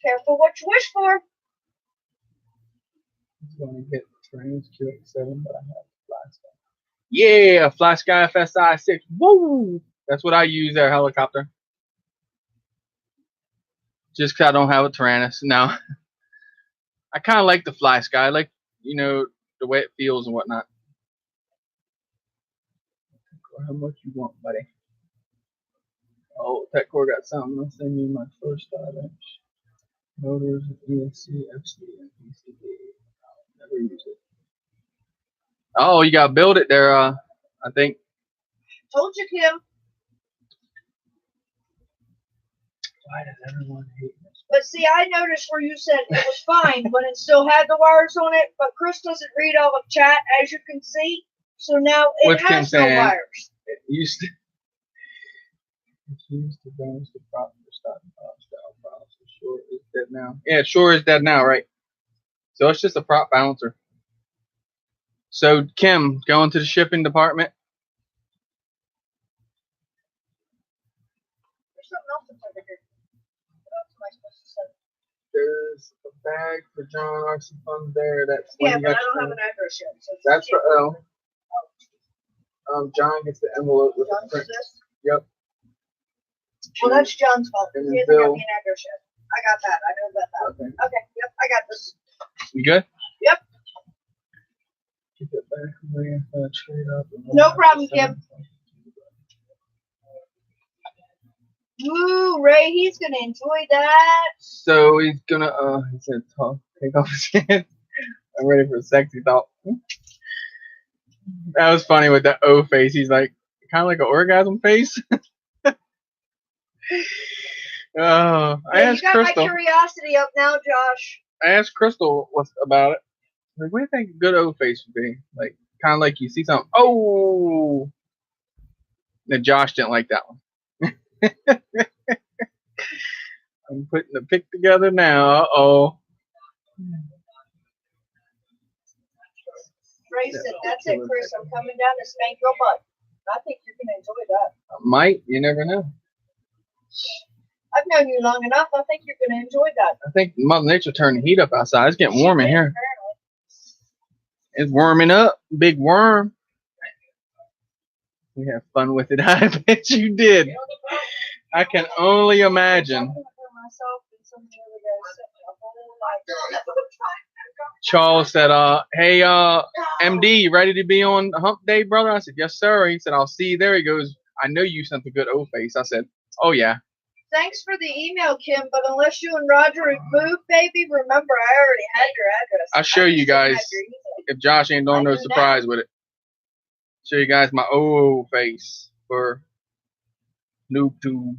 Careful what you wish for. It's going to hit trains QX7, but I have Fly Sky. Yeah, Fly Sky FSI 6. Woo! That's what I use there, helicopter. Just because I don't have a Tyrannus. No. I kind of like the Fly Sky. I like, the way it feels and whatnot. How much you want, buddy? Oh, Tekor got something. I'll send you my first 5-inch. Motors, ESC, FC, and PCB. I'll never use it. Oh, you got to build it there, I think. Told you, Kim. Why does everyone hate this? But see, I noticed where you said it was fine, but it still had the wires on it. But Chris doesn't read all of chat, as you can see. So now it has no wires. It used to balance the prop for stock style props. Sure is dead now. Yeah, it sure is dead now, right? So it's just a prop balancer. So Kim, going to the shipping department. There's something else that's over here. What else am I supposed to say? There's a bag for John Arson Fund there. That's yeah, but I don't have an address yet. So that's for L. John gets the envelope with the print. Yep. Well, that's John's fault. He hasn't got me an address yet. I got that. I know about that. Okay. Okay. Yep. I got this. You good? Yep. Keep it back away, straight up. No problem, Kim. Woo, Ray, he's gonna enjoy that. So he's gonna he said talk Take off his hands. I'm ready for a sexy thought. That was funny with that O face. He's like, kind of like an orgasm face. Oh, I Yeah, you asked got Crystal. my curiosity up now, Josh. I asked Crystal what's about it. Like, what do you think a good O face would be? Like, kind of like you see something. Oh, and Josh didn't like that one. I'm putting the pic together now. Uh-oh. Ray said, "That's it, Chris. I'm coming down to spank your butt." I think you're gonna enjoy that. Might, you never know. I've known you long enough. I think you're gonna enjoy that. I think Mother Nature turned the heat up outside. It's getting warm in here. Apparently. It's warming up. Big worm. We have fun with it. I bet you did. I can only imagine. Charles said, hey, MD, you ready to be on hump day, brother? I said, yes, sir. He said, I'll see you there. He goes, I know you sent a good O face. I said, oh, yeah. Thanks for the email, Kim, but unless you and Roger moved, baby, remember, I already had your address. I'll show you guys if Josh ain't doing no surprise with it. Show you guys my O face for NoobTube.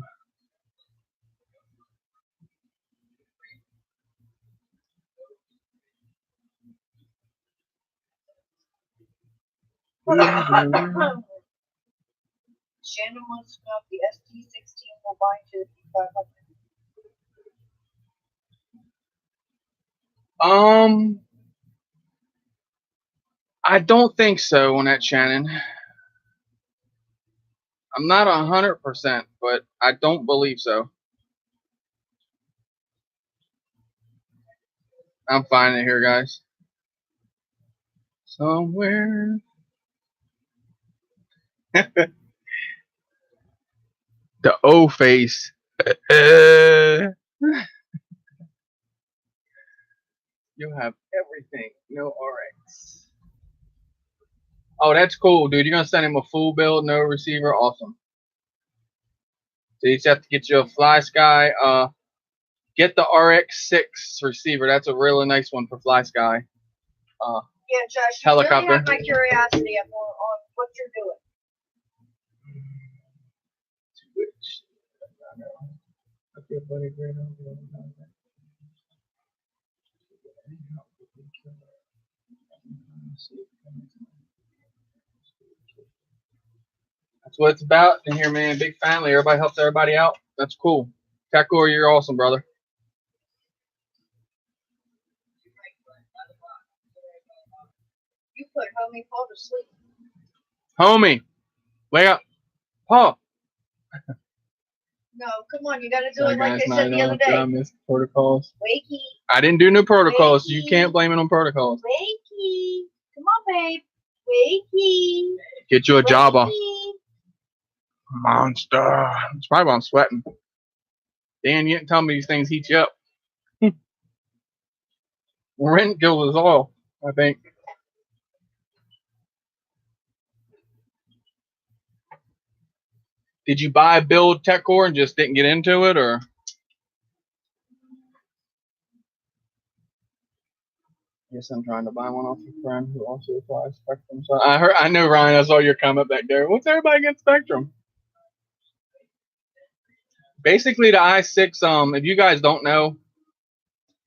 Shannon wants to know if the ST16 will bind to the P500. I don't think so on that, Shannon. I'm not 100%, but I don't believe so. I'm finding it here, guys. Somewhere. The O face. You'll have everything. No RX. Oh, that's cool, dude. You're going to send him a full build, no receiver. Awesome. So you just have to get you a Fly Sky. Get the RX6 receiver. That's a really nice one for Fly Sky. Yeah, Josh, you Helicopter. really have my curiosity on what you're doing. That's what it's about in here, man. Big family. Everybody helps everybody out. That's cool. Takor, you're awesome, brother. You put homie Paul to sleep. Homie, wake up. Paul. No, come on. You got to do it like they said the other day. I missed protocols. Wakey. I didn't do no protocols. So you Wakey. can't blame it on protocols. Wakey. Come on, babe. Wakey. Get you a job off. Wakey. Monster. It's probably why I'm sweating. Dan, you didn't tell me these things heat you up. Rent kills us all, I think. Did you buy Build Tekor and just didn't get into it, or? Yes, I'm trying to buy one off a friend who also applies Spectrum. So I know, Ryan. I saw your comment back there. What's everybody against Spectrum? Basically, the i6. If you guys don't know,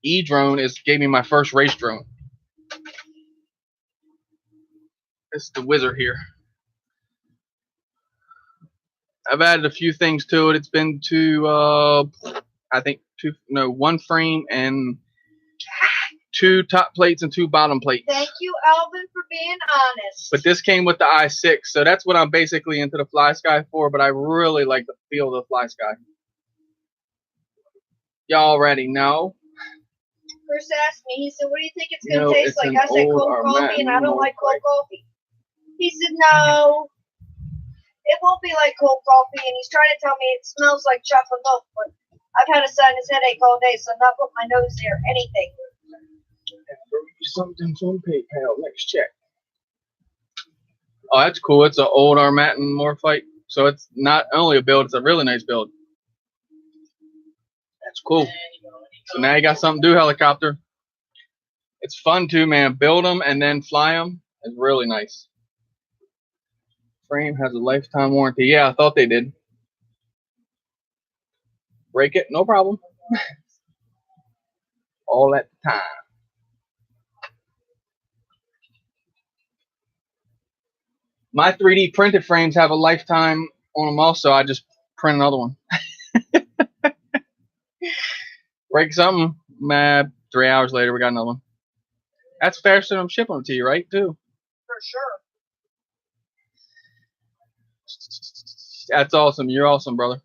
E-Drone gave me my first race drone. It's the Wizard here. I've added a few things to it. It's been I think one frame and 2 top plates and 2 bottom plates. Thank you, Alvin, for being honest. But this came with the i6, so that's what I'm basically into the Fly Sky for, but I really like the feel of the Fly Sky. Y'all already know. Chris asked me, he said, what do you think it's going to taste like? I said, cold coffee, and I don't like cold coffee. He said, no, it won't be like cold coffee, and he's trying to tell me it smells like chocolate milk, but I've had a sinus headache all day, so I'm not putting my nose near anything. Something from PayPal. Next check. Oh, that's cool. It's an old Armatin Morphite. So it's not only a build, it's a really nice build. That's cool. So now you got something to do, helicopter. It's fun too, man. Build them and then fly them. It's really nice. Frame has a lifetime warranty. Yeah, I thought they did. Break it, no problem. All at the time. My 3D printed frames have a lifetime on them also. I just print another one. Break something, man. 3 hours later, we got another one. That's faster than I'm shipping them to you, right? Too. For sure. That's awesome. You're awesome, brother.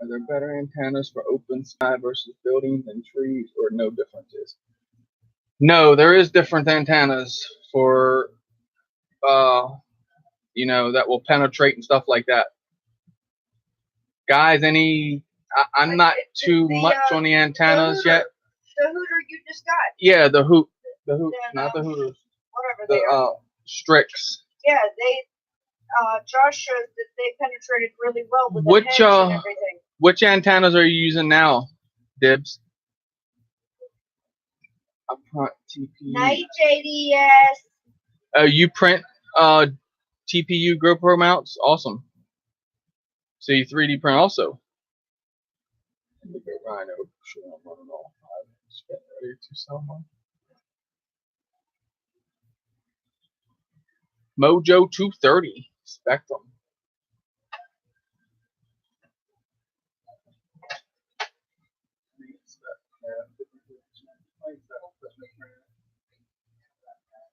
Are there better antennas for open sky versus buildings and trees, or no differences? No, there is different antennas for, you know, that will penetrate and stuff like that. Guys, I'm not too much on the antennas yet. The Hooter you just got. Yeah, the Hoot, not the Hooters. Whatever The they are. Strix. Yeah, they. Josh showed that they penetrated really well with the Which hedge and everything. which antennas are you using now, Dibs? Upfront TPU. Night JDS. You print TPU GoPro mounts? Awesome. So you 3D print also. Rhino. Sure, I'm running all 5. Get ready to sell one. Mojo 230 Spectrum.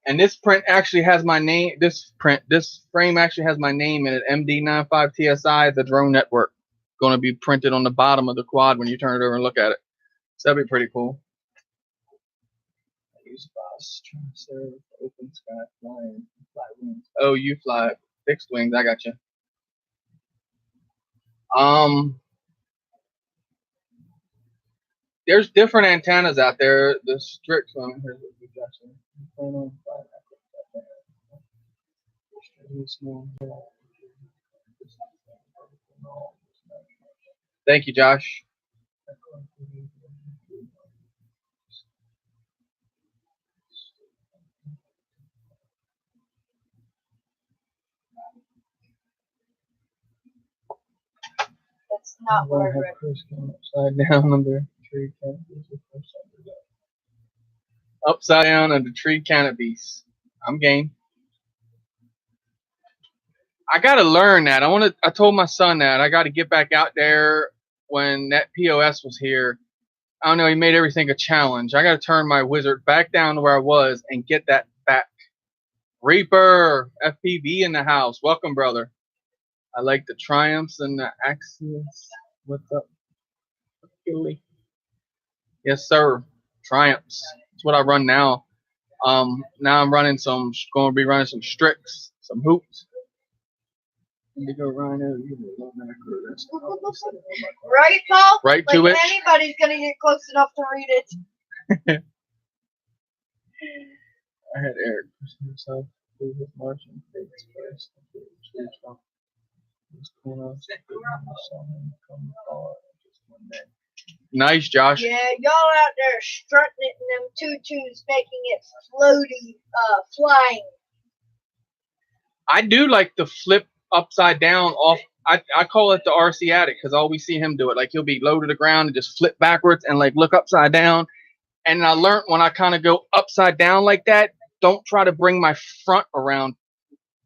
And this print actually has my name. This frame actually has my name in it. MD95 TSI, the drone network. Going to be printed on the bottom of the quad when you turn it over and look at it. So that'd be pretty cool. I use bus, trying to serve open sky flying, fly wings. Oh, you fly fixed wings. I got you. There's different antennas out there. The Strix one. Here's what we got. Thank you, Josh. That's not what I read. Upside down under tree canopies. Upside down under tree canopies. I'm game. I gotta learn that. I told my son that I gotta get back out there when that POS was here. I don't know, he made everything a challenge. I gotta turn my wizard back down to where I was and get that back. Reaper FPV in the house. Welcome, brother. I like the Triumphs and the Axios. What's up, Gilly? Yes, sir. Triumphs. That's what I run now. Now I'm running going to be running some Strix, some Hoops. Indigo Rhino. Right, Paul? Right to it. Anybody's gonna get close enough to read it. I had Eric himself do his Martian face first. Nice, Josh. Yeah, y'all out there strutting it in them tutus, making it floaty, flying. I do like the flip upside down off. I call it the RC Addict because I always see him do it. Like he'll be low to the ground and just flip backwards and like look upside down. And I learned when I kind of go upside down like that, don't try to bring my front around.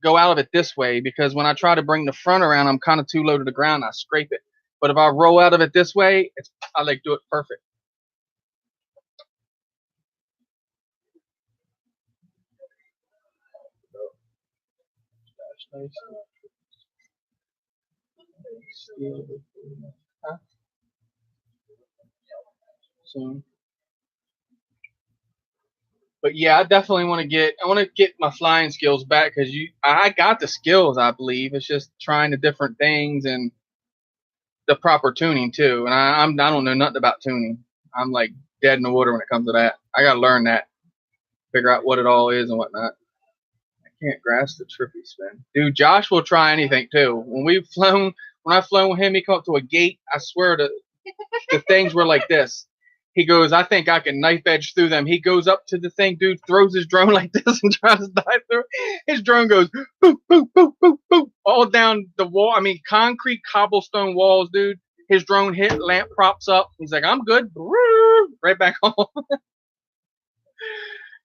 Go out of it this way, because when I try to bring the front around, I'm kind of too low to the ground. I scrape it. But if I roll out of it this way, I like do it perfect. But yeah, I definitely want to get my flying skills back because I got the skills, I believe. It's just trying the different things and the proper tuning too. And I don't know nothing about tuning. I'm like dead in the water when it comes to that. I gotta learn that, figure out what it all is and whatnot. I can't grasp the trippy spin, dude. Josh will try anything too. When I've flown with him, he come up to a gate. I swear the things were like this. He goes, I think I can knife edge through them. He goes up to the thing, dude, throws his drone like this and tries to dive through. His drone goes boop, boop, boop, boop, boop, all down the wall. I mean, concrete cobblestone walls, dude. His drone hit, lamp props up. He's like, I'm good. Right back home.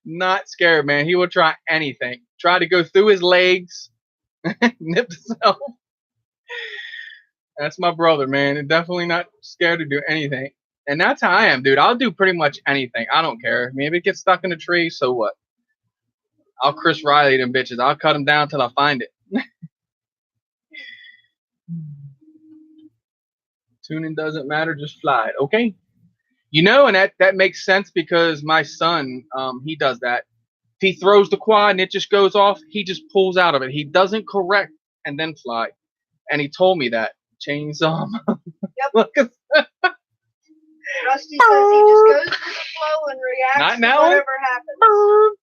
Not scared, man. He will try anything. Try to go through his legs. Nip himself. That's my brother, man. Definitely not scared to do anything. And that's how I am, dude. I'll do pretty much anything. I don't care. I mean, if it gets stuck in a tree, so what? I'll Chris Riley them bitches. I'll cut them down till I find it. Tuning doesn't matter. Just fly it, okay? You know, and that makes sense because my son, he does that. If he throws the quad and it just goes off, he just pulls out of it. He doesn't correct and then fly. And he told me that. Chainsaw. Yep. Look at that. Rusty says he just goes with the flow and reacts Not to now. whatever happens.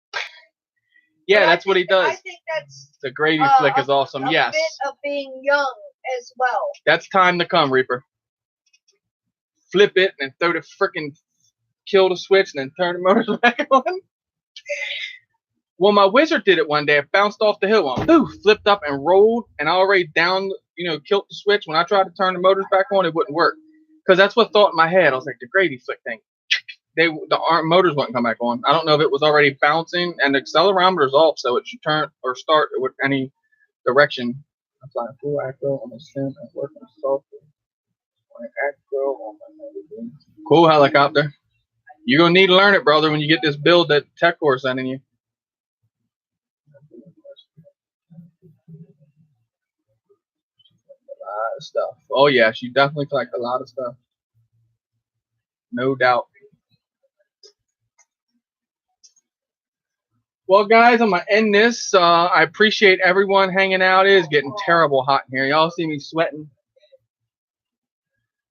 Yeah, But that's what he does. I think that's The gravy flick is awesome. a Yes. bit of being young as well. That's time to come, Reaper. Flip it and throw the freaking kill the switch and then turn the motors back on. Well, my wizard did it one day. It bounced off the hill, flipped up and rolled, and I already down, killed the switch. When I tried to turn the motors back on, it wouldn't work. Because that's what thought in my head. I was like, the gravy flick thing. The motors wouldn't come back on. I don't know if it was already bouncing, and the accelerometer's off, so it should turn or start with any direction. I'm flying full acro on the sim and working softly. Cool helicopter. You're going to need to learn it, brother, when you get this build that TechCore sending you. A lot of stuff. Oh, yeah, she definitely collect a lot of stuff. No doubt. Well, guys, I'm going to end this. I appreciate everyone hanging out. It is getting terrible hot in here. Y'all see me sweating?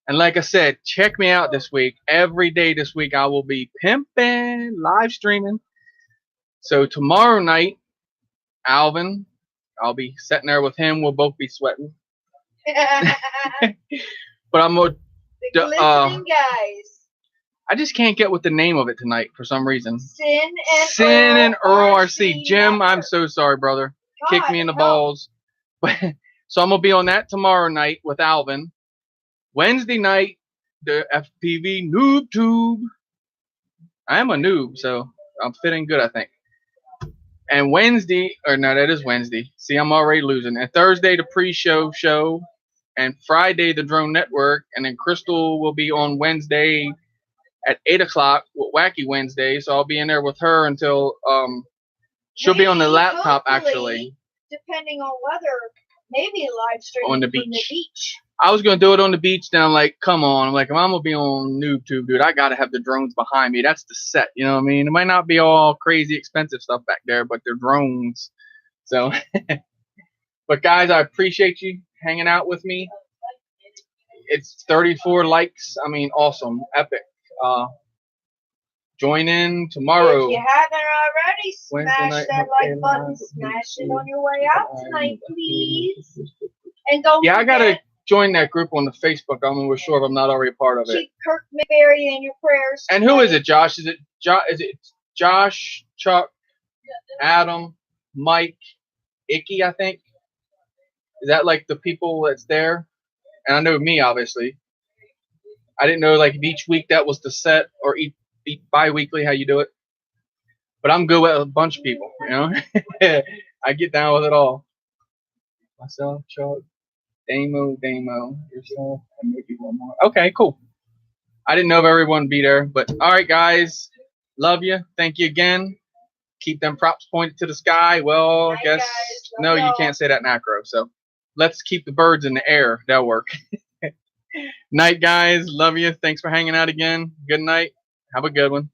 And like I said, check me out this week. Every day this week, I will be pimping, live streaming. So tomorrow night, Alvin, I'll be sitting there with him. We'll both be sweating. But I'm going The glistening guys. I just can't get with the name of it tonight for some reason. Sin and Earl RC. RC Jim, Network. I'm so sorry, brother. God, Kick me in the no. balls. So I'm going to be on that tomorrow night with Alvin. Wednesday night, the FPV Noob Tube. I am a noob, so I'm fitting good, I think. And Wednesday, or no, that is Wednesday. See, I'm already losing. And Thursday, the pre-show show. And Friday, the Drone Network. And then Crystal will be on Wednesday at 8 o'clock with Wacky Wednesday. So I'll be in there with her until she'll be on the Maybe, laptop, hopefully, actually. Depending on weather, maybe live streaming On the from beach. the beach. I was going to do it on the beach. Then I'm like, come on. I'm like, if I'm going to be on NoobTube, dude, I got to have the drones behind me. That's the set. You know what I mean? It might not be all crazy expensive stuff back there, but they're drones. So, but guys, I appreciate you hanging out with me. It's 34 likes. I mean, awesome. Epic. Join in tomorrow. If you haven't already, Wednesday smash night, that okay, like button. Smash it on your way out tonight, please. And don't Yeah, I got to forget, join that group on the Facebook. I'm not sure if I'm not already part of it. keep Kirk McBerry in your prayers. And who is it, Josh? Is it Josh, Chuck, Adam, Mike, Icky, I think? Is that like the people that's there? And I know me, obviously. I didn't know like if each week that was the set or each bi-weekly how you do it. But I'm good with a bunch of people, you know? I get down with it all. Myself, Chuck, Damo, yourself, and maybe one more. Okay, cool. I didn't know if everyone would be there, but all right, guys. Love you. Thank you again. Keep them props pointed to the sky. Well, I Night, guess guys. Love no, you y'all. can't say that in acro. So let's keep the birds in the air. That'll work. Night, guys. Love you. Thanks for hanging out again. Good night. Have a good one.